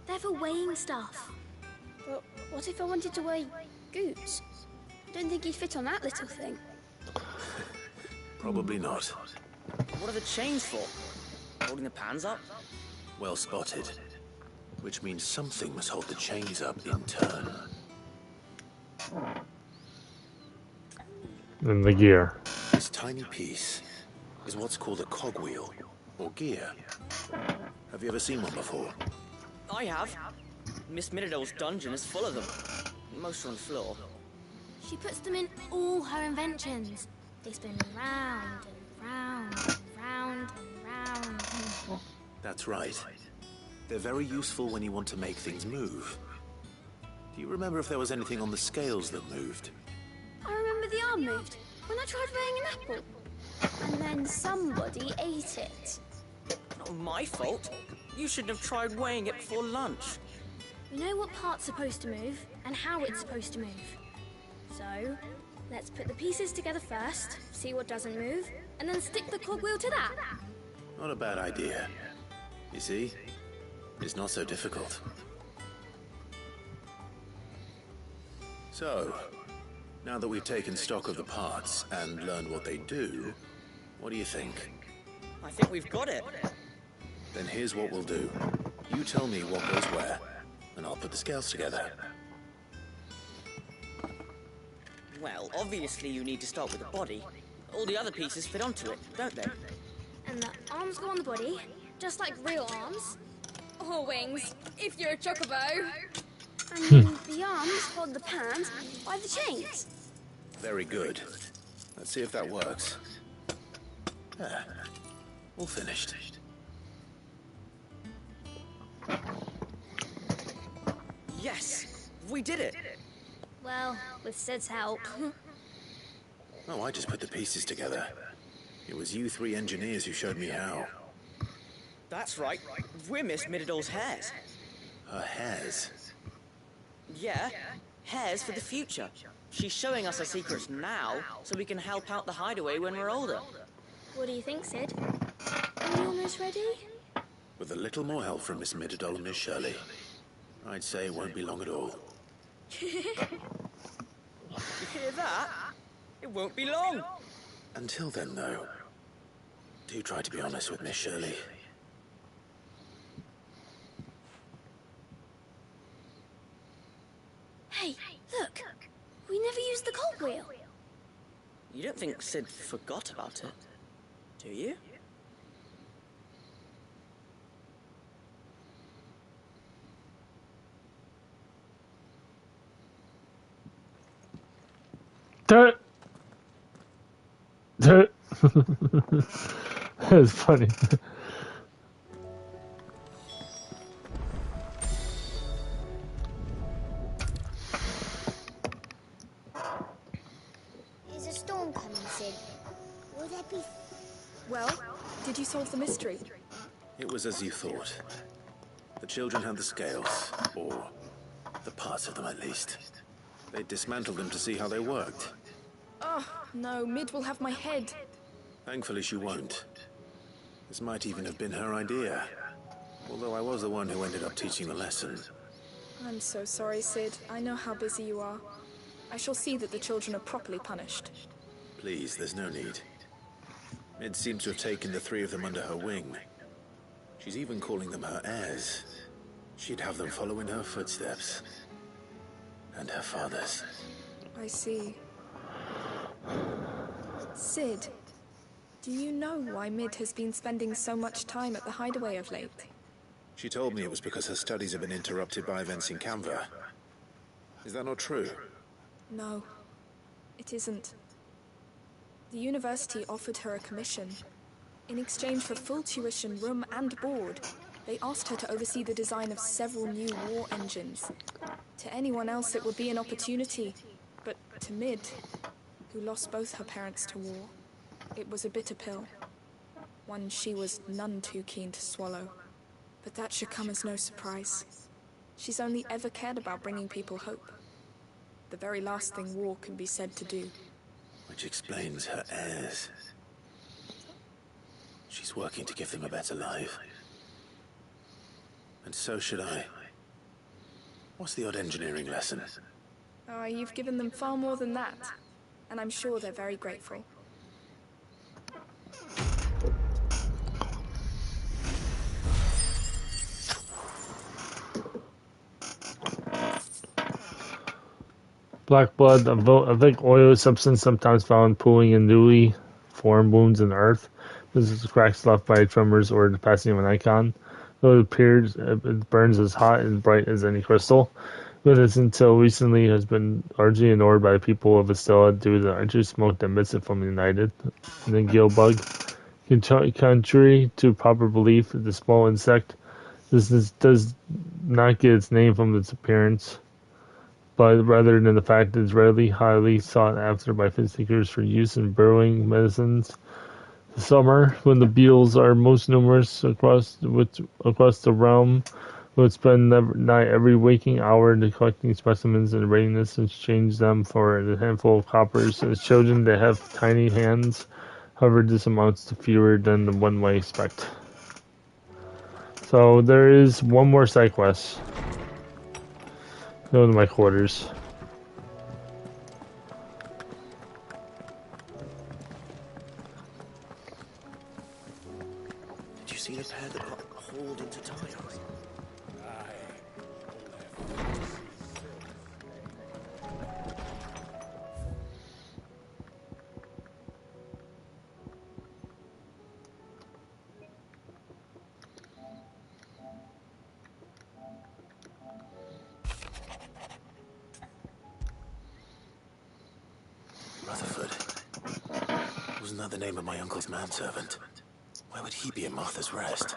They're for weighing stuff. But what if I wanted to weigh Goots? I don't think he'd fit on that little thing. Probably not. What are the chains for? Holding the pans up? Well spotted. Which means something must hold the chains up in turn. And the gear. This tiny piece is what's called a cogwheel, or gear. Have you ever seen one before? I have. Miss Mididol's dungeon is full of them. Most are on the floor. She puts them in all her inventions. They spin round and round and round and round. That's right. They're very useful when you want to make things move. Do you remember if there was anything on the scales that moved? I remember the arm moved when I tried weighing an apple. And then somebody ate it. Not my fault. You shouldn't have tried weighing it before lunch. We know what part's supposed to move and how it's supposed to move. So, let's put the pieces together first, see what doesn't move, and then stick the cogwheel to that. Not a bad idea. You see? It's not so difficult. So, now that we've taken stock of the parts and learned what they do, what do you think? I think we've got it. Then here's what we'll do. You tell me what goes where, and I'll put the scales together. Well, obviously you need to start with the body. All the other pieces fit onto it, don't they? And the arms go on the body, just like real arms. Or wings, if you're a chocobo. And the arms hold the pans by the chains. Very good. Let's see if that works. There. All finished. Yes! We did it! Well, with Sid's help. Oh, I just put the pieces together. It was you three engineers who showed me how. That's right. We're Miss Mididol's heirs. Her hairs? Yeah, heirs for the future. She's showing us her secrets now, so we can help out the hideaway when we're older. What do you think, Sid? Are we almost ready? With a little more help from Miss Mididol and Miss Shirley, I'd say it won't be long at all. You hear that? It won't be long. Until then, though, do try to be honest with Miss Shirley. Hey, look! We never used the cogwheel. You don't think Sid forgot about it, do you? That's funny. Is a storm coming, Sid? Will there be... Well, did you solve the mystery? It was as you thought. The children had the scales, or the parts of them at least. They dismantled them to see how they worked. Oh, no, Mid will have my head. Thankfully she won't. This might even have been her idea. Although I was the one who ended up teaching the lesson. I'm so sorry, Sid. I know how busy you are. I shall see that the children are properly punished. Please, there's no need. Mid seems to have taken the three of them under her wing. She's even calling them her heirs. She'd have them follow in her footsteps. And her father's. I see. Sid, do you know why Mid has been spending so much time at the hideaway of late? She told me it was because her studies have been interrupted by events in Canva. Is that not true? No, it isn't. The university offered her a commission. In exchange for full tuition, room and board, they asked her to oversee the design of several new war engines. To anyone else it would be an opportunity, but to Mid, who lost both her parents to war, it was a bitter pill. One she was none too keen to swallow. But that should come as no surprise. She's only ever cared about bringing people hope. The very last thing war can be said to do. Which explains her heirs. She's working to give them a better life. And so should I. What's the odd engineering lesson? Oh, you've given them far more than that. And I'm sure they're very grateful. Black blood, a thick oily substance sometimes found pooling in newly formed wounds in the earth. This is cracks left by tremors or the passing of an icon. Though it burns as hot and bright as any crystal. But this until recently has been largely ignored by the people of Estella due to the archery smoke that emits it from the United. And then gill bug. Contrary to popular belief, the small insect does not get its name from its appearance, but rather than the fact that it's rarely highly sought after by seekers for use in brewing medicines. The summer, when the beetles are most numerous across the realm, will spend nigh every waking hour collecting specimens in readiness to exchange them for a handful of coppers. As children that have tiny hands, however, this amounts to fewer than the one might expect. So there is one more side quest. Go to my quarters. Did you see the pair that got hauled into tiles? Rutherford. Wasn't that the name of my uncle's manservant? Why would he be at Martha's Rest?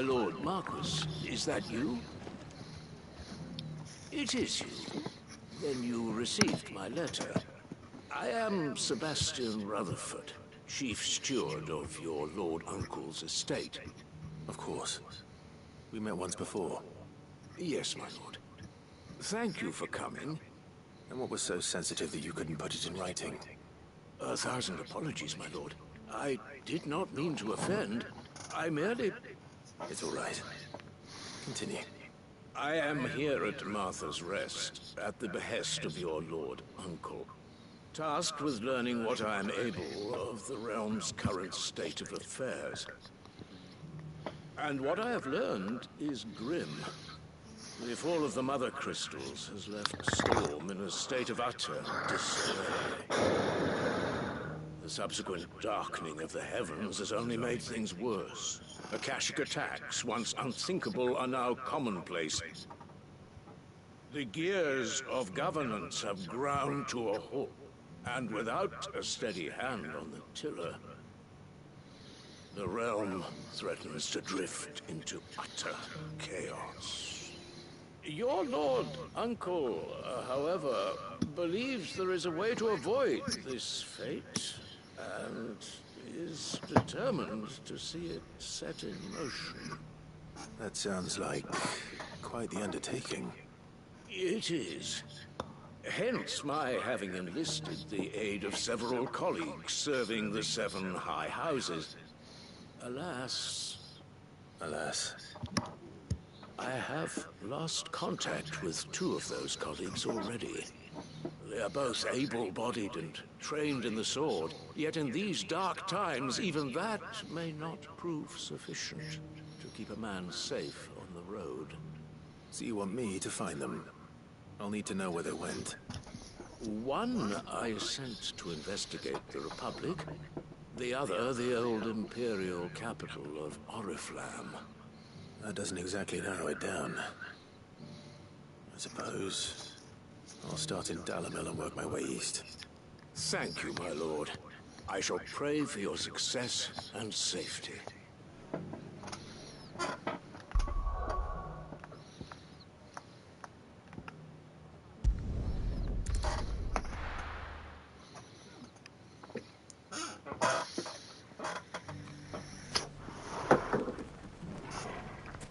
My lord Marquis, is that you? It is you. Then you received my letter. I am Sebastian Rutherford, chief steward of your lord uncle's estate. Of course. We met once before. Yes, my lord. Thank you for coming. And what was so sensitive that you couldn't put it in writing? 1,000 apologies, my lord. I did not mean to offend. I merely... It's all right. Continue. I am here at Martha's Rest, at the behest of your lord uncle, tasked with learning what I am able of the realm's current state of affairs. And what I have learned is grim. The fall of the Mother Crystals has left Storm in a state of utter disarray. The subsequent darkening of the heavens has only made things worse. Akashic attacks, once unthinkable, are now commonplace. The gears of governance have ground to a halt, and without a steady hand on the tiller, the realm threatens to drift into utter chaos. Your lord uncle, however, believes there is a way to avoid this fate, and is determined to see it set in motion. That sounds like quite the undertaking. It is. Hence my having enlisted the aid of several colleagues serving the 7 high houses. Alas, I have lost contact with 2 of those colleagues already. They are both able-bodied and trained in the sword, yet in these dark times, even that may not prove sufficient to keep a man safe on the road. So you want me to find them? I'll need to know where they went. One I sent to investigate the Republic, the other the old Imperial capital of Oriflamme. That doesn't exactly narrow it down. I suppose I'll start in Dalimil and work my way east. Thank you, my lord. I shall pray for your success and safety.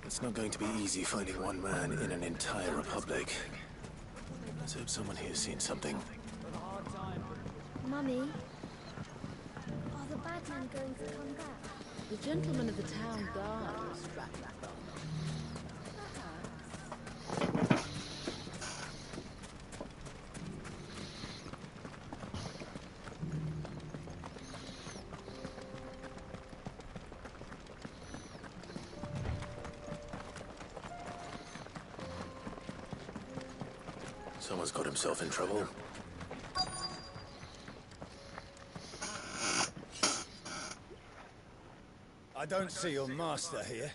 It's not going to be easy finding one man in an entire republic. Let's hope someone here's seen something. Mummy, are the bad men going to come back? The gentleman of the town guard was tracking from. Someone's got himself in trouble. I don't see your master here,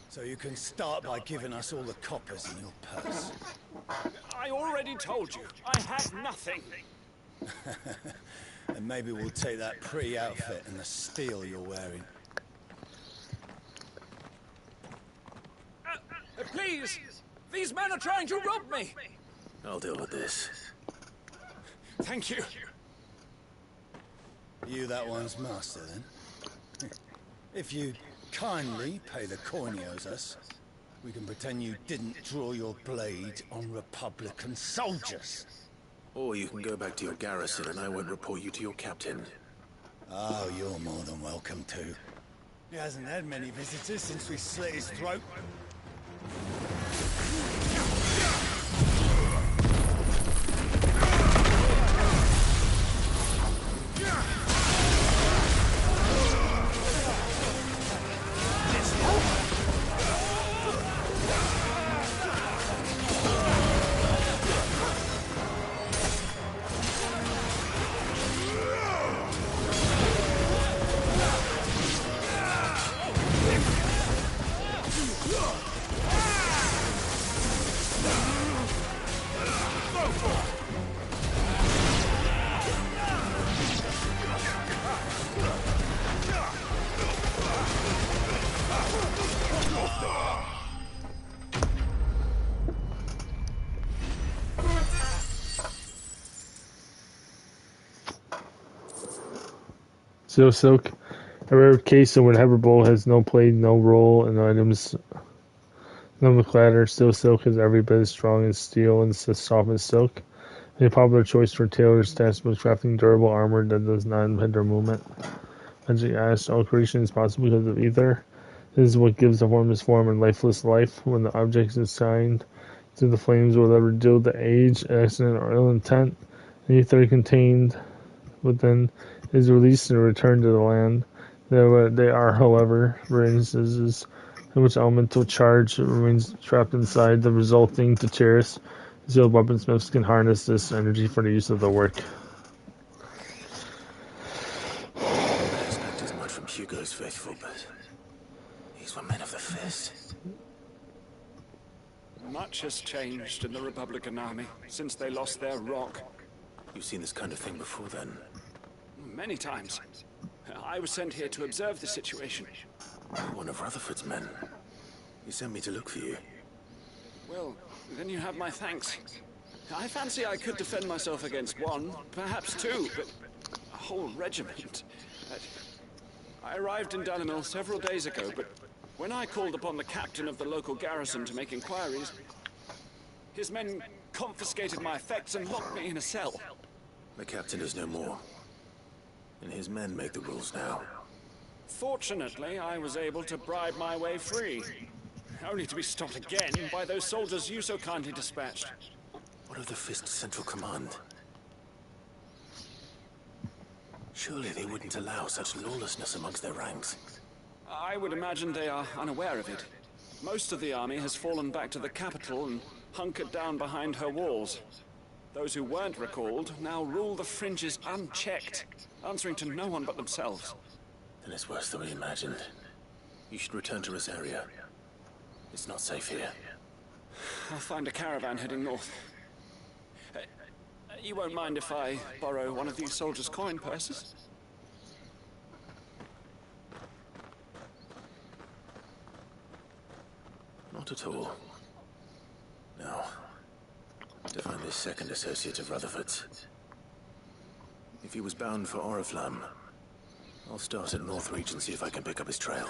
so you can start by giving us all the coppers in your purse. I already told you, I have nothing. And maybe we'll take that pretty outfit and the steel you're wearing. Please! These men are trying to rob me! I'll deal with this. Thank you. You that one's master, then? If you kindly pay the coin he owes us, we can pretend you didn't draw your blade on Republican soldiers. Or you can go back to your garrison and I won't report you to your captain. Oh, you're more than welcome to. He hasn't had many visitors since we slit his throat. Steel silk. A rare case of whatever bowl has no blade, no roll, and items nomenclature. Steel silk is every bit as strong as steel and as soft as silk. A popular choice for tailors tasked with crafting durable armor that does not hinder movement. Magic ash, all creation is possible because of ether. This is what gives the formless form and lifeless life. When the object is assigned to the flames will ever deal the age, accident, or ill intent, the ether contained within is released and returned to the land. They are, however, rare instances in which elemental charge remains trapped inside, the resulting to Cheris. Sealed weaponsmiths can harness this energy for the use of the work. I expect as much from Hugo's faithful, but these were men of the fist. Much has changed in the Republican army since they lost their rock. You've seen this kind of thing before, then? Many times. I was sent here to observe the situation. One of Rutherford's men. He sent me to look for you. Well, then you have my thanks. I fancy I could defend myself against one, perhaps two, but a whole regiment. I arrived in Dalimil several days ago, but when I called upon the captain of the local garrison to make inquiries, his men confiscated my effects and locked me in a cell. The captain is no more, and his men make the rules now. Fortunately, I was able to bribe my way free, only to be stopped again by those soldiers you so kindly dispatched. What of the Fist's central command? Surely they wouldn't allow such lawlessness amongst their ranks. I would imagine they are unaware of it. Most of the army has fallen back to the capital and hunkered down behind her walls. Those who weren't recalled now rule the fringes unchecked, answering to no one but themselves. Then it's worse than we imagined. You should return to Rosaria. It's not safe here. I'll find a caravan heading north. You won't mind if I borrow one of these soldiers' coin purses? Not at all. Now, to find this second associate of Rutherford's. If he was bound for Oriflamme, I'll start at Northreach and see if I can pick up his trail.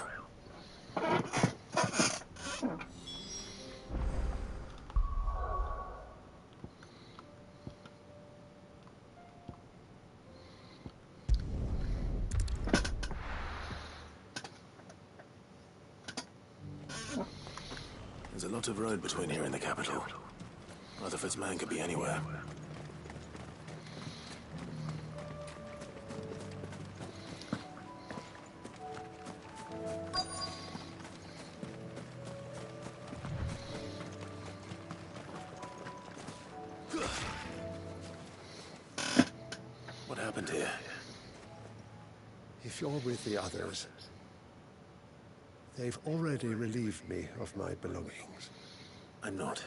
There's a lot of road between here and the capital. Rutherford's man could be anywhere. What happened here? If you're with the others, they've already relieved me of my belongings. I'm not.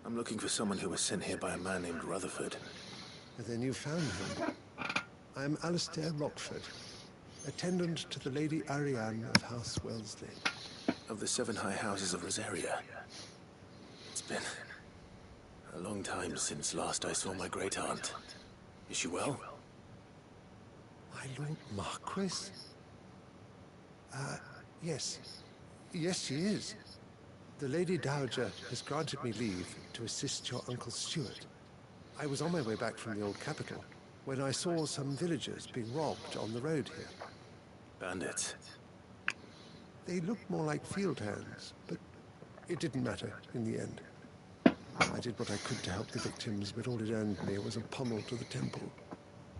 I'm looking for someone who was sent here by a man named Rutherford. Then you found him. I'm Alistair Rockford, attendant to the Lady Ariane of House Wellesley. Of the 7 high houses of Rosaria. It's been a long time since last I saw my great-aunt. Is she well? My Lord Marquis? Yes. Yes, she is. The Lady Dowager has granted me leave to assist your Uncle Stuart. I was on my way back from the old capital when I saw some villagers being robbed on the road here. Bandits? They looked more like field hands, but it didn't matter in the end. I did what I could to help the victims, but all it earned me was a pommel to the temple.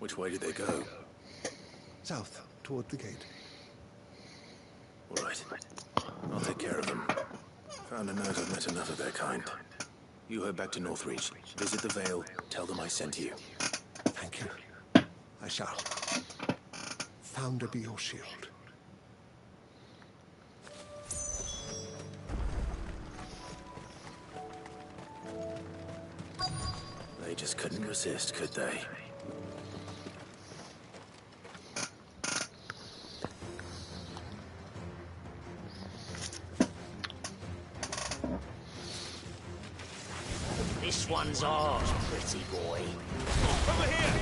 Which way did they go? South, toward the gate. All right. I'll take care of them. Found a note I've met enough of their kind. You head back to Northreach, visit the Vale, tell them I sent you. Thank you. I shall. Founder be your shield. They just couldn't resist, could they? This one's ours, pretty boy. Over here!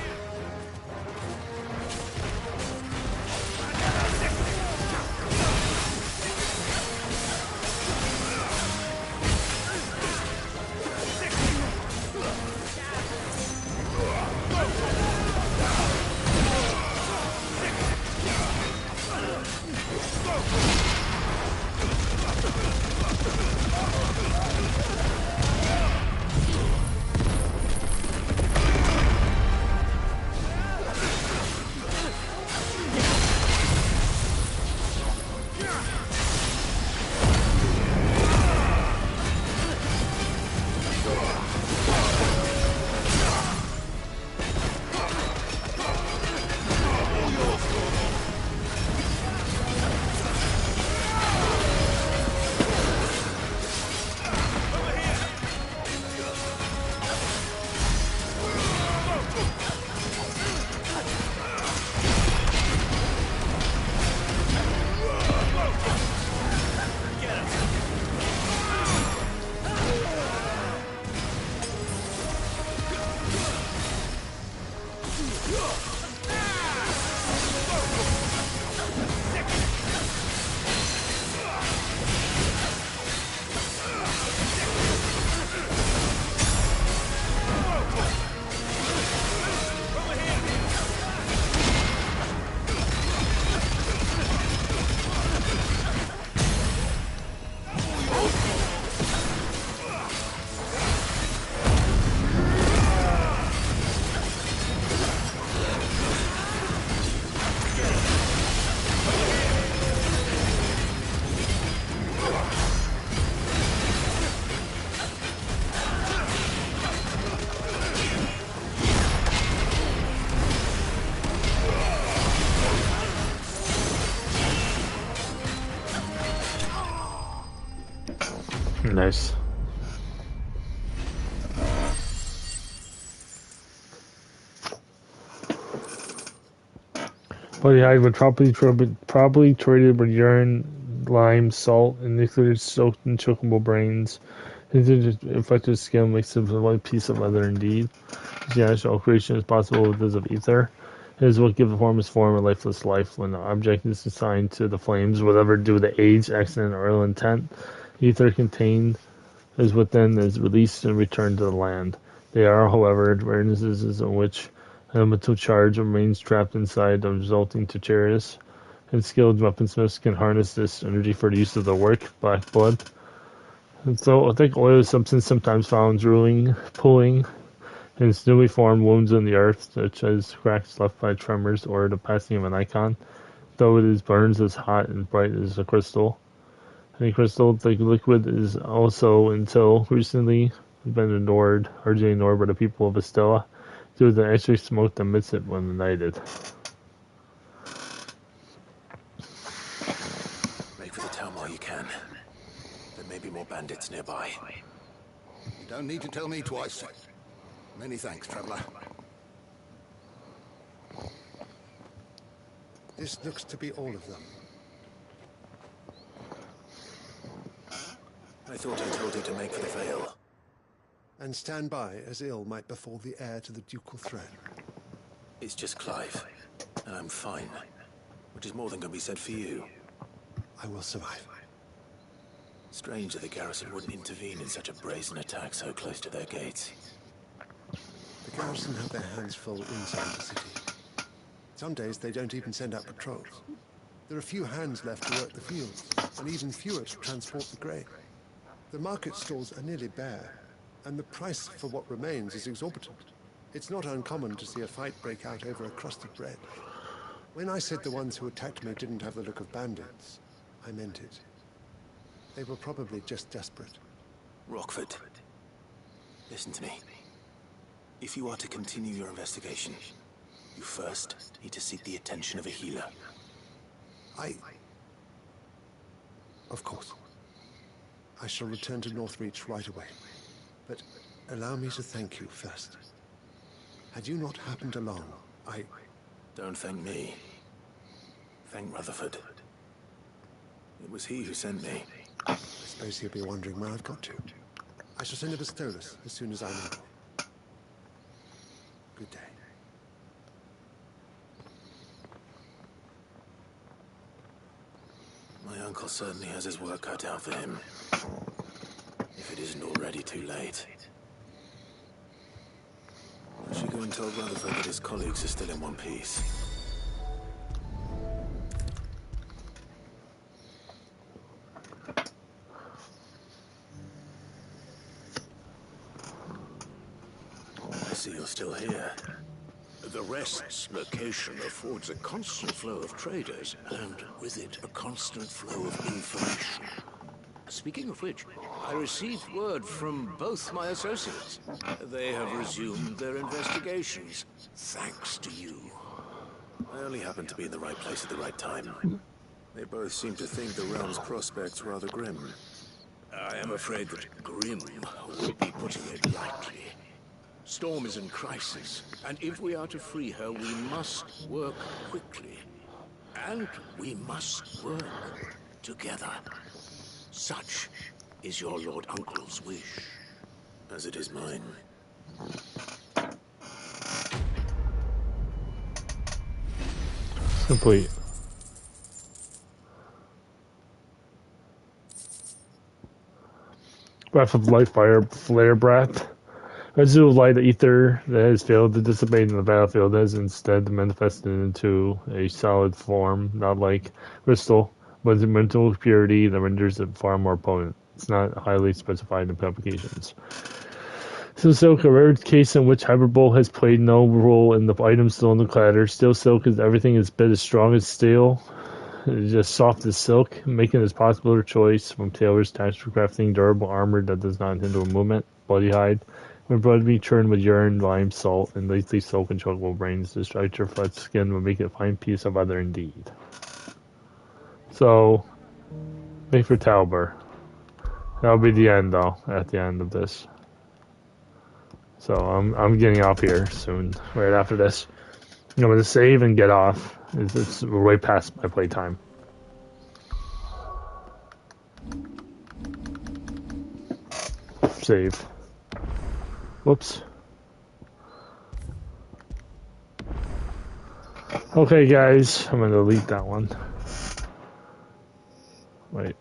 Nice. Body hide would probably treated with urine, lime, salt, and nuclear soaked in chocobo brains. His infected skin makes him a white piece of leather indeed. His natural creation is possible with those of ether. It is what gives the formless form a lifeless life. When the object is assigned to the flames, whatever due to age, accident, or ill intent, ether contained is within is released and returned to the land. They are, however, rare instances in which an elemental charge remains trapped inside, resulting to chariots. And skilled weaponsmiths can harness this energy for the use of their work, black blood. And so I think oil is substance sometimes found drilling, pulling, and newly formed wounds in the earth, such as cracks left by tremors or the passing of an icon, though it is burns as hot and bright as a crystal. And crystal, the liquid, is also, until recently, been ignored, largely ignored by the people of Estella, due to the extra smoke that emits it when ignited. Make for the town while you can. There may be more bandits nearby. You don't need to tell me twice. Many thanks, traveler. This looks to be all of them. I thought I told you to make for the Vale. And stand by as ill might befall the heir to the ducal throne. It's just Clive, and I'm fine. Which is more than can be said for you. I will survive. Strange that the garrison wouldn't intervene in such a brazen attack so close to their gates. The garrison have their hands full inside the city. Some days they don't even send out patrols. There are few hands left to work the fields, and even fewer to transport the grain. The market stalls are nearly bare, and the price for what remains is exorbitant. It's not uncommon to see a fight break out over a crust of bread. When I said the ones who attacked me didn't have the look of bandits, I meant it. They were probably just desperate. Rockford, listen to me. If you are to continue your investigation, you first need to seek the attention of a healer. Of course. I shall return to Northreach right away. But allow me to thank you first. Had you not happened along, Don't thank me. Thank Rutherford. It was he who sent me. I suppose he'll be wondering where I've got to. I shall send a Bastolus as soon as I'm able. Good day. My uncle certainly has his work cut out for him. If it isn't already too late. I should go and tell Rutherford that his colleagues are still in one piece. I see you're still here. The Rest's location affords a constant flow of traders, and with it, a constant flow of information. Speaking of which, I received word from both my associates. They have resumed their investigations, thanks to you. I only happened to be in the right place at the right time. They both seem to think the realm's prospects rather grim. I am afraid that grim would be putting it lightly. Storm is in crisis, and if we are to free her, we must work quickly. And we must work together. Such is your Lord Uncle's wish. As it is mine. Complete. Breath of light, fire, flare breath. Residual light ether that has failed to dissipate in the battlefield has instead manifested into a solid form, not like crystal, but the mental purity that renders it far more potent. It's not highly specified in publications. So silk, a rare case in which hyperbole has played no role in the item still in the clatter. Steel silk is everything is bit as strong as steel. It's just soft as silk, making it a popular choice from tailors tasked for crafting durable armor that does not hinder movement. Bloody hide. When blood be churned with urine, lime, salt, and lately soak and chocobo brains, the structure of flesh skin will make it a fine piece of leather indeed. So, make for Talbur. That'll be the end, though. At the end of this. So I'm getting off here soon. Right after this, I'm gonna save and get off. It's way past my playtime. Save. Whoops. Okay, guys, I'm gonna delete that one. Wait.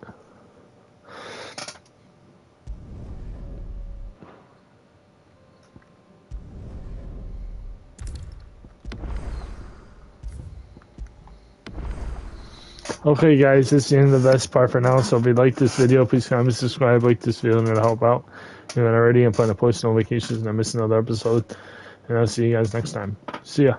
Okay, guys, this is the end of the best part for now. So if you like this video, please comment, subscribe, like this video, and it'll help out. If you're not already, I'm planning to post notifications and I'm missing another episode. And I'll see you guys next time. See ya.